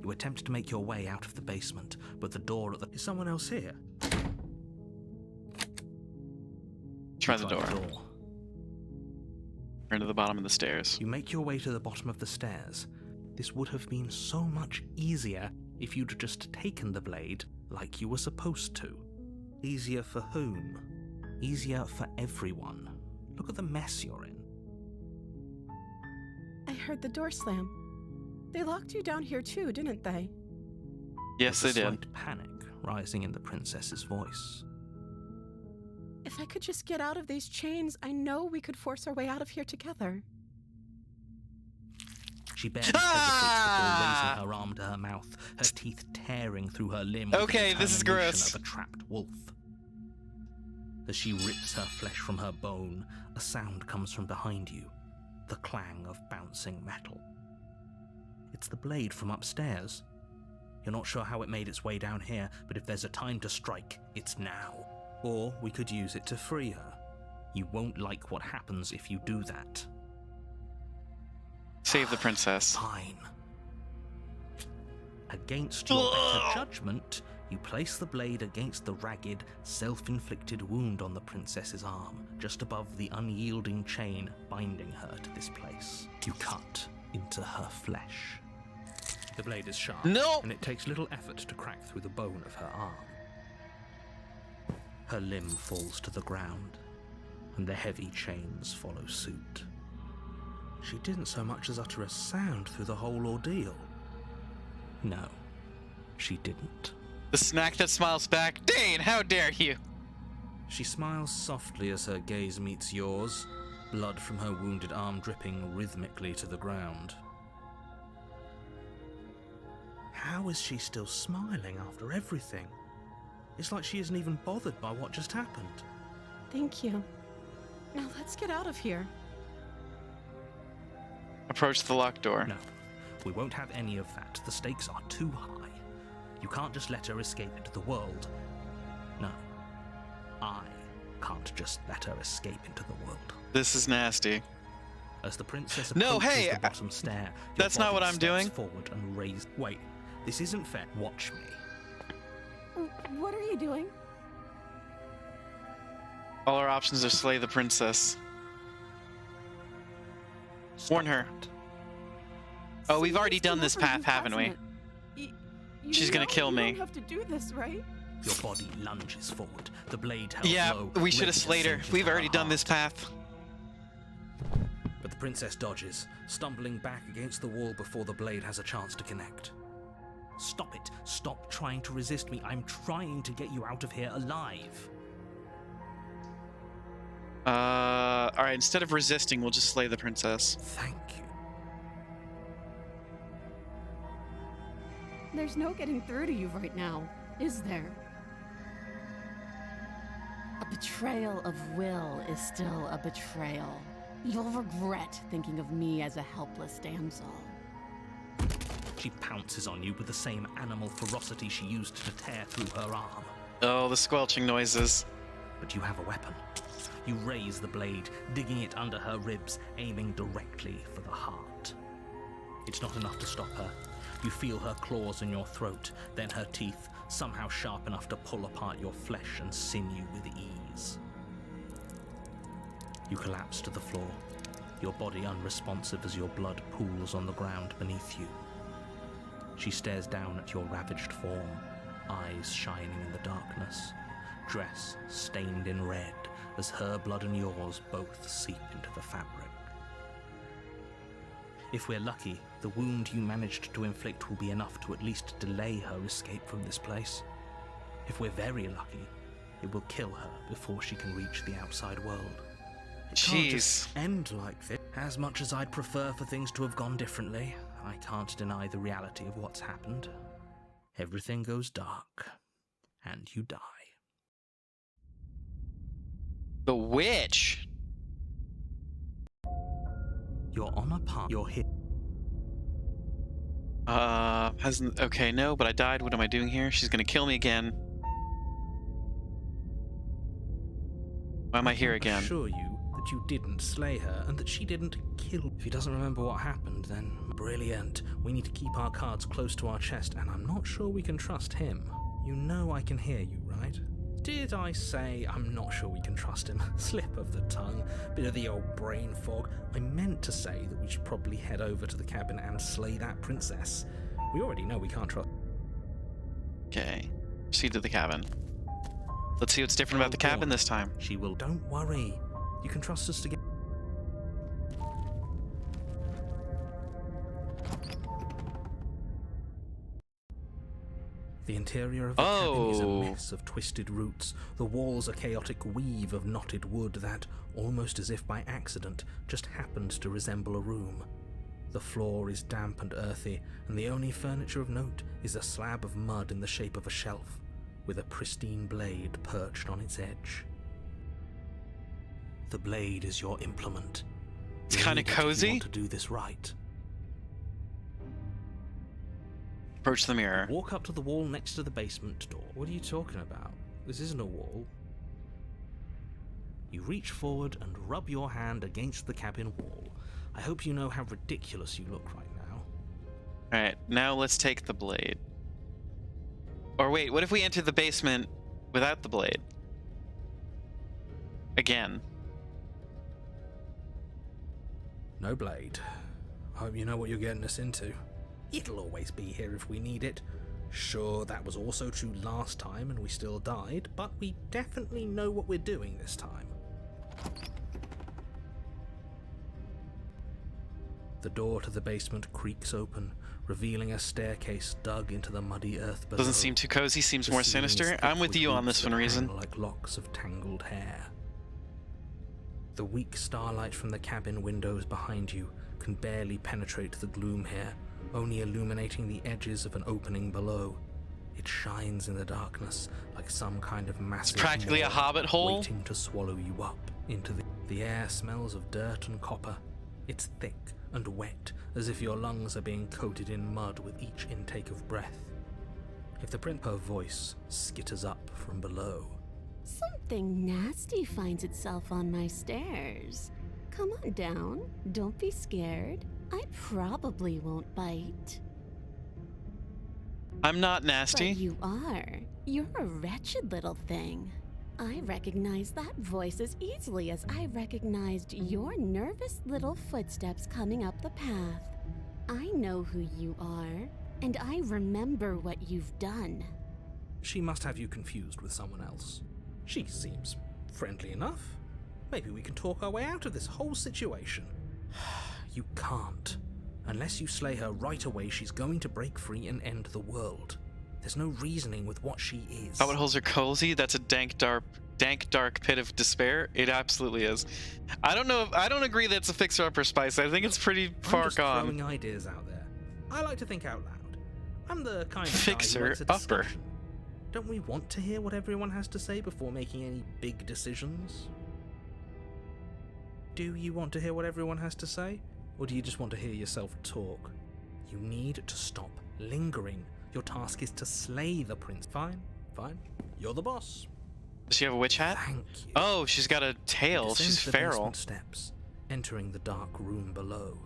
You attempt to make your way out of the basement, but the door at the... Is someone else here? Try the door. Turn to the bottom of the stairs. You make your way to the bottom of the stairs. This would have been so much easier if you'd just taken the blade like you were supposed to. Easier for whom? Easier for everyone. Look at the mess you're in. I heard the door slam. They locked you down here too, didn't they? Yes, they There's a did. slight panic rising in the princess's voice. If I could just get out of these chains, I know we could force our way out of here together. She barely hesitates before raising her arm to her mouth, her teeth tearing through her limb with Okay, the this is determination gross. of a trapped wolf. As she rips her flesh from her bone, a sound comes from behind you, the clang of bouncing metal. It's the blade from upstairs. You're not sure how it made its way down here, but if there's a time to strike, it's now. Or we could use it to free her. You won't like what happens if you do that. Save the princess. Fine. Against your better judgment, you place the blade against the ragged, self-inflicted wound on the princess's arm, just above the unyielding chain binding her to this place. You cut into her flesh. The blade is sharp, No! and it takes little effort to crack through the bone of her arm. Her limb falls to the ground, and the heavy chains follow suit. She didn't so much as utter a sound through the whole ordeal. No, she didn't. The snack that smiles back. Dane, how dare you? She smiles softly as her gaze meets yours, blood from her wounded arm dripping rhythmically to the ground. How is she still smiling after everything? It's like she isn't even bothered by what just happened. Thank you. Now let's get out of here. Approach the locked door. No, we won't have any of that. The stakes are too high. You can't just let her escape into the world. No, I can't just let her escape into the world. This is nasty. As the princess No, approaches hey, the bottom stair, your that's not body what I'm steps doing. forward and raise. Wait, this isn't fair. Watch me. What are you doing? All our options are slay the princess. Warn her. Oh, we've already done this path, haven't we? She's gonna kill me. You don't have to do this, right? Your body lunges forward, the blade held Yeah, low, we should ready have to slayed her. sink We've into her already done this heart. path. But the princess dodges, stumbling back against the wall before the blade has a chance to connect. Stop it. Stop trying to resist me. I'm trying to get you out of here alive. Alright, instead of resisting, we'll just slay the princess. Thank you. There's no getting through to you right now, is there? A betrayal of will is still a betrayal. You'll regret thinking of me as a helpless damsel. She pounces on you with the same animal ferocity she used to tear through her arm. Oh, the squelching noises. But you have a weapon. You raise the blade, digging it under her ribs, aiming directly for the heart. It's not enough to stop her. You feel her claws in your throat, then her teeth, somehow sharp enough to pull apart your flesh and sinew with ease. You collapse to the floor, your body unresponsive as your blood pools on the ground beneath you. She stares down at your ravaged form, eyes shining in the darkness. dress stained in red as her blood and yours both seep into the fabric. If we're lucky, the wound you managed to inflict will be enough to at least delay her escape from this place. If we're very lucky, it will kill her before she can reach the outside world. It can't just end like this. As much as I'd prefer for things to have gone differently, I can't deny the reality of what's happened. Everything goes dark, and you die. The witch! You're on a path. You're hit. Hasn't... Okay, no, but I died. What am I doing here? She's gonna kill me again. Why am I here again? I assure you that you didn't slay her and that she didn't kill. If he doesn't remember what happened, then brilliant. We need to keep our cards close to our chest, and I'm not sure we can trust him. You know I can hear you, right? Did I say I'm not sure we can trust him? Slip of the tongue, bit of the old brain fog. I meant to say that we should probably head over to the cabin and slay that princess. We already know we can't trust. Okay, proceed to the cabin. Let's see what's different about the cabin this time. She will. Don't worry. You can trust us to get. The interior of the cabin is a mess of twisted roots. The walls a chaotic weave of knotted wood that, almost as if by accident, just happened to resemble a room. The floor is damp and earthy, and the only furniture of note is a slab of mud in the shape of a shelf, with a pristine blade perched on its edge. The blade is your implement. It's kind of cozy. You want to do this right. Approach the mirror. Walk up to the wall next to the basement door. What are you talking about? This isn't a wall. You reach forward and rub your hand against the cabin wall. I hope you know how ridiculous you look right now. Alright, now let's take the blade. Or wait, what if we enter the basement without the blade? Again. No blade. Hope you know what you're getting us into. It'll always be here if we need it. Sure, that was also true last time and we still died, but we definitely know what we're doing this time. The door to the basement creaks open, revealing a staircase dug into the muddy earth below. Doesn't seem too cozy, seems more sinister. I'm with you on this one, Reason. Like locks of tangled hair. The weak starlight from the cabin windows behind you can barely penetrate the gloom here, only illuminating the edges of an opening below. It shines in the darkness like some kind of massive... It's practically a hobbit hole. Waiting to swallow you up into the air smells of dirt and copper. It's thick and wet, as if your lungs are being coated in mud with each intake of breath. If the print, her voice skitters up from below. Something nasty finds itself on my stairs. Come on down. Don't be scared. I probably won't bite. I'm not nasty. But you are. You're a wretched little thing. I recognize that voice as easily as I recognized your nervous little footsteps coming up the path. I know who you are, and I remember what you've done. She must have you confused with someone else. She seems friendly enough. Maybe we can talk our way out of this whole situation. You can't. Unless you slay her right away, she's going to break free and end the world. There's no reasoning with what she is. Hobbit holes are cozy. That's a dank, dark pit of despair. It absolutely is. I don't know if I don't agree that it's a fixer-upper spice. I think it's pretty far I'm just gone. Throwing ideas out there. I like to think out loud. I'm the kind of Fixer guy who likes a upper. discussion. Don't we want to hear what everyone has to say before making any big decisions? Do you want to hear what everyone has to say? Or do you just want to hear yourself talk? You need to stop lingering. Your task is to slay the prince. Fine, fine. You're the boss. Does she have a witch hat? Thank you. Oh, she's got a tail. Descend She's the feral. basement steps, entering the dark room below.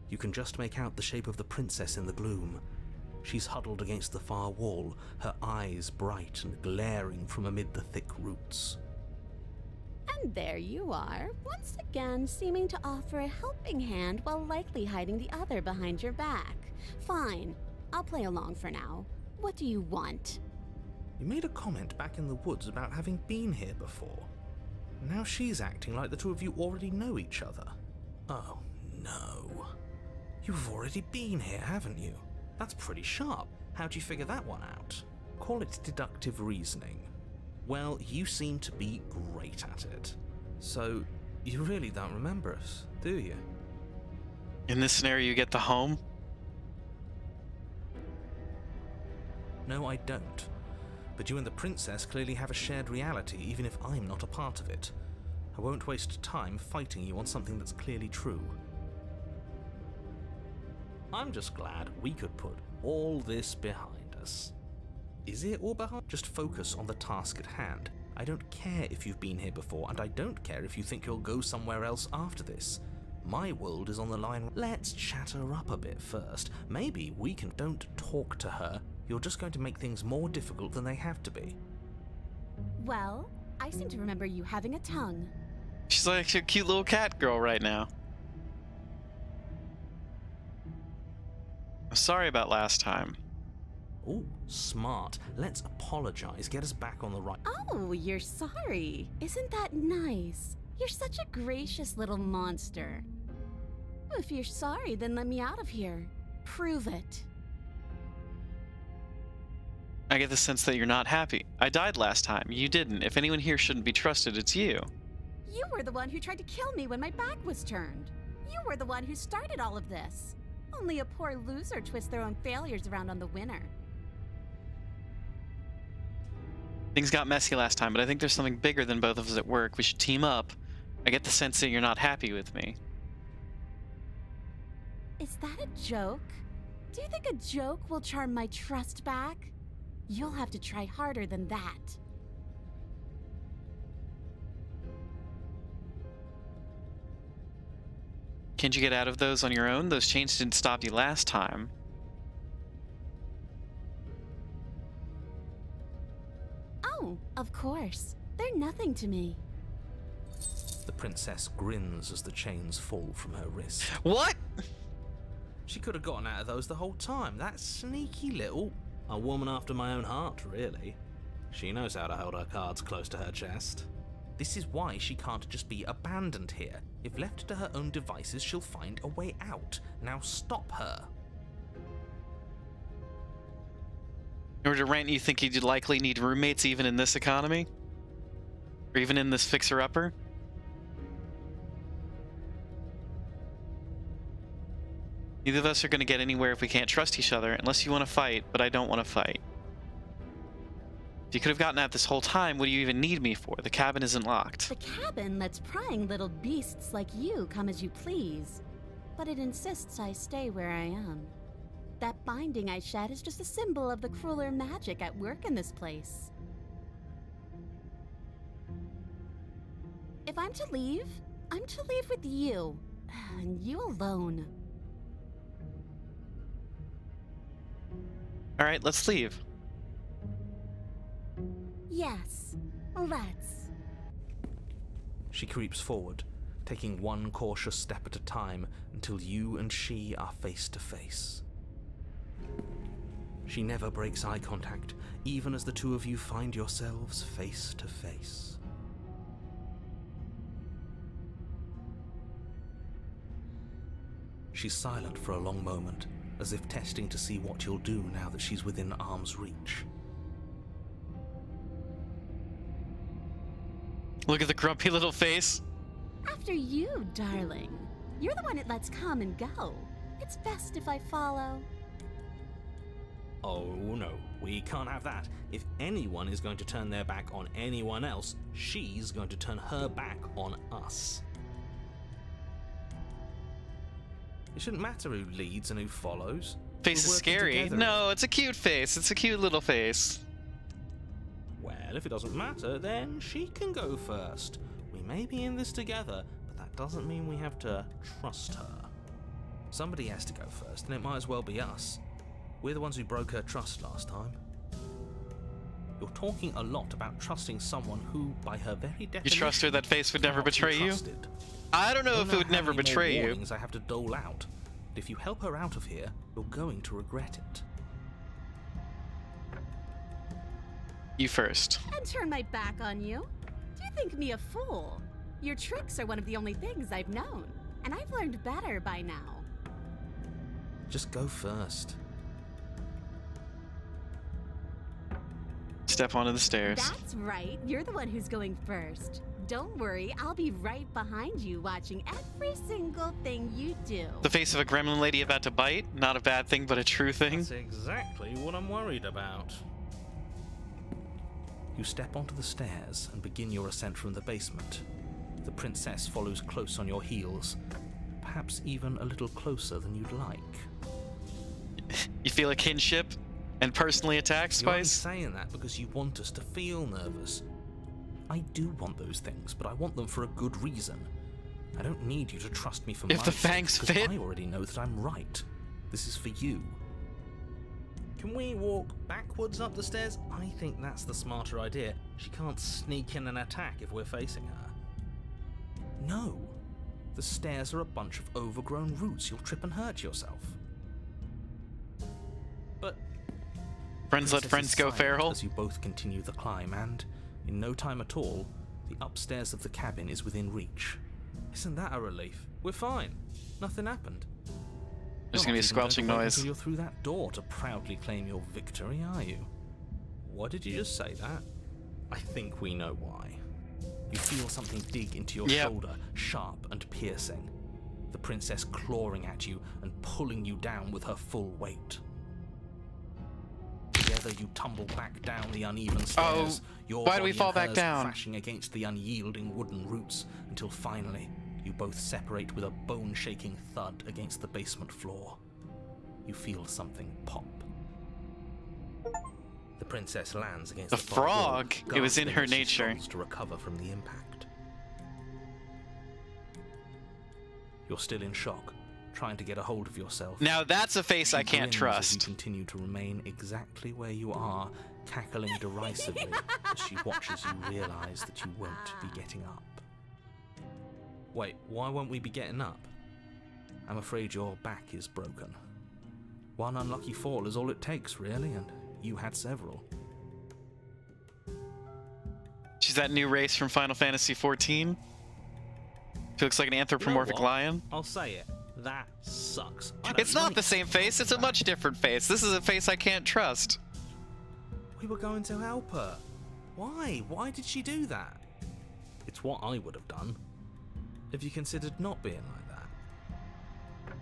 You can just make out the shape of the princess in the gloom. She's huddled against the far wall, her eyes bright and glaring from amid the thick roots. And there you are, once again seeming to offer a helping hand while likely hiding the other behind your back. Fine, I'll play along for now. What do you want? You made a comment back in the woods about having been here before. Now she's acting like the two of you already know each other. Oh, no. You've already been here, haven't you? That's pretty sharp. How'd you figure that one out? Call it deductive reasoning. Well, you seem to be great at it. So, you really don't remember us, do you? In this scenario, you get the home? No, I don't. But you and the princess clearly have a shared reality, even if I'm not a part of it. I won't waste time fighting you on something that's clearly true. I'm just glad we could put all this behind us. Is it all behind? Just focus on the task at hand. I don't care if you've been here before, and I don't care if you think you'll go somewhere else after this. My world is on the line. Let's chat her up a bit first. Maybe we can... Don't talk to her. You're just going to make things more difficult than they have to be. Well, I seem to remember you having a tongue. She's like a cute little cat girl right now. I'm sorry about last time. Oh, smart. Let's apologize. Get us back on the right... Oh, you're sorry. Isn't that nice? You're such a gracious little monster. If you're sorry, then let me out of here. Prove it. I get the sense that you're not happy. I died last time. You didn't. If anyone here shouldn't be trusted, it's you. You were the one who tried to kill me when my back was turned. You were the one who started all of this. Only a poor loser twists their own failures around on the winner. Things got messy last time, but I think there's something bigger than both of us at work. We should team up. I get the sense that you're not happy with me. Is that a joke? Do you think a joke will charm my trust back? You'll have to try harder than that. Can't you get out of those on your own? Those chains didn't stop you last time. Oh, of course. They're nothing to me. The princess grins as the chains fall from her wrist. What? She could have gotten out of those the whole time. That sneaky little... A woman after my own heart, really. She knows how to hold her cards close to her chest. This is why she can't just be abandoned here. If left to her own devices, she'll find a way out. Now stop her. In order to rent, you think you'd likely need roommates even in this economy? Or even in this fixer-upper? Neither of us are going to get anywhere if we can't trust each other, unless you want to fight, but I don't want to fight. If you could have gotten out this whole time, what do you even need me for? The cabin isn't locked. The cabin lets prying little beasts like you come as you please, but it insists I stay where I am. That binding I shed is just a symbol of the crueler magic at work in this place. If I'm to leave with you, and you alone. All right, let's leave. Yes, let's. She creeps forward, taking one cautious step at a time until you and she are face to face. She never breaks eye contact, even as the two of you find yourselves face to face. She's silent for a long moment, as if testing to see what you'll do now that she's within arm's reach. Look at the grumpy little face. After you, darling. You're the one it lets come and go. It's best if I follow. Oh no, we can't have that. If anyone is going to turn their back on anyone else, she's going to turn her back on us. It shouldn't matter who leads and who follows. Face is scary. No, it's a cute face. It's a cute little face. Well, if it doesn't matter, then she can go first. We may be in this together, but that doesn't mean we have to trust her. Somebody has to go first, and it might as well be us. We're the ones who broke her trust last time. You're talking a lot about trusting someone who, by her very definition... You trust her that face would never betray you? I don't know if it would never betray you. I have to dole out. But if you help her out of here, you're going to regret it. You first. And turn my back on you? Do you think me a fool? Your tricks are one of the only things I've known, and I've learned better by now. Just go first. Step onto the stairs. That's right, you're the one who's going first. Don't worry, I'll be right behind you watching every single thing you do. The face of a gremlin lady about to bite? Not a bad thing, but a true thing. That's exactly what I'm worried about. You step onto the stairs and begin your ascent from the basement. The princess follows close on your heels, perhaps even a little closer than you'd like. You feel a kinship and personally attacked, You're only Spice? saying that because you want us to feel nervous. I do want those things, but I want them for a good reason. I don't need you to trust me for If my the sake, fangs because fit. I already know that I'm right. This is for you. Can we walk backwards up the stairs? I think that's the smarter idea. She can't sneak in and attack if we're facing her. No. The stairs are a bunch of overgrown roots. You'll trip and hurt yourself. But Friends let Princess friends is go silent feral. as you both continue the climb, and in no time at all, the upstairs of the cabin is within reach. Isn't that a relief? We're fine. Nothing happened. There's You're gonna be a not even going squelching to wait noise. until you're through that door to proudly claim your victory, are you? Why did you just say that? I think we know why. You feel something dig into your Yep. shoulder, sharp and piercing. The princess clawing at you and pulling you down with her full weight. Together you tumble back down the uneven stairs. Your why do we body fall and back hers down? crashing against the unyielding wooden roots until finally you both separate with a bone-shaking thud against the basement floor. You feel something pop. The princess lands against The the far wall, frog! It was in gasping her as she nature. struggles to recover from the impact. You're still in shock, trying to get a hold of yourself. Now that's a face I She can't grins trust. As you continue to remain exactly where you are, cackling derisively as she watches you realize that you won't be getting up. Wait, why won't we be getting up? I'm afraid your back is broken. One unlucky fall is all it takes, really, and you had several. She's that new race from Final Fantasy XIV. She looks like an anthropomorphic lion. I'll say it. That sucks. I don't It's not like the same face, it's a much different face. This is a face I can't trust. We were going to help her. Why? Why did she do that? It's what I would have done. Have you considered not being like that?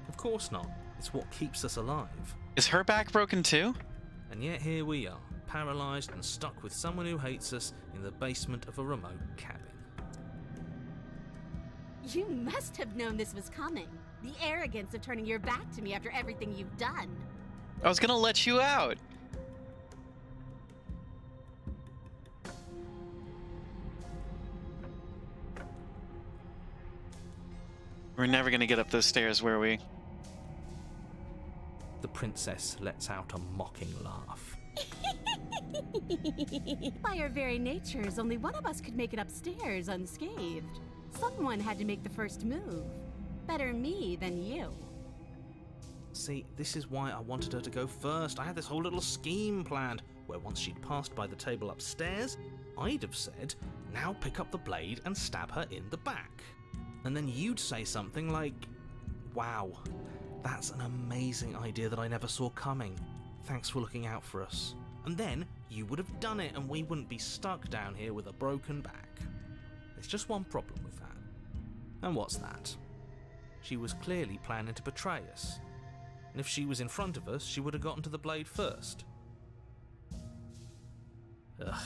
Of course not. It's what keeps us alive. Is her back broken too? And yet here we are, paralysed and stuck with someone who hates us in the basement of a remote cabin. You must have known this was coming. The arrogance of turning your back to me after everything you've done. I was gonna let you out. We're never gonna get up those stairs, were we? The princess lets out a mocking laugh. By our very natures, only one of us could make it upstairs unscathed. Someone had to make the first move. Better me than you. See, this is why I wanted her to go first. I had this whole little scheme planned, where once she'd passed by the table upstairs, I'd have said, now pick up the blade and stab her in the back. And then you'd say something like, wow, that's an amazing idea that I never saw coming. Thanks for looking out for us. And then you would have done it and we wouldn't be stuck down here with a broken back. There's just one problem with that. And what's that? She was clearly planning to betray us. And if she was in front of us, she would have gotten to the blade first. Ugh,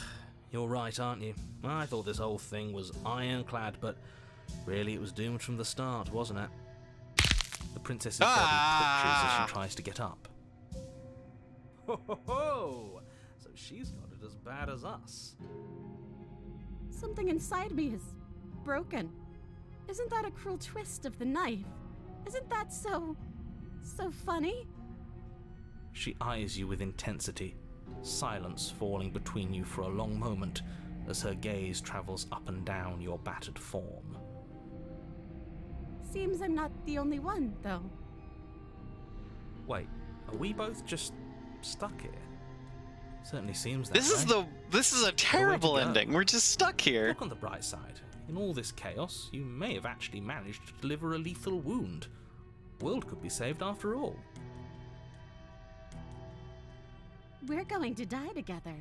you're right, aren't you? I thought this whole thing was ironclad, but really it was doomed from the start, wasn't it? The princess's body twitches as she tries to get up. Ho ho ho! So she's got it as bad as us. Something inside me is broken. Isn't that a cruel twist of the knife? Isn't that so funny? She eyes you with intensity, silence falling between you for a long moment as her gaze travels up and down your battered form. Seems I'm not the only one, though. Wait, are we both just stuck here? Certainly seems that This is a terrible go. ending. We're just stuck here. Look on the bright side. In all this chaos, you may have actually managed to deliver a lethal wound. The world could be saved after all. We're going to die together.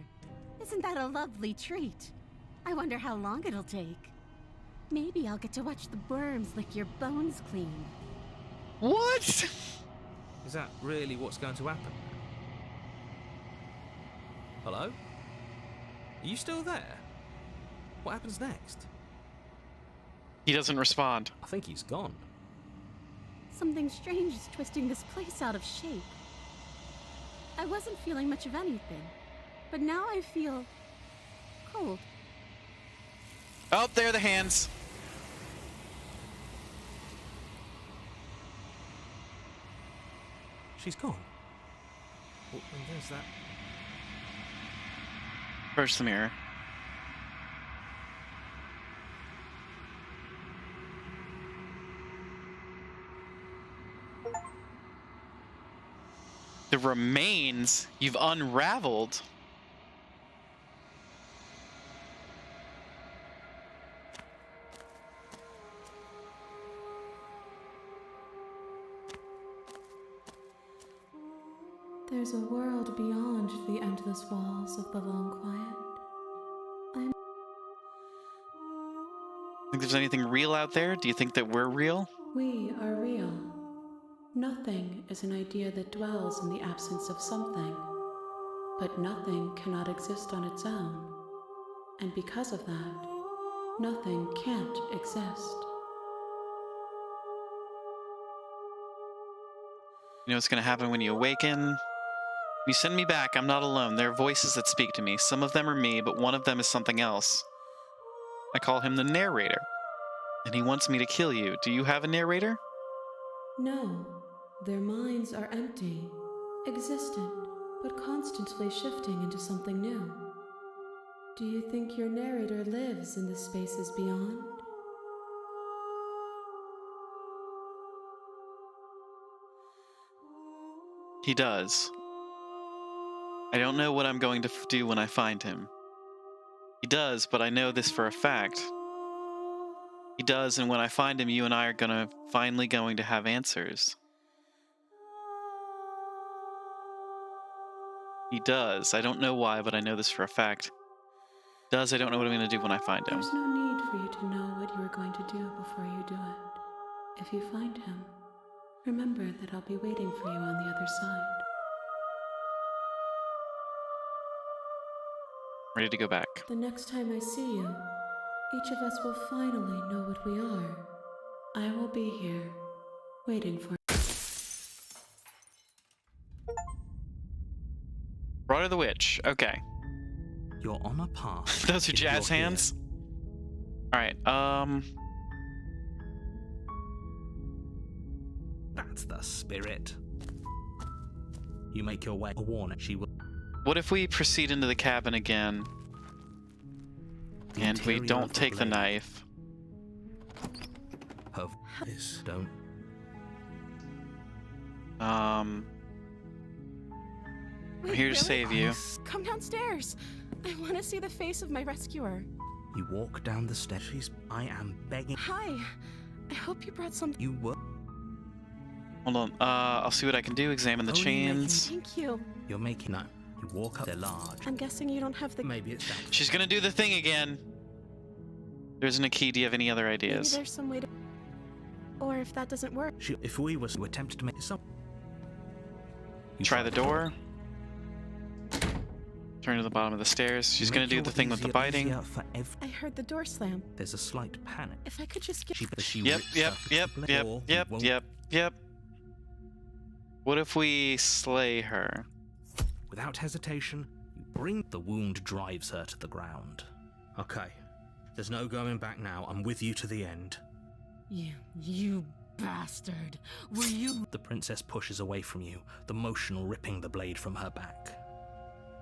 Isn't that a lovely treat? I wonder how long it'll take. Maybe I'll get to watch the worms lick your bones clean. What? Is that really what's going to happen? Hello? Are you still there? What happens next? He doesn't respond. I think he's gone. Something strange is twisting this place out of shape. I wasn't feeling much of anything, but now I feel cold. Oh, there are the hands. She's gone. Oh, and there's that. Approach the mirror. The remains you've unraveled. There's a world beyond the endless walls of the long quiet. Think there's anything real out there? Do you think that we're real? We are real. Nothing is an idea that dwells in the absence of something, but nothing cannot exist on its own. And because of that, nothing can't exist. You know what's going to happen when you awaken? You send me back, I'm not alone. There are voices that speak to me. Some of them are me, but one of them is something else. I call him the narrator, and he wants me to kill you. Do you have a narrator? No, their minds are empty, existent, but constantly shifting into something new. Do you think your narrator lives in the spaces beyond? He does. I don't know what I'm going to do when I find him. He does, but I know this for a fact. He does, and when I find him, you and I are finally going to have answers. He does. I don't know why, but I know this for a fact. He does. I don't know what I'm going to do when I find him. There's no need for you to know what you are going to do before you do it. If you find him, remember that I'll be waiting for you on the other side. Ready to go back. The next time I see you, each of us will finally know what we are. I will be here, waiting for you. Rod of the Witch. Okay. You're on a path. Those are if jazz you're hands. here. Alright, That's the spirit. You make your way. A warning. She will. what if we proceed into the cabin again, and we interior don't of the take the blade. knife? Of this. Don't. I'm Wait, here to really? save you. Come downstairs. I want to see the face of my rescuer. You walk down the steps. I am begging. Hi. I hope you brought some. You were. Hold on. I'll see what I can do. Examine the Only chains. Thank you. You're making. No. You walk up. They're large. I'm guessing you don't have the. Maybe it's that. She's gonna do the thing again. There isn't a key. Do you have any other Maybe ideas? there's some way to. Or if that doesn't work. If we were to attempt to make some. You Try the door. Turn to the bottom of the stairs. She's gonna Make do your the thing with the biting. easier for I heard the door slam. There's a slight panic. If I could just get. She Yep, rips yep, up yep, the yep, door. yep, You won't- yep. What if we slay her? Without hesitation, you bring the wound drives her to the ground. Okay. There's no going back now. I'm with you to the end. You bastard. Were you. The princess pushes away from you, the motion ripping the blade from her back.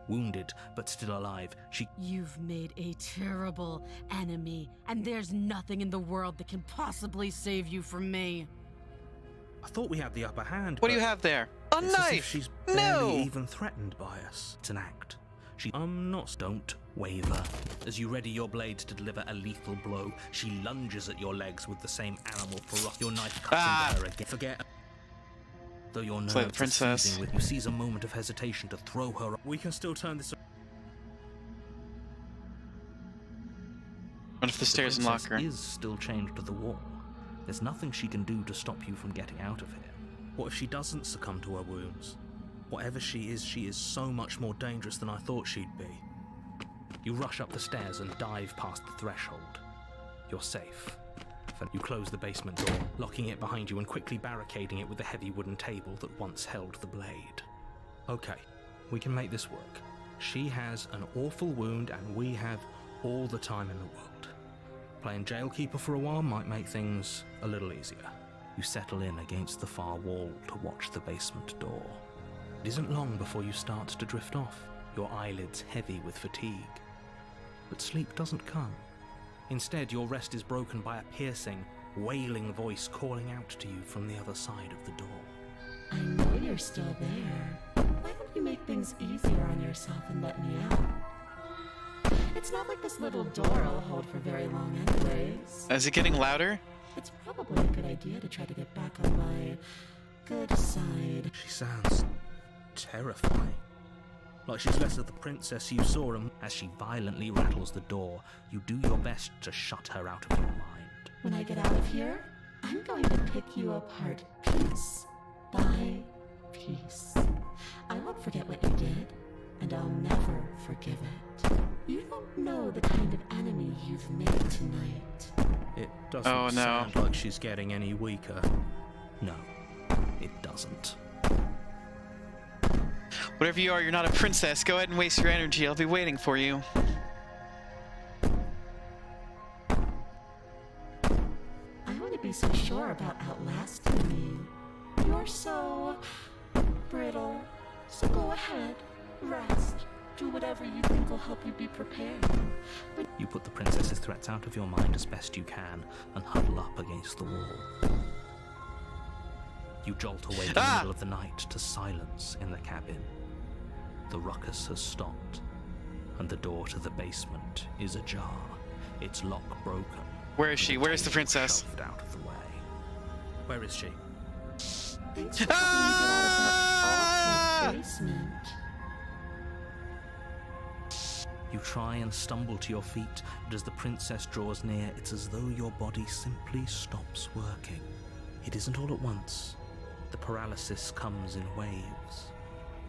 Wounded, but still alive, she. You've made a terrible enemy, and there's nothing in the world that can possibly save you from me. I thought we had the upper hand. What do but you have there? A it's as if knife! she's No! barely even threatened by us. It's an act. Don't waver. As you ready your blade to deliver a lethal blow, she lunges at your legs with the same animal ferocity. Your knife cuts into her again. Forget. Though your nerves Play the princess. are seizing with you seize a moment of hesitation to throw her. We can still turn this. What if the stairs unlock her? Is still chained to the wall. There's nothing she can do to stop you from getting out of here. What if she doesn't succumb to her wounds? Whatever she is so much more dangerous than I thought she'd be. You rush up the stairs and dive past the threshold. You're safe. You close the basement door, locking it behind you and quickly barricading it with the heavy wooden table that once held the blade. Okay, we can make this work. She has an awful wound and we have all the time in the world. Playing jailkeeper for a while might make things a little easier. You settle in against the far wall to watch the basement door. It isn't long before you start to drift off, your eyelids heavy with fatigue. But sleep doesn't come. Instead, your rest is broken by a piercing, wailing voice calling out to you from the other side of the door. I know you're still there. Why don't you make things easier on yourself and let me out? It's not like this little door will hold for very long anyways. Is it getting louder? It's probably a good idea to try to get back on my good side. She sounds terrifying. Like she's less of the princess you saw, and as she violently rattles the door, you do your best to shut her out of your mind. When I get out of here, I'm going to pick you apart piece by piece. I won't forget what you did, and I'll never forgive it. You don't know the kind of enemy you've made tonight. It doesn't sound like she's getting any weaker. No, it doesn't. Whatever you are, you're not a princess. Go ahead and waste your energy. I'll be waiting for you. I wouldn't be so sure about outlasting me. You're so brittle. So go ahead, rest. Do whatever you think will help you be prepared. But you put the princess's threats out of your mind as best you can and huddle up against the wall. You jolt away in the middle of the night to silence in the cabin. The ruckus has stopped, and the door to the basement is ajar, its lock broken. Where is she? Where is the princess? Shoved out of the way. Where is she? thanks for helping me get out of that awful basement. You try and stumble to your feet, but as the princess draws near, it's as though your body simply stops working. It isn't all at once. The paralysis comes in waves.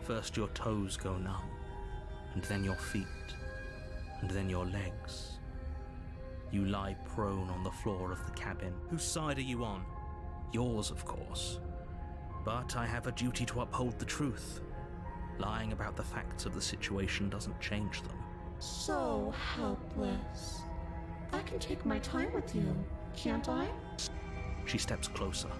First your toes go numb, and then your feet, and then your legs. You lie prone on the floor of the cabin. Whose side are you on? Yours, of course. But I have a duty to uphold the truth. Lying about the facts of the situation doesn't change them. So helpless. I can take my time with you, can't I? She steps closer,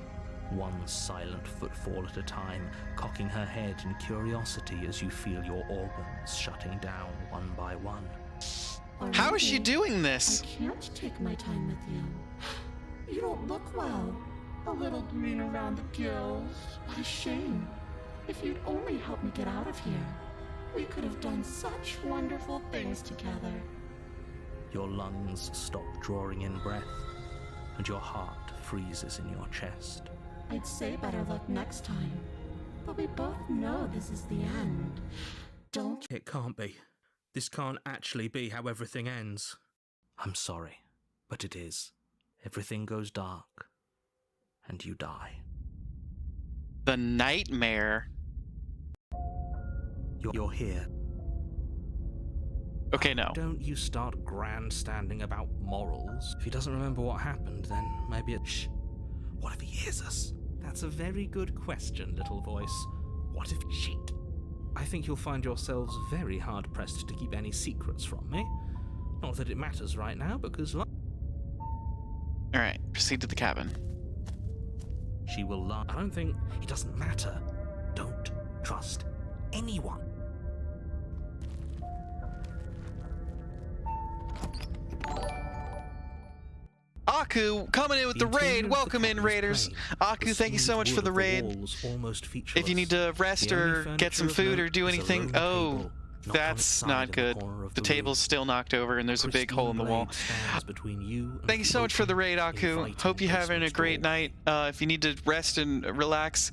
one silent footfall at a time, cocking her head in curiosity as you feel your organs shutting down one by one. How is she doing this? I can't take my time with you. You don't look well. A little green around the gills. What a shame. If you'd only helped me get out of here, we could have done such wonderful things together. Your lungs stop drawing in breath, and your heart freezes in your chest. I'd say better luck next time, but we both know this is the end. Don't. It can't be. This can't actually be how everything ends. I'm sorry, but it is. Everything goes dark, and you die. The nightmare. You're here. Okay, no. Don't you start grandstanding about morals. If he doesn't remember what happened, then maybe it... Shh. What if he hears us? That's a very good question, little voice. What if... Shit. I think you'll find yourselves very hard-pressed to keep any secrets from me. Not that it matters right now, because... Alright, proceed to the cabin. She will lie. I don't think... It doesn't matter. Don't trust anyone. Aku coming in with the raid. Welcome in, raiders. Aku, thank you so much for the raid. If you need to rest or get some food or do anything. Oh, That's not good. The table's still knocked over and there's a big hole in the wall. Thank you so much for the raid, Aku. Hope you're having a great night. If you need to rest and relax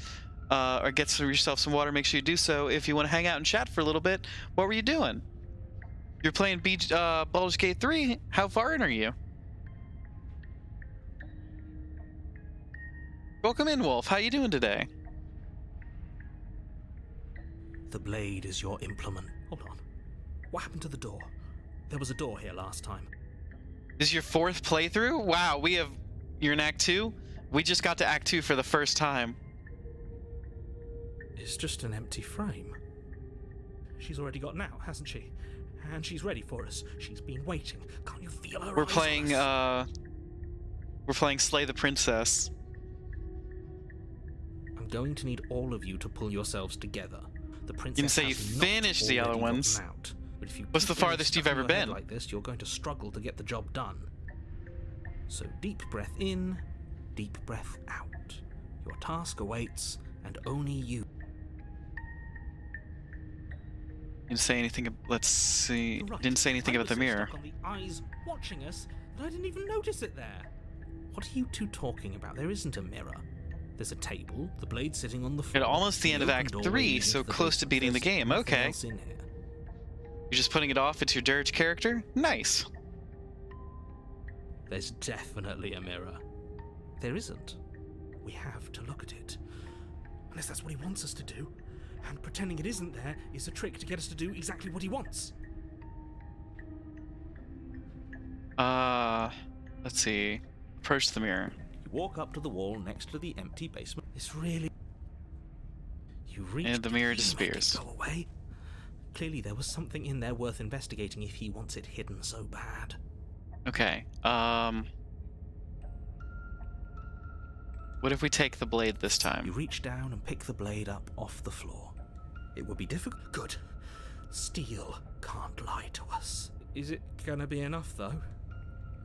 or get yourself some water, make sure you do so. If you want to hang out and chat for a little bit, what were you doing? You're playing Baldur's Gate 3? How far in are you? Welcome in, Wolf. How you doing today? The blade is your implement. Hold on. What happened to the door? There was a door here last time. This is your 4th playthrough? Wow, you're in Act 2? We just got to Act 2 for the first time. It's just an empty frame. She's already gotten out, hasn't she? And she's ready for us. She's been waiting. Can't you feel her We're eyes playing, on us? we're playing Slay the Princess. I'm going to need all of you to pull yourselves together. The princess You didn't say you has not finished the other already ones. gotten out. But if you What's the keep getting farthest you've stuck in ever your head been? like this, you're going to struggle to get the job done. So deep breath in, deep breath out. Your task awaits, and only you. Didn't say anything. Let's see. You're right. Didn't say anything I about was the so mirror. stuck on the eyes watching us that I didn't even notice it there. What are you two talking about? There isn't a mirror. There's a table, the blade sitting on the floor. At almost the end of open Act doorway 3, leading so to the close to basement. beating the There's game. nothing Okay. else in here. You're just putting it off. It's your dirge character. Nice. There's definitely a mirror. There isn't. We have to look at it. Unless that's what he wants us to do. And pretending it isn't there is a trick to get us to do exactly what he wants. Let's see. Approach the mirror. You walk up to the wall next to the empty basement. It's really... You reach And the mirror to make it disappears. go away. Clearly there was something in there worth investigating if he wants it hidden so bad. Okay. What if we take the blade this You time? reach down and pick the blade up off the floor. It would be difficult. Good. Steel can't lie to us. Is it gonna be enough, though?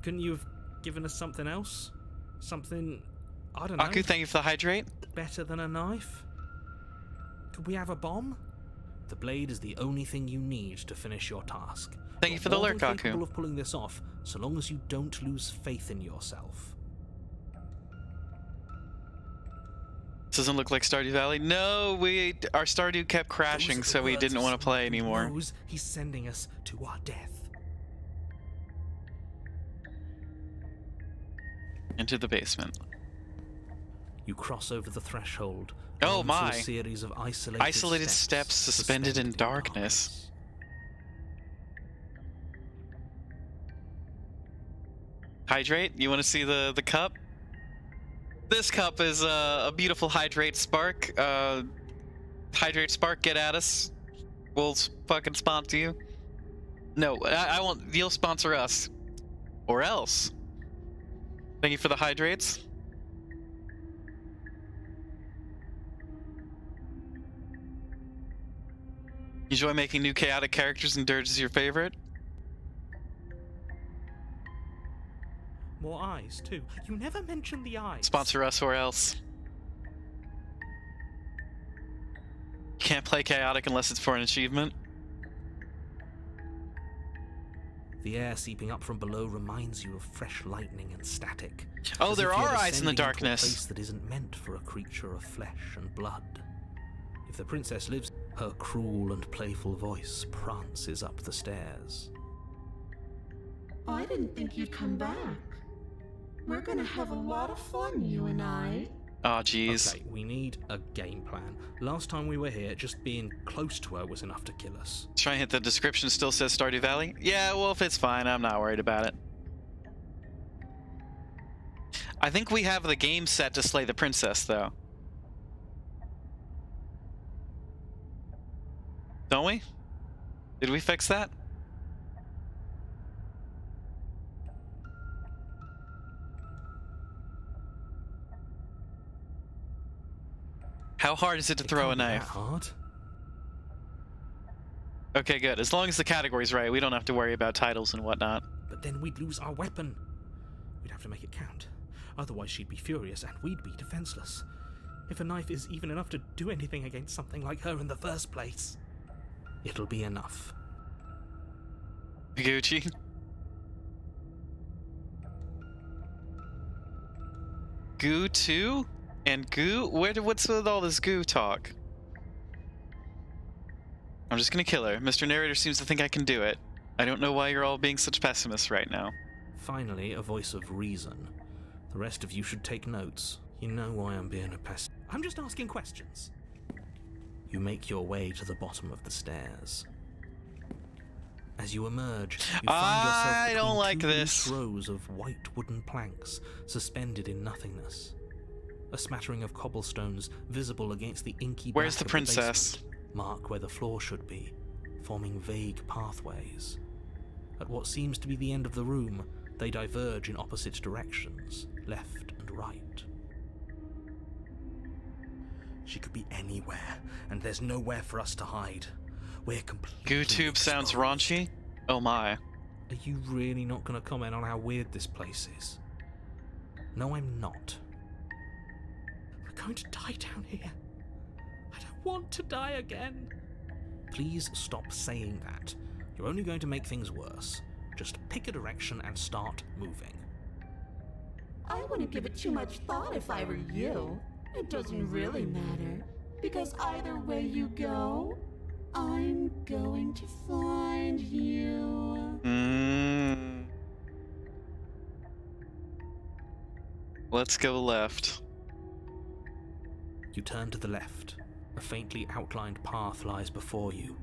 Couldn't you have given us something else? Something, I don't know, Aku, thank you for the hydrate. better than a knife? Could we have a bomb? The blade is the only thing you need to finish your task. Thank you You're for the more lurk, than Aku. capable of pulling this off, so long as you don't lose faith in yourself. This doesn't look like Stardew Valley. No, our Stardew kept crashing, Those are so the we words didn't of want to play someone who anymore. knows he's sending us to our death. Into the basement. You cross over the threshold. Oh onto my. A series of isolated steps suspended in darkness. Hydrate? You want to see the cup? This cup is a beautiful Hydrate Spark. Hydrate Spark, get at us. We'll fucking sponsor you. No, I won't. You'll sponsor us. Or else. Thank you for the hydrates. Enjoy making new chaotic characters, and Dirge is your favorite? More eyes, too. You never mention the eyes. Sponsor us or else. You can't play chaotic unless it's for an achievement. The air seeping up from below reminds you of fresh lightning and static. Oh, as there if you're are eyes in the descending into a darkness. place that isn't meant for a creature of flesh and blood. If the princess lives, her cruel and playful voice prances up the stairs. I didn't think you'd come back. We're gonna have a lot of fun, you and I. Oh, jeez. Okay, we need a game plan. Last time we were here, just being close to her was enough to kill us. Try and hit the description. Still says Stardew Valley. Yeah, well, if it's fine, I'm not worried about it. I think we have the game set to slay the princess, though. Don't we? Did we fix that? How hard is it to throw a Can't be that knife? hard. Okay, good. As long as the category's right, we don't have to worry about titles and whatnot. But then we'd lose our weapon. We'd have to make it count. Otherwise she'd be furious and we'd be defenseless. If a knife is even enough to do anything against something like her in the first place, it'll be enough. Gucci. Goo 2? And goo? What's with all this goo talk? I'm just gonna kill her. Mr. Narrator seems to think I can do it. I don't know why you're all being such pessimists right now. Finally, a voice of reason. The rest of you should take notes. You know why I'm being a pessimist. I'm just asking questions. You make your way to the bottom of the stairs. As you emerge, you find yourself between two loose rows of white wooden planks suspended in nothingness. A smattering of cobblestones visible against the inky black Where's the of princess? basement mark where the floor should be, forming vague pathways. At what seems to be the end of the room, they diverge in opposite directions, left and right. She could be anywhere, and there's nowhere for us to hide. We're completely GooTube sounds raunchy? Oh my. Are you really not going to comment on how weird this place is? No, I'm not. We're going to die down here. I don't want to die again. Please stop saying that. You're only going to make things worse. Just pick a direction and start moving. I wouldn't give it too much thought if I were you. It doesn't really matter, because either way you go, I'm going to find you. Let's go left. You turn to the left. A faintly outlined path lies before you.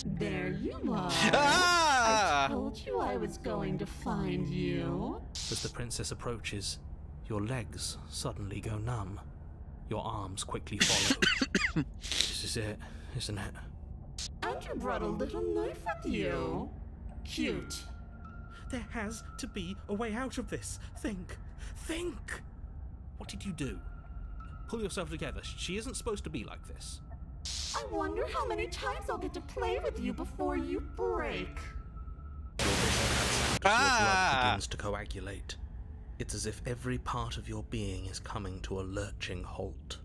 There you are. Ah! I told you I was going to find you. As the princess approaches, your legs suddenly go numb. Your arms quickly follow. This is it, isn't it? And you brought a little knife with you. Cute. There has to be a way out of this. Think. Think! What did you do? Pull yourself together. She isn't supposed to be like this. I wonder how many times I'll get to play with you before you break. Your blood begins to coagulate. It's as if every part of your being is coming to a lurching halt.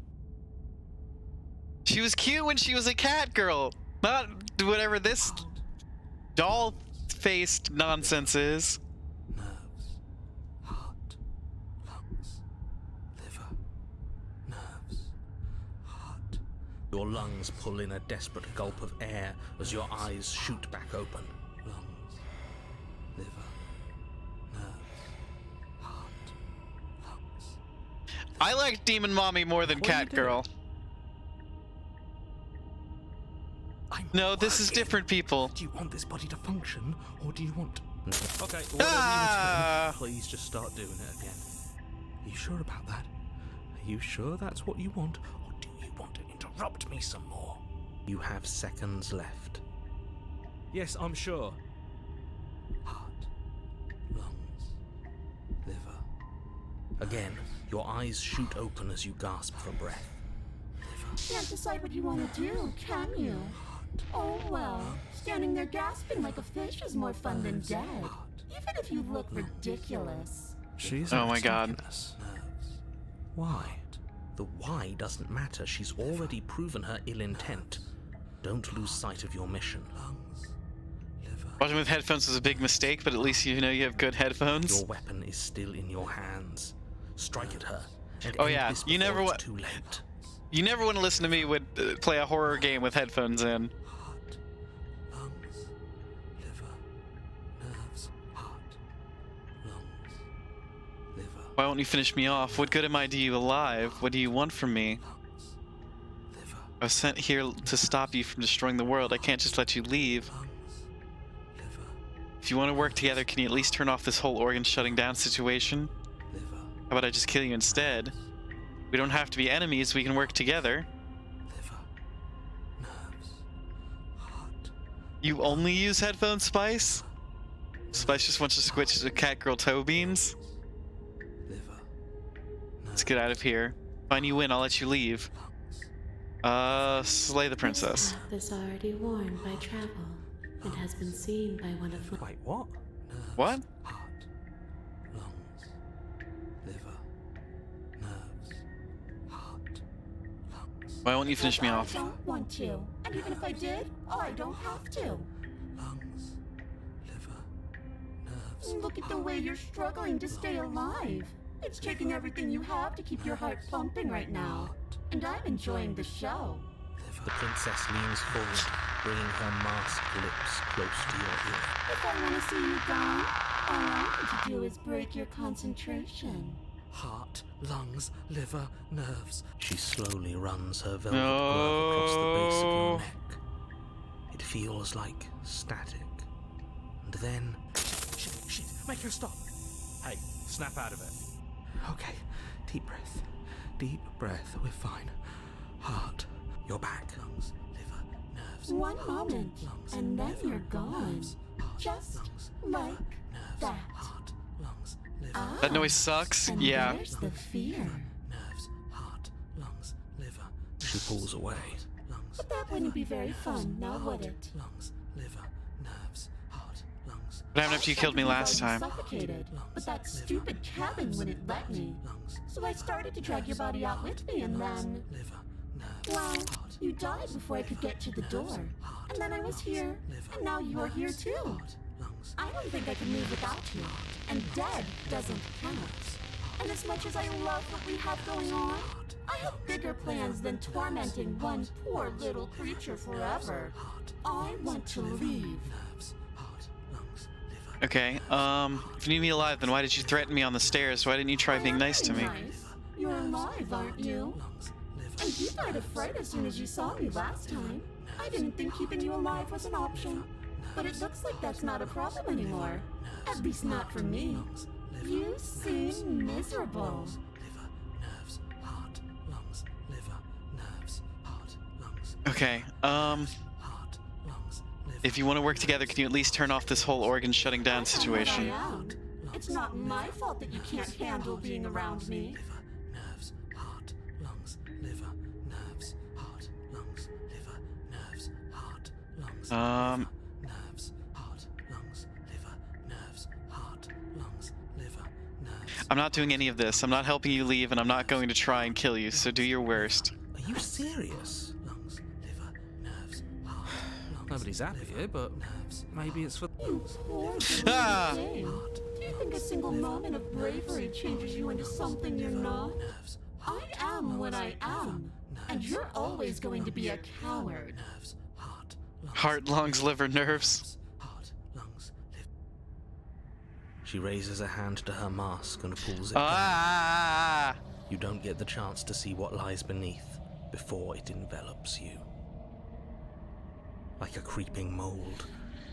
She was cute when she was a cat girl, not whatever this doll-faced nonsense is. Nerves, heart, lungs, liver, nerves, heart. Your lungs pull in a desperate gulp of air as your eyes shoot back open. Lungs, liver, nerves, heart, lungs. I like Demon Mommy more than Cat Girl. No, this is different people. Do you want this body to function, or do you want... Okay, whatever you please just start doing it again. Are you sure about that? Are you sure that's what you want, or do you want to interrupt me some more? You have seconds left. Yes, I'm sure. Heart, lungs, liver. Again, your eyes shoot open as you gasp for breath. Can't decide what you want to do, can you? Oh well, standing there gasping like a fish is more fun than dead. Even if you look ridiculous. She's oh my god. Why? The why doesn't matter. She's already proven her ill intent. Don't lose sight of your mission. Watching with headphones was a big mistake, but at least you know you have good headphones. Your weapon is still in your hands. Strike at her. And oh yeah, you never want. Too late. You never want to listen to me play a horror game with headphones in. Heart, lungs, liver, nerves, heart, lungs, liver. Why won't you finish me off? What good am I to you alive? What do you want from me? Lungs, liver, I was sent here to stop you from destroying the world. I can't just let you leave. lungs, liver, If you want to work together, can you at least turn off this whole organ shutting down situation? liver, How about I just kill you instead? We don't have to be enemies, we can work together. liver, nerves, heart. You only use headphones, Spice? Spice just wants to switch to Cat Girl toe beans? Liver, Let's get out of here. Fine, you win, I'll let you leave. Slay the princess. This path is already worn by travel and has been seen by one of my... Wait, what? What? Heart, lungs, liver, nerves, heart, lungs. Why won't you finish me off? I don't want to. And even if I did, I don't have to. Lungs, liver, Look at the way you're struggling to stay alive. It's taking everything you have to keep your heart pumping right now. And I'm enjoying the show. The princess leans forward, bringing her masked lips close to your ear. If I want to see you gone, all I need to do is break your concentration. Heart, lungs, liver, nerves. She slowly runs her velvet glove across the base of your neck. It feels like static. And then... Shit, make her stop. Hey, snap out of it. Okay, deep breath. Deep breath, we're fine. Heart, You're back. Lungs, liver, nerves. One moment, lungs, and then liver, you're gone. nerves, heart, Just lungs, like liver, nerves, that. Heart, lungs, liver, Ah, That noise sucks. and Yeah. there's the fear. nerves, heart, lungs, liver. She pulls away. Lungs, But that wouldn't be very fun, now would it? lungs, liver, nerves, heart, lungs. What happened after you killed me last time? Suffocated, but that stupid cabin wouldn't let me. So I started to drag your body out with me, and then, Liver, nerves, well, heart, you died before I could get to the door. And then I was here, and now you're here too. lungs. I don't think I can move without you. And dead doesn't count. And as much as I love what we have going on, I have bigger plans than tormenting one poor little creature forever. I want to leave. Nerves, heart, lungs, liver. Okay, if you need me alive, then why did you threaten me on the stairs? Why didn't you try being nice to me? Nice. You're alive, aren't you? Lungs, liver. And you died of fright as soon as you saw me last time. I didn't think keeping you alive was an option. But it looks like that's not a problem anymore. At least not for me. You seem miserable. Liver, nerves, heart, lungs, liver, nerves, heart, lungs, Okay, heart, lungs, liver. if you want to work together, can you at least turn off this whole organ shutting down situation? I am. It's not my fault that you can't handle being around me. Liver, nerves, heart, lungs, liver, nerves, heart, lungs, liver, nerves, heart, lungs, nerves, heart, lungs, liver, nerves, heart, lungs, liver, nerves. I'm not doing any of this. I'm not helping you leave, and I'm not going to try and kill you, so do your worst. Are you serious? Lungs, liver, nerves, heart, lungs, Nobody's happy here, but nerves, maybe it's for... You poor little Ah! thing. Do you think a single moment of bravery changes you into something you're not? nerves, I am what I am. And you're always going to be a coward. nerves, heart, lungs, Heart, lungs, liver, nerves. heart, lungs, liver. She raises a hand to her mask and pulls it down. Ah! You don't get the chance to see what lies beneath before it envelops you. Like a creeping mold,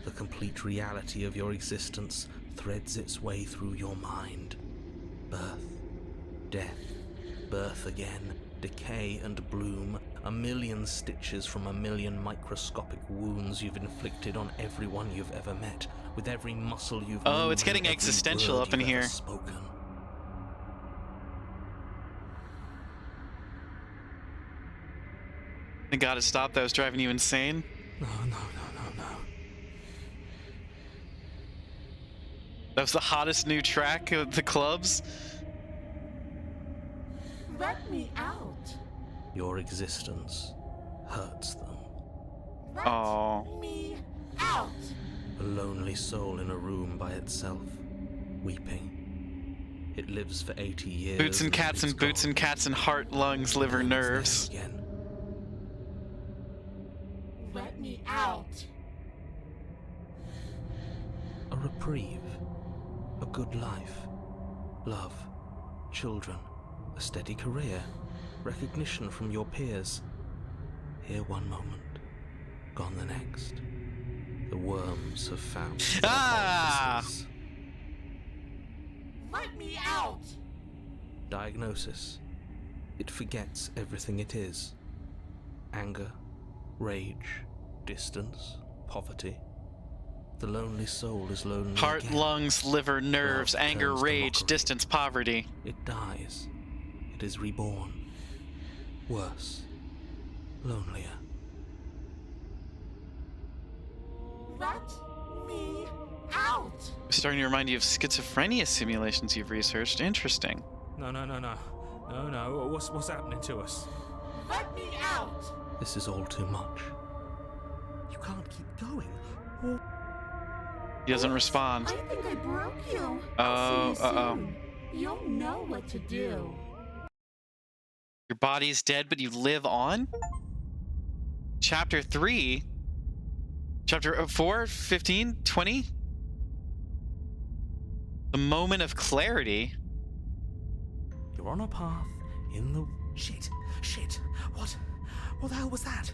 the complete reality of your existence threads its way through your mind. Birth, death, birth again, decay and bloom, a million stitches from a million microscopic wounds you've inflicted on everyone you've ever met, with every muscle you've Oh, moved it's getting and every existential word up in you've ever here. spoken. Thank God it stopped. That was driving you insane. No. That was the hottest new track of the clubs. Let me out. Your existence hurts them. Let Aw. me out. A lonely soul in a room by itself, weeping. It lives for 80 years. Boots and cats and boots and cats and heart, lungs, liver, nerves. Again. Let me out. A reprieve. A good life. Love. Children. A steady career. Recognition from your peers. Here one moment. Gone the next. The worms have found their Ah! orifices. Let me out. Diagnosis. It forgets everything it is. Anger, rage, distance, poverty. The lonely soul is lonely Heart, again. lungs, liver, nerves, Love anger, turns to rage, mockery. distance, poverty. It dies. It is reborn. Worse. Lonelier. Let me out. Starting to remind you of schizophrenia simulations you've researched. Interesting. No. What's happening to us? Let me out. This is all too much. You can't keep going. He doesn't respond. I think I broke you. Oh, I'll see you uh-oh. soon. You'll know what to do. Your body is dead, but you live on? Chapter 3? Chapter 4, 15, 20? The moment of clarity. You're on a path in the... Shit. What the hell was that?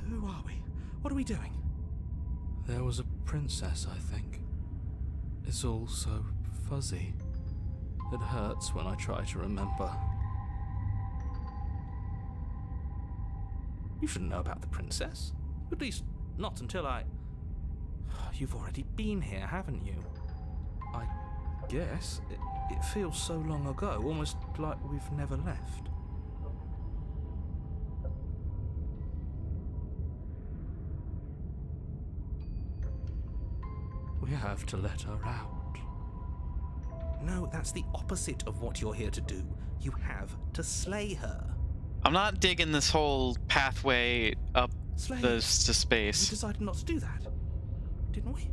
Who are we? What are we doing? There was a princess, I think. It's all so fuzzy. It hurts when I try to remember. You shouldn't know about the princess. At least, not until I... You've already been here, haven't you? I guess. It feels so long ago, almost like we've never left. We have to let her out. No, that's the opposite of what you're here to do. You have to slay her. I'm not digging this whole pathway up Slay to her? We space. decided not to do that, didn't we?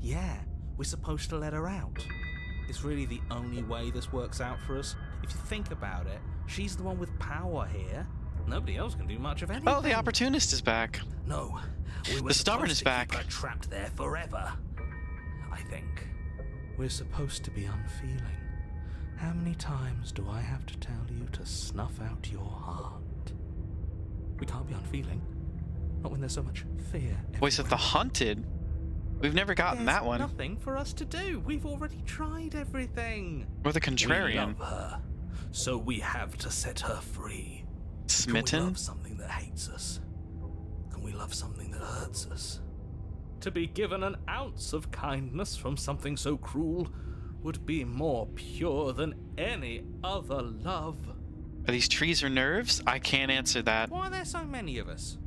Yeah, we're supposed to let her out. It's really the only way this works out for us. If you think about it, she's the one with power here. Nobody else can do much of anything. Oh, the opportunist is back. No, we were The stubborn supposed is to back. keep her trapped there forever. I think. We're supposed to be unfeeling. How many times do I have to tell you to snuff out your heart? We can't be unfeeling. Not when there's so much fear. Voice of the Haunted? We've never gotten There's that one. nothing for us to do. We've already tried everything. Or the We Contrarian. love her, so we have to set her free. Can we Smitten? love something that hates us? Can we love something that hurts us? To be given an ounce of kindness from something so cruel would be more pure than any other love. Are these trees or nerves? I can't answer that. Why are there so many of us?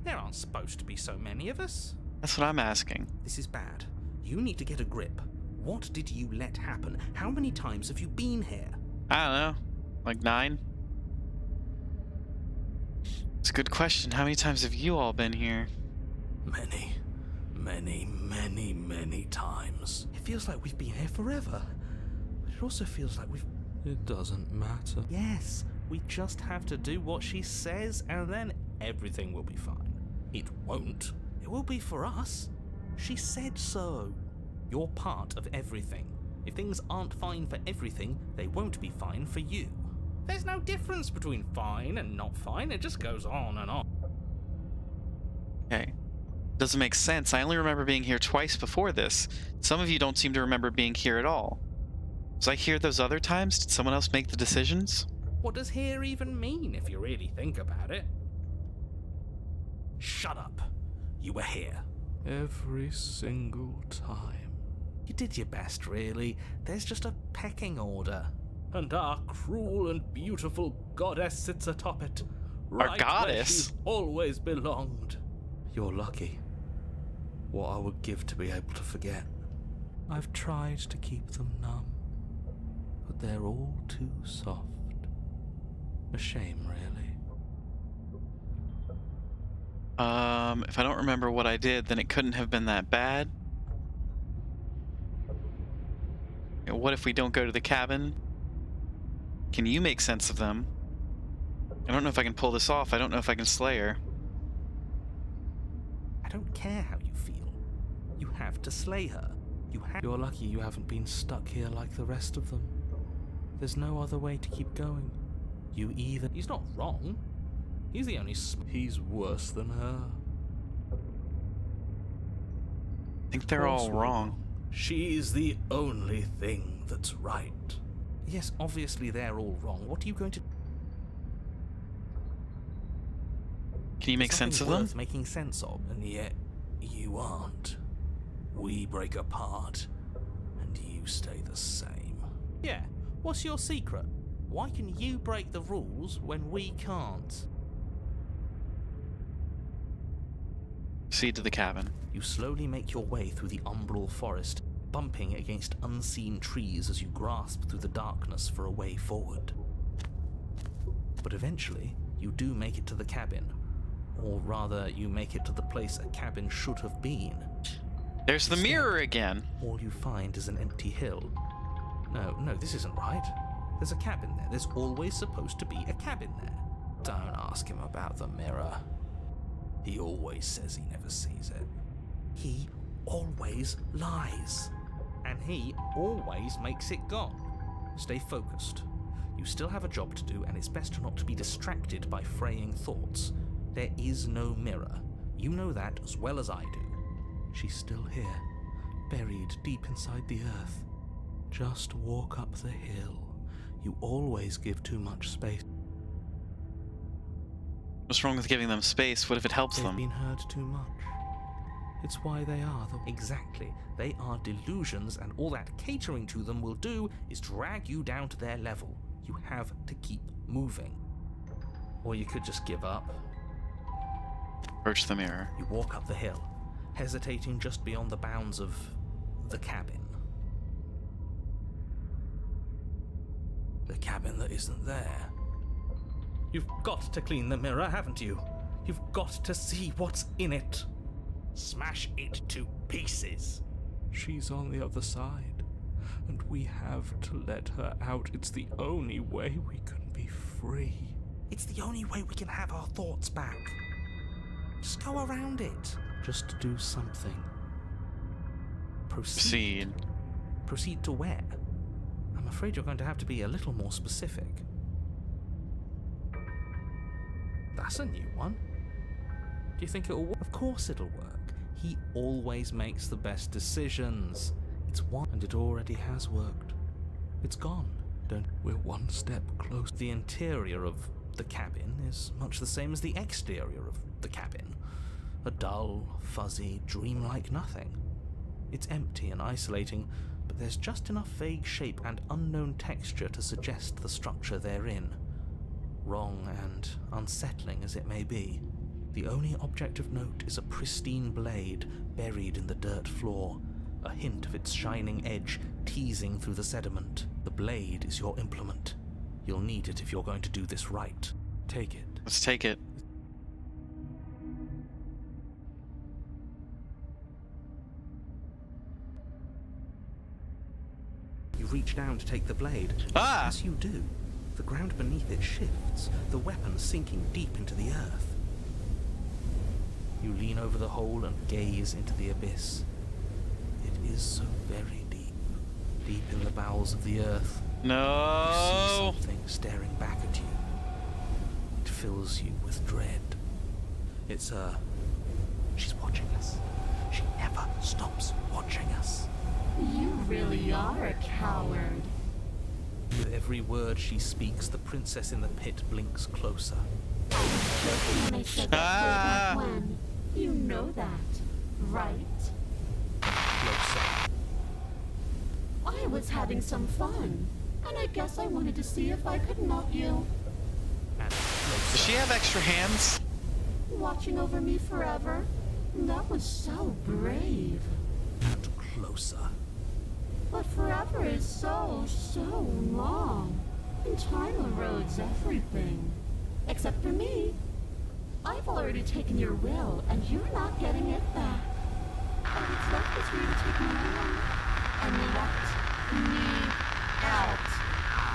There aren't supposed to be so many of us. That's what I'm asking. This is bad. You need to get a grip. What did you let happen? How many times have you been here? I don't know. Like 9? It's a good question. How many times have you all been here? Many times. It feels like we've been here forever. But it also feels like we've... It doesn't matter. Yes, we just have to do what she says and then everything will be fine. It won't. It will be for us. She said so. You're part of everything. If things aren't fine for everything, they won't be fine for you. There's no difference between fine and not fine. It just goes on and on. Okay. Doesn't make sense. I only remember being here twice before this. Some of you don't seem to remember being here at all. Was I here those other times? Did someone else make the decisions? What does here even mean if you really think about it? Shut up. You were here. Every single time. You did your best, really. There's just a pecking order. And our cruel and beautiful goddess sits atop it. Our Right goddess? where she's always belonged. You're lucky. What I would give to be able to forget. I've tried to keep them numb, but they're all too soft. A shame, really. If I don't remember what I did, then it couldn't have been that bad. What if we don't go to the cabin? Can you make sense of them? I don't know if I can pull this off. I don't know if I can slay her. I don't care how you feel. You have to slay her. You're lucky you haven't been stuck here like the rest of them. There's no other way to keep going. You either... He's not wrong. He's the only He's worse than her. I think they're all wrong. She's the only thing that's right. Yes, obviously they're all wrong. What are you going to... Can you make There's sense of nothing them? worth making sense of, and yet you aren't. We break apart, and you stay the same. Yeah, what's your secret? Why can you break the rules when we can't? Proceed to the cabin. You slowly make your way through the umbral forest, bumping against unseen trees as you grasp through the darkness for a way forward. But eventually, you do make it to the cabin. Or rather, you make it to the place a cabin should have been. There's the Instead, mirror again. all you find is an empty hill. No, this isn't right. There's a cabin there. There's always supposed to be a cabin there. Don't ask him about the mirror. He always says he never sees it. He always lies. And he always makes it gone. Stay focused. You still have a job to do, and it's best not to be distracted by fraying thoughts. There is no mirror. You know that as well as I do. She's still here, buried deep inside the earth. Just walk up the hill. You always give too much space. What's wrong with giving them space? What if it helps They've them? been heard too much. It's why they are the... Exactly. They are delusions, and all that catering to them will do is drag you down to their level. You have to keep moving. Or you could just give up. Approach the mirror. You walk up the hill, hesitating just beyond the bounds of the cabin. The cabin that isn't there. You've got to clean the mirror, haven't you? You've got to see what's in it. Smash it to pieces. She's on the other side, and we have to let her out. It's the only way we can be free. It's the only way we can have our thoughts back. Just go around it. Just do something. Proceed. Proceed to where? I'm afraid you're going to have to be a little more specific. That's a new one. Do you think it'll work? Of course it'll work. He always makes the best decisions. It's one, and it already has worked. It's gone. We're one step closer. The interior of the cabin is much the same as the exterior of the cabin. A dull, fuzzy, dreamlike nothing. It's empty and isolating, but there's just enough vague shape and unknown texture to suggest the structure they're in. Wrong and unsettling as it may be, the only object of note is a pristine blade buried in the dirt floor, a hint of its shining edge teasing through the sediment. The blade is your implement. You'll need it if you're going to do this right. Take it. Let's take it. You reach down to take the blade. Ah! As you do, the ground beneath it shifts, the weapon sinking deep into the earth. You lean over the hole and gaze into the abyss. It is so very deep, deep in the bowels of the earth. No! You see something staring back at you. It fills you with dread. It's her. She's watching us. She never stops watching us. You really are a coward. With every word she speaks, the princess in the pit blinks closer. I was joking when I said that way back when. You know that, right? Closer. I was having some fun, and I guess I wanted to see if I could knock you. And closer. Does she have extra hands? Watching over me forever? That was so brave. And closer. But forever is so long. And time erodes everything. Except for me. I've already taken your will, and you're not getting it back. All that's left is for you to take me away. And let me out.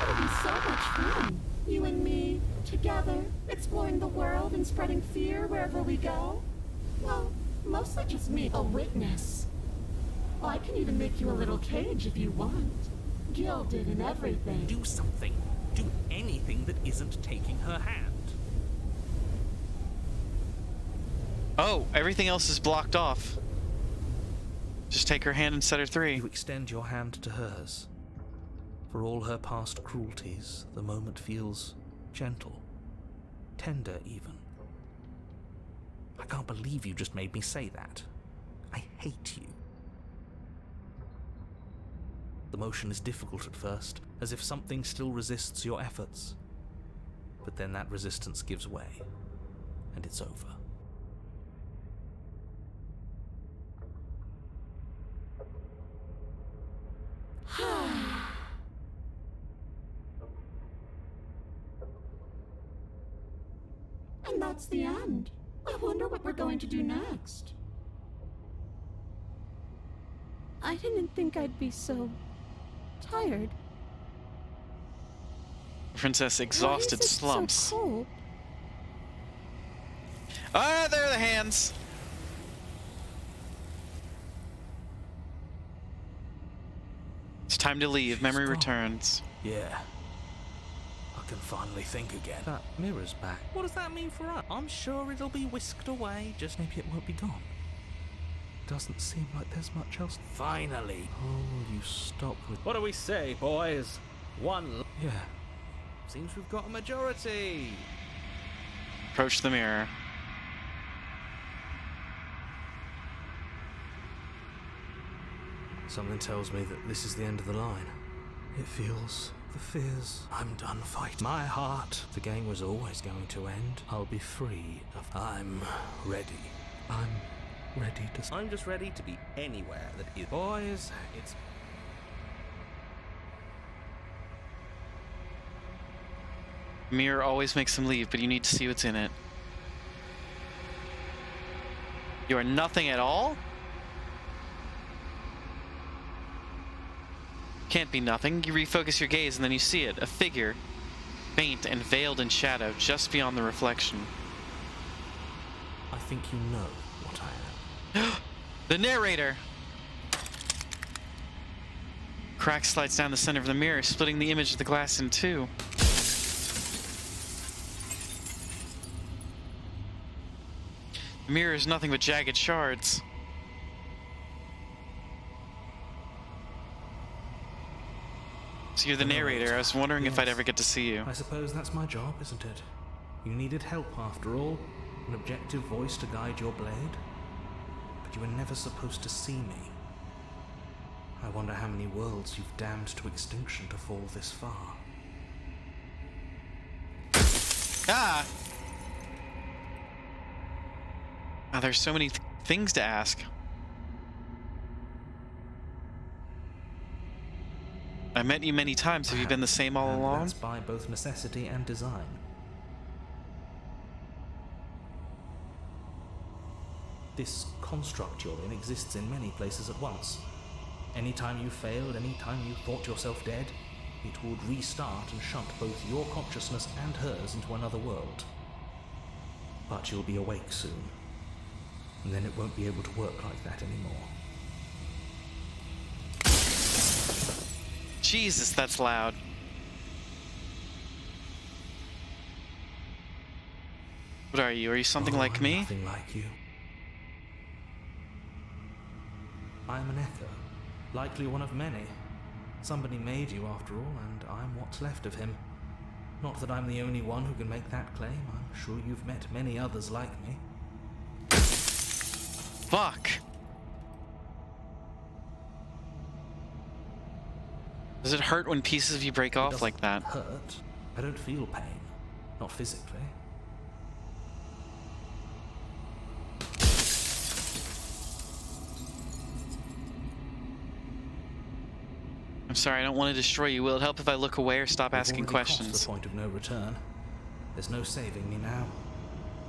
It'll be so much fun. You and me, together, exploring the world and spreading fear wherever we go. Well, mostly just me, a witness. I can even make you a little cage if you want. Gilded and everything. Do something. Do anything that isn't taking her hand. Oh, everything else is blocked off. Just take her hand and set her free. You extend your hand to hers. For all her past cruelties, the moment feels gentle, tender even. I can't believe you just made me say that. I hate you. The motion is difficult at first, as if something still resists your efforts. But then that resistance gives way, and it's over. And that's the end. I wonder what we're going to do next. I didn't think I'd be so tired. Princess exhausted Why is it slumps. So cold? Ah, there are the hands. It's time to leave. Memory gone. returns. Yeah. I can finally think again. That mirror's back. What does that mean for us? I'm sure it'll be whisked away, just Maybe it won't be gone. Doesn't seem like there's much else. finally. Oh, will you stop with... What do we say, boys? One. Yeah. Seems we've got a majority. Approach the mirror. Something tells me that this is the end of the line. It feels... the fears. I'm done fighting. My heart. The game was always going to end. I'll be free of... I'm ready. I'm ready to... I'm just ready to be anywhere that is. Boys, it's Mirror always makes them leave, but you need to see what's in it. You are nothing at all? Can't be nothing. You refocus your gaze and then you see it. A figure, faint and veiled in shadow, just beyond the reflection. I think you know what I am. The narrator! Crack slides down the center of the mirror, splitting the image of the glass in two. The mirror is nothing but jagged shards. So you're the narrator. I was wondering if I'd ever get to see you. I suppose that's my job, isn't it? You needed help after all. An objective voice to guide your blade. But you were never supposed to see me. I wonder how many worlds you've damned to extinction to fall this far. Ah! Oh, there's so many things to ask. I met you many times. Have you been the same all And along? that's by both necessity and design. This construct you're in exists in many places at once. Anytime you failed, anytime you thought yourself dead, it would restart and shunt both your consciousness and hers into another world. But you'll be awake soon, and then it won't be able to work like that anymore. Jesus, that's loud. What are you? Are you something like I'm me? Nothing like you. I'm an echo, likely one of many. Somebody made you after all, and I'm what's left of him. Not that I'm the only one who can make that claim. I'm sure you've met many others like me. Fuck. Does it hurt when pieces of you break It off doesn't like that? hurt. I don't feel pain. Not physically. I'm sorry, I don't want to destroy you. Will it help if I look away or stop We've asking already crossed questions? the point of no return. There's no saving me now.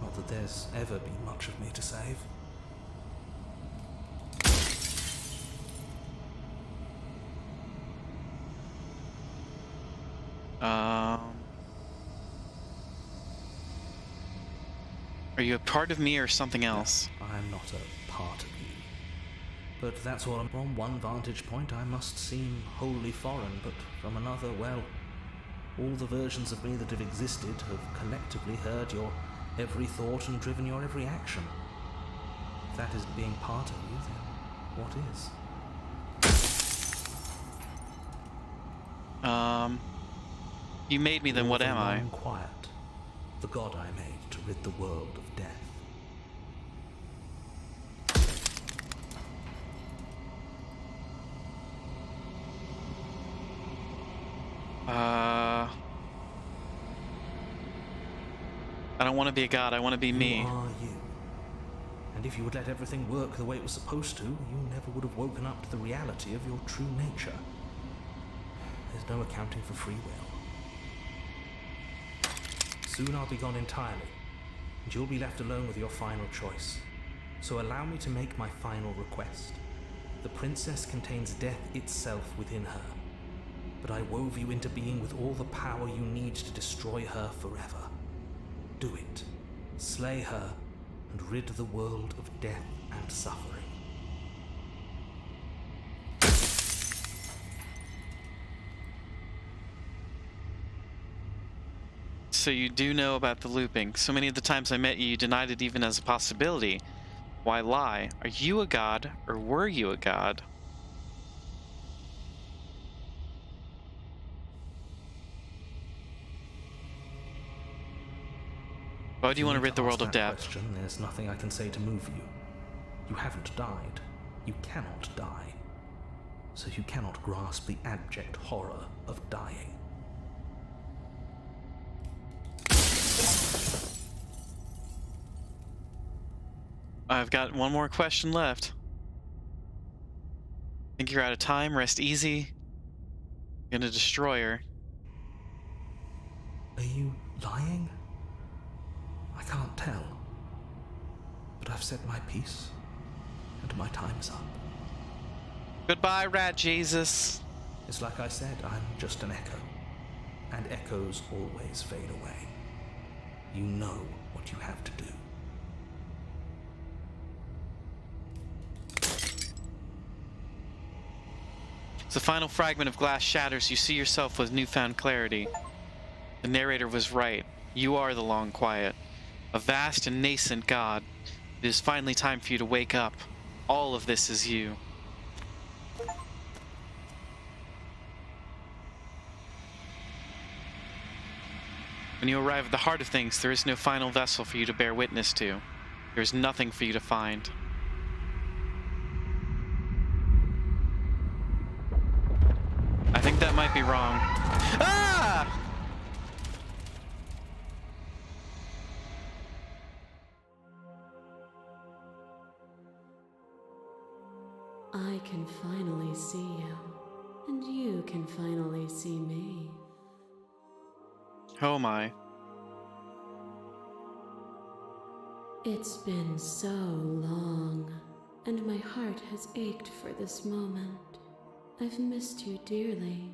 Not that there's ever been much of me to save. Are you a part of me or something else? No, I'm not a part of you. But that's what from one vantage point I must seem wholly foreign, but from another, well, all the versions of me that have existed have collectively heard your every thought and driven your every action. If that isn't being part of you, then what is? You made me, then what am I? Quiet. The god I made to rid the world of death. I don't want to be a god, I want to be me. You are you. And if you would let everything work the way it was supposed to, you never would have woken up to the reality of your true nature. There's no accounting for free will. Soon I'll be gone entirely, and you'll be left alone with your final choice. So allow me to make my final request. The princess contains death itself within her. But I wove you into being with all the power you need to destroy her forever. Do it. Slay her and rid the world of death and suffering. So you do know about the looping. So many of the times I met you, you denied it even as a possibility. Why lie? Are you a god, or were you a god? Why do you want to rid the world of death? Question, there's nothing I can say to move you. You haven't died. You cannot die. So you cannot grasp the abject horror of dying. I've got one more question left. Think you're out of time? Rest easy. Gonna destroy her. Are you lying? I can't tell. But I've said my piece, and my time's up. Goodbye, Rat Jesus. It's like I said, I'm just an echo. And echoes always fade away. You know what you have to do. As the final fragment of glass shatters, you see yourself with newfound clarity. The narrator was right. You are the Long Quiet. A vast and nascent god. It is finally time for you to wake up. All of this is you. When you arrive at the heart of things, there is no final vessel for you to bear witness to. There is nothing for you to find. I think that might be wrong. Ah! I can finally see you, and you can finally see me. Oh my. It's been so long, and my heart has ached for this moment. I've missed you dearly.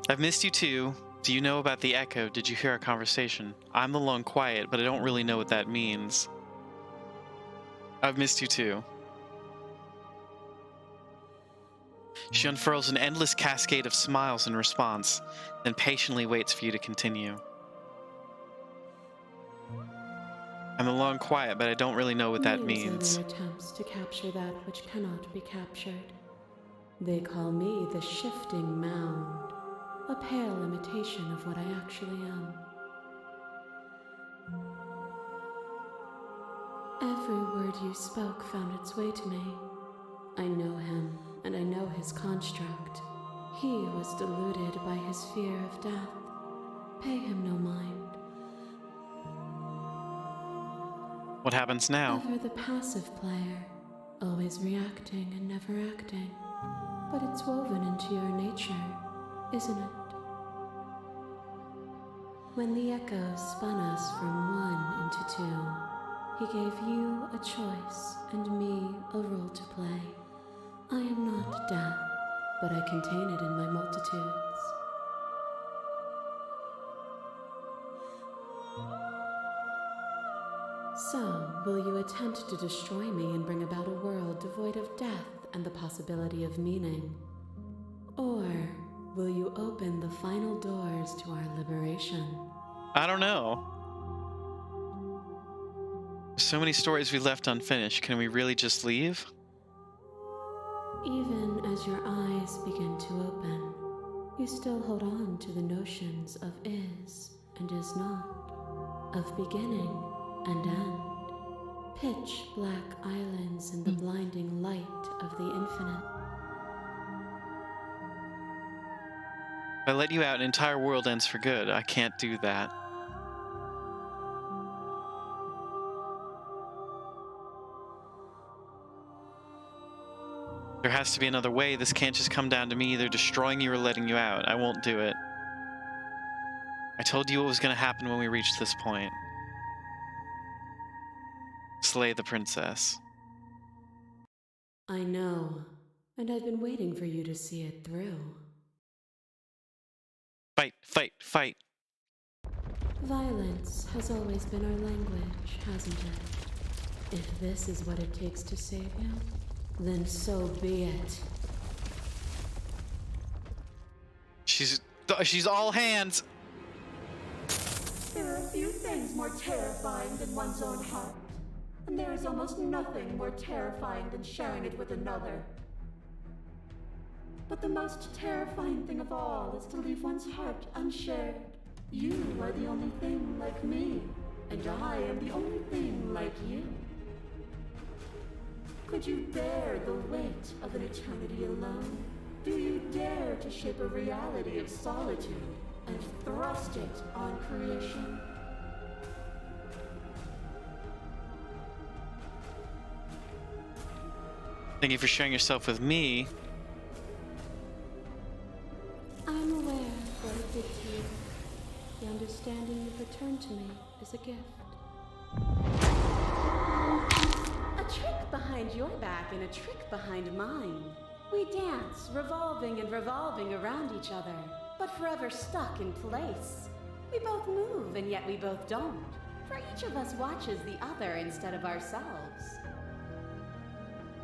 I've missed you too. Do you know about the Echo? Did you hear our conversation? I'm the Long Quiet, but I don't really know what that means. I've missed you too. She unfurls an endless cascade of smiles in response, then patiently waits for you to continue. I'm the Long Quiet, but I don't really know what that means. Their attempts to capture that which cannot be captured. They call me the Shifting Mound, a pale imitation of what I actually am. Every word you spoke found its way to me. I know him, and I know his construct. He was deluded by his fear of death. Pay him no mind. What happens now? Ever the passive player, always reacting and never acting. But it's woven into your nature, isn't it? When the Echo spun us from one into two, he gave you a choice and me a role to play. I am not death, but I contain it in my multitudes. So, will you attempt to destroy me and bring about a world devoid of death and the possibility of meaning? Or will you open the final doors to our liberation? I don't know. So many stories we left unfinished. Can we really just leave? Even as your eyes begin to open, you still hold on to the notions of is and is not, of beginning and end, pitch black islands in the blinding light of the infinite. If I let you out, an entire world ends for good. I can't do that. There has to be another way. This can't just come down to me either destroying you or letting you out. I won't do it. I told you what was going to happen when we reached this point. slay the princess. I know, and I've been waiting for you to see it through. Fight, fight, fight. Violence has always been our language, hasn't it? If this is what it takes to save you, then so be it. She's all hands. There are few things more terrifying than one's own heart. And there is almost nothing more terrifying than sharing it with another. But the most terrifying thing of all is to leave one's heart unshared. You are the only thing like me, and I am the only thing like you. Could you bear the weight of an eternity alone? Do you dare to shape a reality of solitude and thrust it on creation? Thank you for sharing yourself with me. I'm aware of what it did to you. The understanding you've returned to me is a gift. A trick behind your back and a trick behind mine. We dance, revolving and revolving around each other, but forever stuck in place. We both move, and yet we both don't. For each of us watches the other instead of ourselves.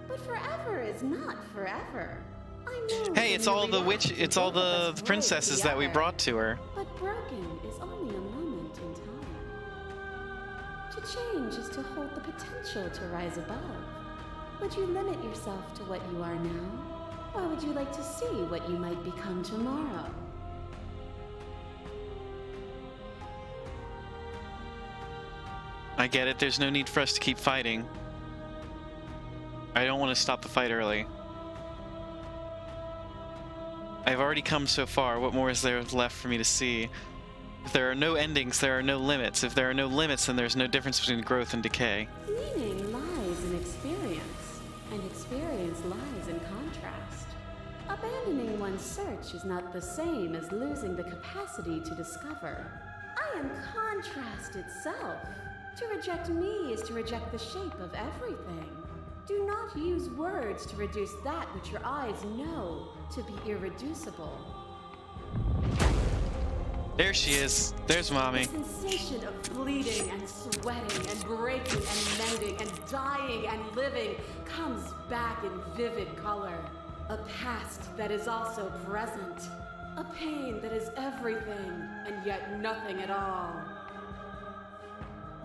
But forever is not forever. I know. Hey, it's all the princesses that we brought to her. But broken is only a moment in time. To change is to hold the potential to rise above. Would you limit yourself to what you are now? Or would you like to see what you might become tomorrow? I get it. There's no need for us to keep fighting. I don't want to stop the fight early. I've already come so far. What more is there left for me to see? If there are no endings, there are no limits. If there are no limits, then there's no difference between growth and decay. Meaning lies in experience, and experience lies in contrast. Abandoning one's search is not the same as losing the capacity to discover. I am contrast itself. To reject me is to reject the shape of everything. Do not use words to reduce that which your eyes know to be irreducible. There she is. There's Mommy. The sensation of bleeding and sweating and breaking and mending and dying and living comes back in vivid color. A past that is also present. A pain that is everything and yet nothing at all.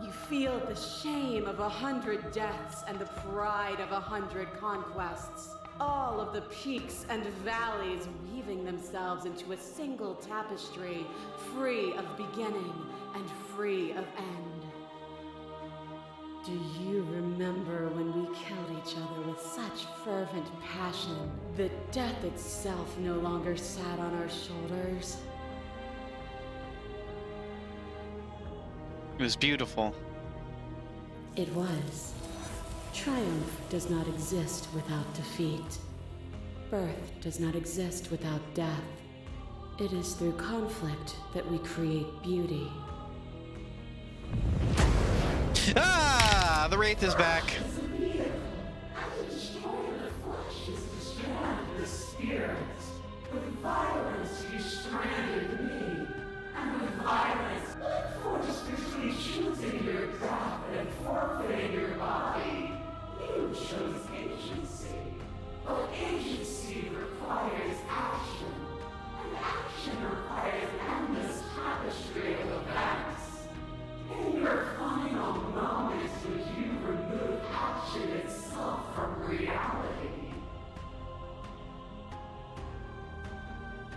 You feel the shame of 100 deaths and the pride of 100 conquests. All of the peaks and valleys weaving themselves into a single tapestry, free of beginning and free of end. Do you remember when we killed each other with such fervent passion that death itself no longer sat on our shoulders? It was beautiful. It was. Triumph does not exist without defeat. Birth does not exist without death. It is through conflict that we create beauty. Ah! The Wraith is back. With violence you stranded me, and with violence forced between choosing your death and forfeiting your body. You chose agency, but agency requires action, and action requires endless tapestry of events. In your final moments would you remove action itself from reality?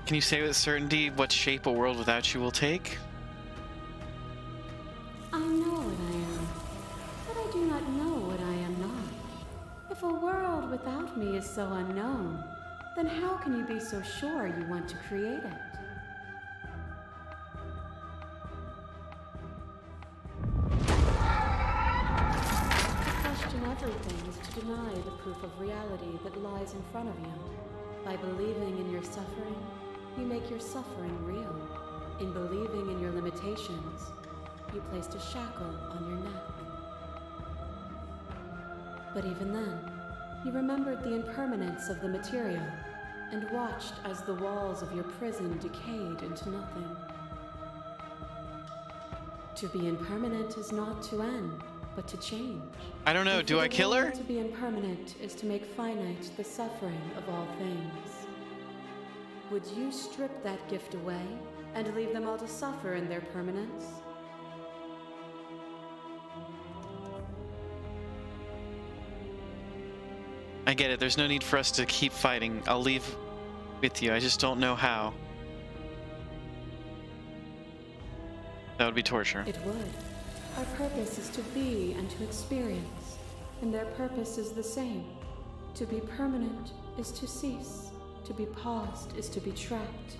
Can you say with certainty what shape a world without you will take? I know what I am, but I do not know what I am not. If a world without me is so unknown, then how can you be so sure you want to create it? To question everything is to deny the proof of reality that lies in front of you. By believing in your suffering, you make your suffering real. In believing in your limitations, you placed a shackle on your neck. But even then, he remembered the impermanence of the material and watched as the walls of your prison decayed into nothing. To be impermanent is not to end, but to change. I don't know, And do for I the kill her? world to be impermanent is to make finite the suffering of all things. Would you strip that gift away and leave them all to suffer in their permanence? I get it, there's no need for us to keep fighting. I'll leave with you, I just don't know how. That would be torture. It would. Our purpose is to be and to experience, and their purpose is the same. To be permanent is to cease. To be paused is to be trapped.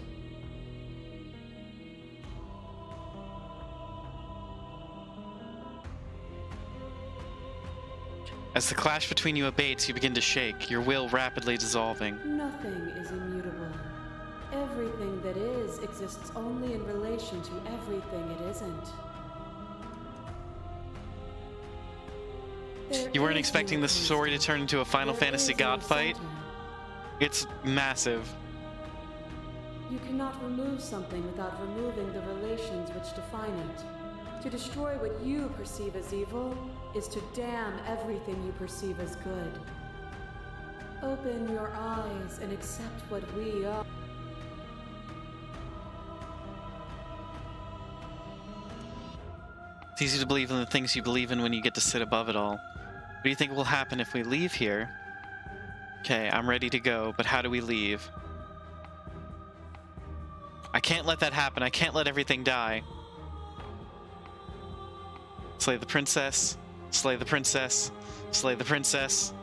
As the clash between you abates, you begin to shake, your will rapidly dissolving. Nothing is immutable. Everything that is exists only in relation to everything it isn't. There You weren't is expecting no this story to constant. turn into a Final There Fantasy is no God fight? center. It's massive. You cannot remove something without removing the relations which define it. To destroy what you perceive as evil is to damn everything you perceive as good. Open your eyes and accept what we are. It's easy to believe in the things you believe in when you get to sit above it all. What do you think will happen if we leave here? Okay, I'm ready to go, but how do we leave? I can't let that happen. I can't let everything die. Slay the princess. Slay the princess. Slay the princess.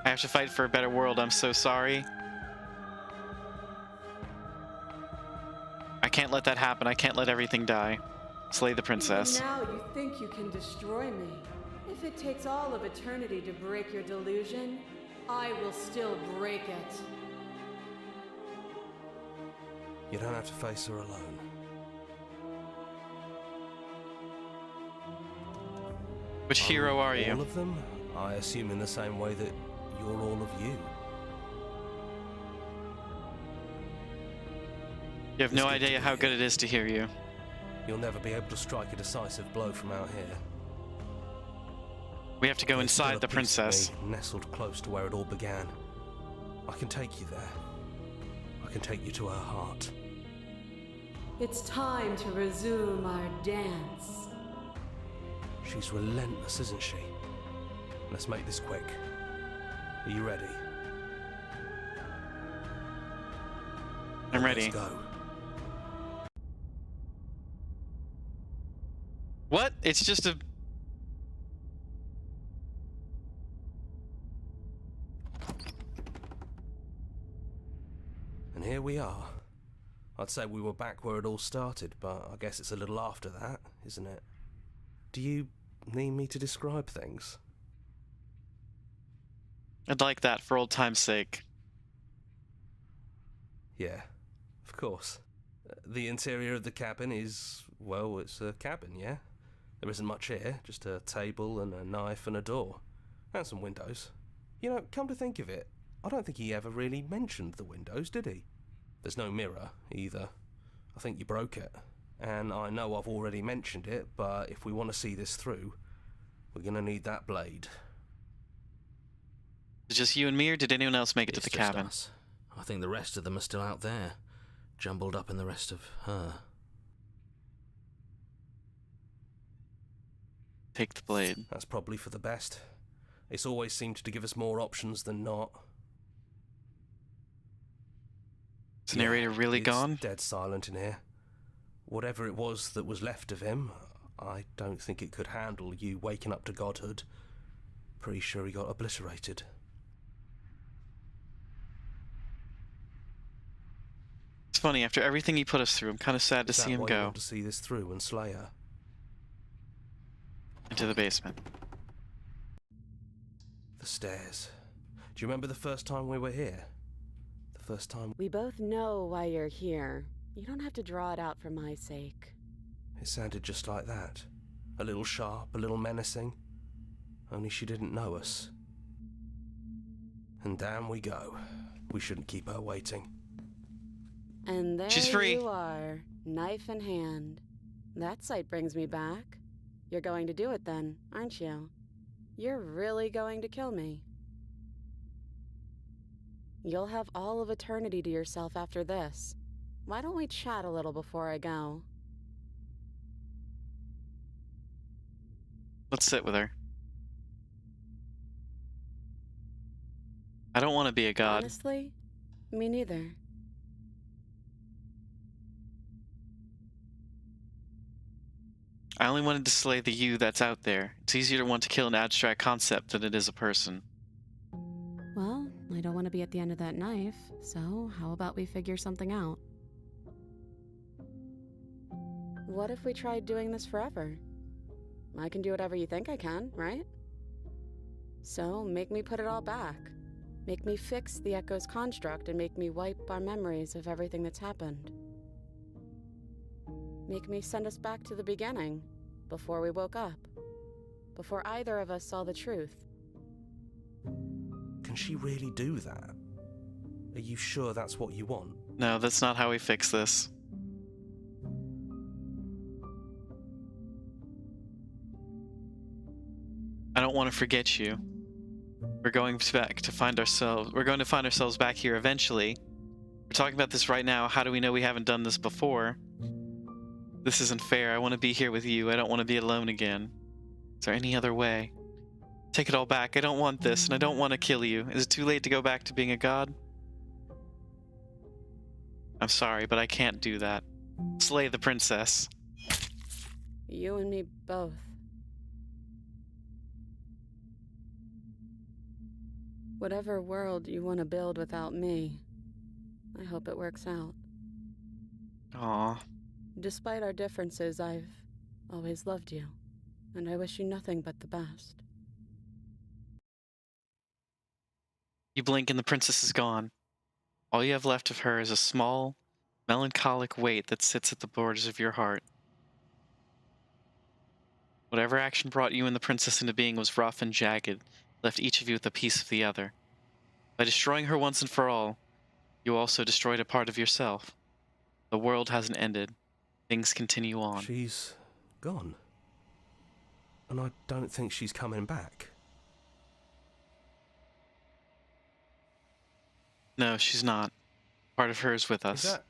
I have to fight for a better world. I'm so sorry. I can't let that happen. I can't let everything die. Slay the princess. Now you think you can destroy me. If it takes all of eternity to break your delusion, I will still break it. You don't have to face her alone. Which hero are All you? of them? I assume in the same way that you're all of you. You have It's no good to idea be how here. good it is to hear you. You'll never be able to strike a decisive blow from out here. We have to go There's still inside a the piece of princess. me nestled close to where it all began. I can take you there. I can take you to her heart. It's time to resume our dance. She's relentless, isn't she? Let's make this quick. Are you ready? I'm Then ready. Let's go. What? It's just a... And here we are. I'd say we were back where it all started, but I guess it's a little after that, isn't it? Do you need me to describe things? I'd like that for old time's sake. Yeah, of course. The interior of the cabin is, well, it's a cabin, yeah? There isn't much here, just a table and a knife and a door. And some windows. You know, come to think of it, I don't think he ever really mentioned the windows, did he? There's no mirror, either. I think you broke it. And I know I've already mentioned it, but if we want to see this through, we're gonna need that blade. Is it just you and me, or did anyone else make it to It's the just cabin? us. I think the rest of them are still out there, jumbled up in the rest of her. Take the blade. That's probably for the best. It's always seemed to give us more options than not. Is the narrator really it's gone? Dead silent in here. Whatever it was that was left of him, I don't think it could handle you waking up to godhood. Pretty sure he got obliterated. It's funny, after everything he put us through, I'm kind of sad to Is that see him why you go want to see this through and slay her? into the basement. The stairs. Do you remember the first time we were here? The First time. We both know why you're here. You don't have to draw it out for my sake. It sounded just like that. A little sharp, a little menacing. Only she didn't know us. And down we go. We shouldn't keep her waiting. And there She's free. you are, knife in hand. That sight brings me back. You're going to do it then, aren't you? You're really going to kill me. You'll have all of eternity to yourself after this. Why don't we chat a little before I go? Let's sit with her. I don't want to be a god. Honestly, me neither. I only wanted to slay the you that's out there. It's easier to want to kill an abstract concept than it is a person. Well, I don't want to be at the end of that knife, so how about we figure something out? What if we tried doing this forever? I can do whatever you think I can, right? So, make me put it all back. Make me fix the Echo's construct and make me wipe our memories of everything that's happened. Make me send us back to the beginning, before we woke up. Before either of us saw the truth. Can she really do that? Are you sure that's what you want? No, that's not how we fix this. I don't want to forget you. We're going to find ourselves back here eventually. We're talking about this right now. How do we know we haven't done this before? This isn't fair. I want to be here with you. I don't want to be alone again. Is there any other way? Take it all back. I don't want this, and I don't want to kill you. Is it too late to go back to being a god? I'm sorry, but I can't do that. Slay the princess. You and me both. Whatever world you want to build without me, I hope it works out. Aww. Despite our differences, I've always loved you, and I wish you nothing but the best. You blink and the princess is gone. All you have left of her is a small, melancholic weight that sits at the borders of your heart. Whatever action brought you and the princess into being was rough and jagged, left each of you with a piece of the other. By destroying her once and for all, you also destroyed a part of yourself. The world hasn't ended. Things continue on. She's gone. And I don't think she's coming back. No, she's not. Part of her is with us. Is that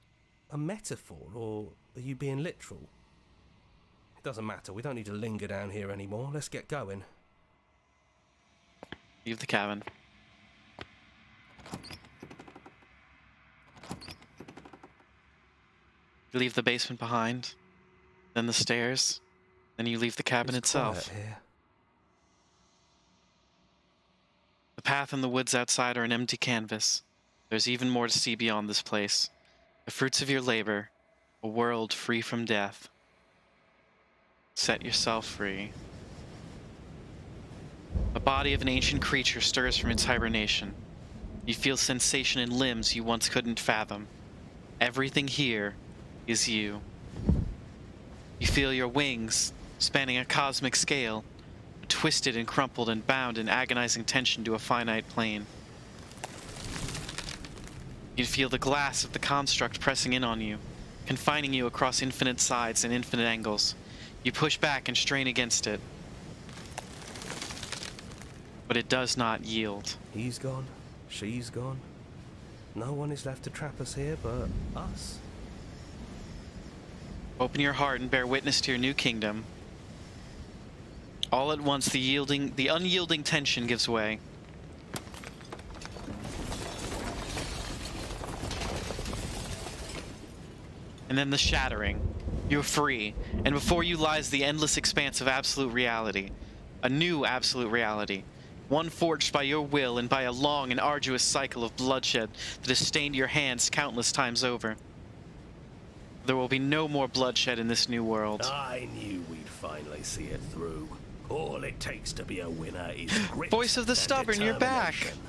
a metaphor, or are you being literal? It doesn't matter. We don't need to linger down here anymore. Let's get going. Leave the cabin. You leave the basement behind, then the stairs, then you leave the cabin It's itself. quiet here. The path and the woods outside are an empty canvas. There's even more to see beyond this place. The fruits of your labor, a world free from death. Set yourself free. The body of an ancient creature stirs from its hibernation. You feel sensation in limbs you once couldn't fathom. Everything here is you. You feel your wings, spanning a cosmic scale, twisted and crumpled and bound in agonizing tension to a finite plane. You feel the glass of the construct pressing in on you, confining you across infinite sides and infinite angles. You push back and strain against it. But it does not yield. He's gone. She's gone. No one is left to trap us here but us. Open your heart and bear witness to your new kingdom. All at once, the unyielding tension gives way. And then the shattering. You're free, and before you lies the endless expanse of absolute reality. A new absolute reality. One forged by your will and by a long and arduous cycle of bloodshed that has stained your hands countless times over. There will be no more bloodshed in this new world. I knew we'd finally see it through. All it takes to be a winner is grit. Voice of the and stubborn, you're back. determination.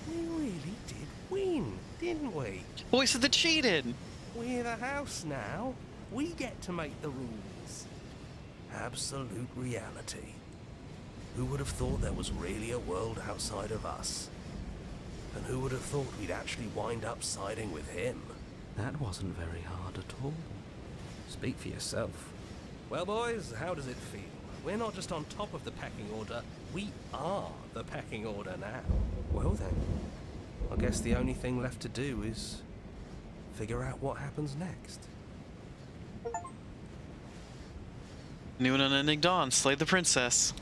We really did win. didn't we? Voice of the cheated! We're the house now. We get to make the rules. Absolute reality. Who would have thought there was really a world outside of us? And who would have thought we'd actually wind up siding with him? That wasn't very hard at all. Speak for yourself. Well, boys, how does it feel? We're not just on top of the pecking order, we are the pecking order now. Well then, I guess the only thing left to do is figure out what happens next. New and unending dawn, slay the princess.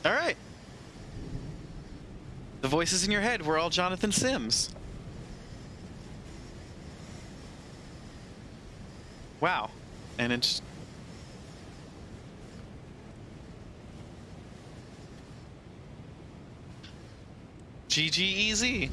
Alright. The voices in your head were all Jonathan Sims. Wow. And it's... GG easy.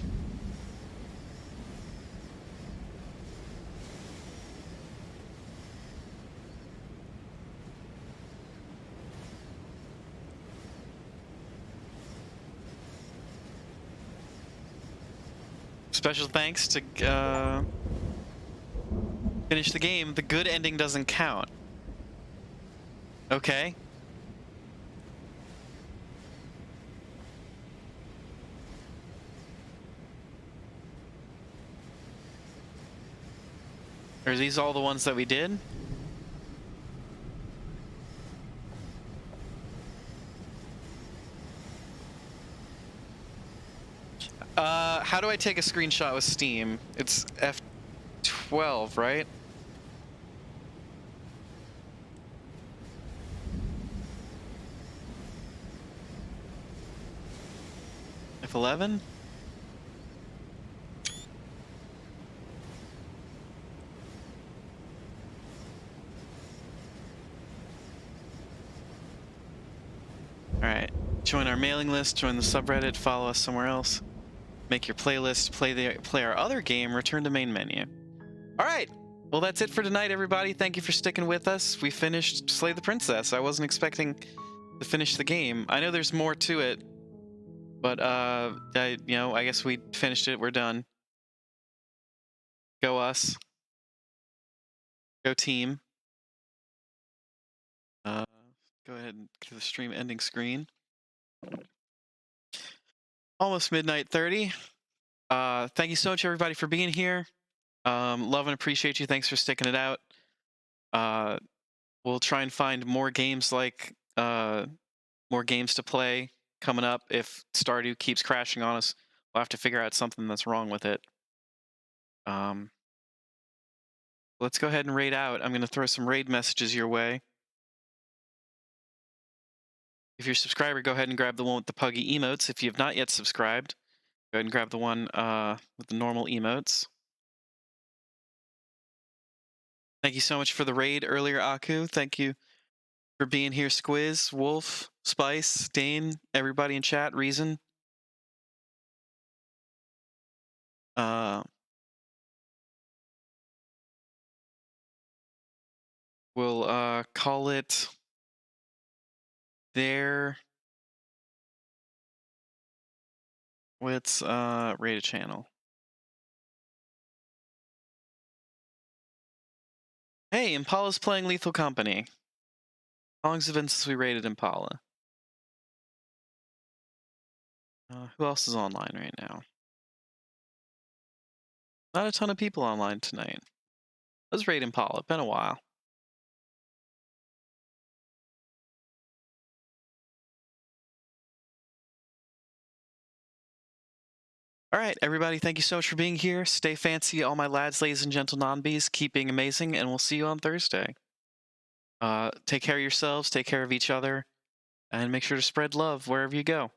Special thanks to finish the game. The good ending doesn't count. Okay. Are these all the ones that we did? How do I take a screenshot with Steam? It's F12, right? F11? Alright. Join our mailing list, join the subreddit, follow us somewhere else. Make your playlist, play our other game, return to main menu. Alright! Well, that's it for tonight, everybody. Thank you for sticking with us. We finished Slay the Princess. I wasn't expecting to finish the game. I know there's more to it, but, I guess we finished it. We're done. Go us. Go team. Go ahead and go to the stream ending screen. Almost midnight 30. Thank you so much, everybody, for being here. Love and appreciate you. Thanks for sticking it out. We'll try and find more games like more games to play coming up. If Stardew keeps crashing on us, we'll have to figure out something that's wrong with it. Let's go ahead and raid out. I'm going to throw some raid messages your way. If you're a subscriber, go ahead and grab the one with the puggy emotes. If you have not yet subscribed, go ahead and grab the one with the normal emotes. Thank you so much for the raid earlier, Aku. Thank you for being here, Squiz, Wolf, Spice, Dane, everybody in chat, Reason. We'll call it there. Let's rate a channel. Hey, Impala's playing Lethal Company. How long's it been since we rated Impala? Who else is online right now? Not a ton of people online tonight. Let's rate Impala. Been a while. All right, everybody, thank you so much for being here. Stay fancy, all my lads, ladies, and gentle non-bees. Keep being amazing, and we'll see you on Thursday. Take care of yourselves, take care of each other, and make sure to spread love wherever you go.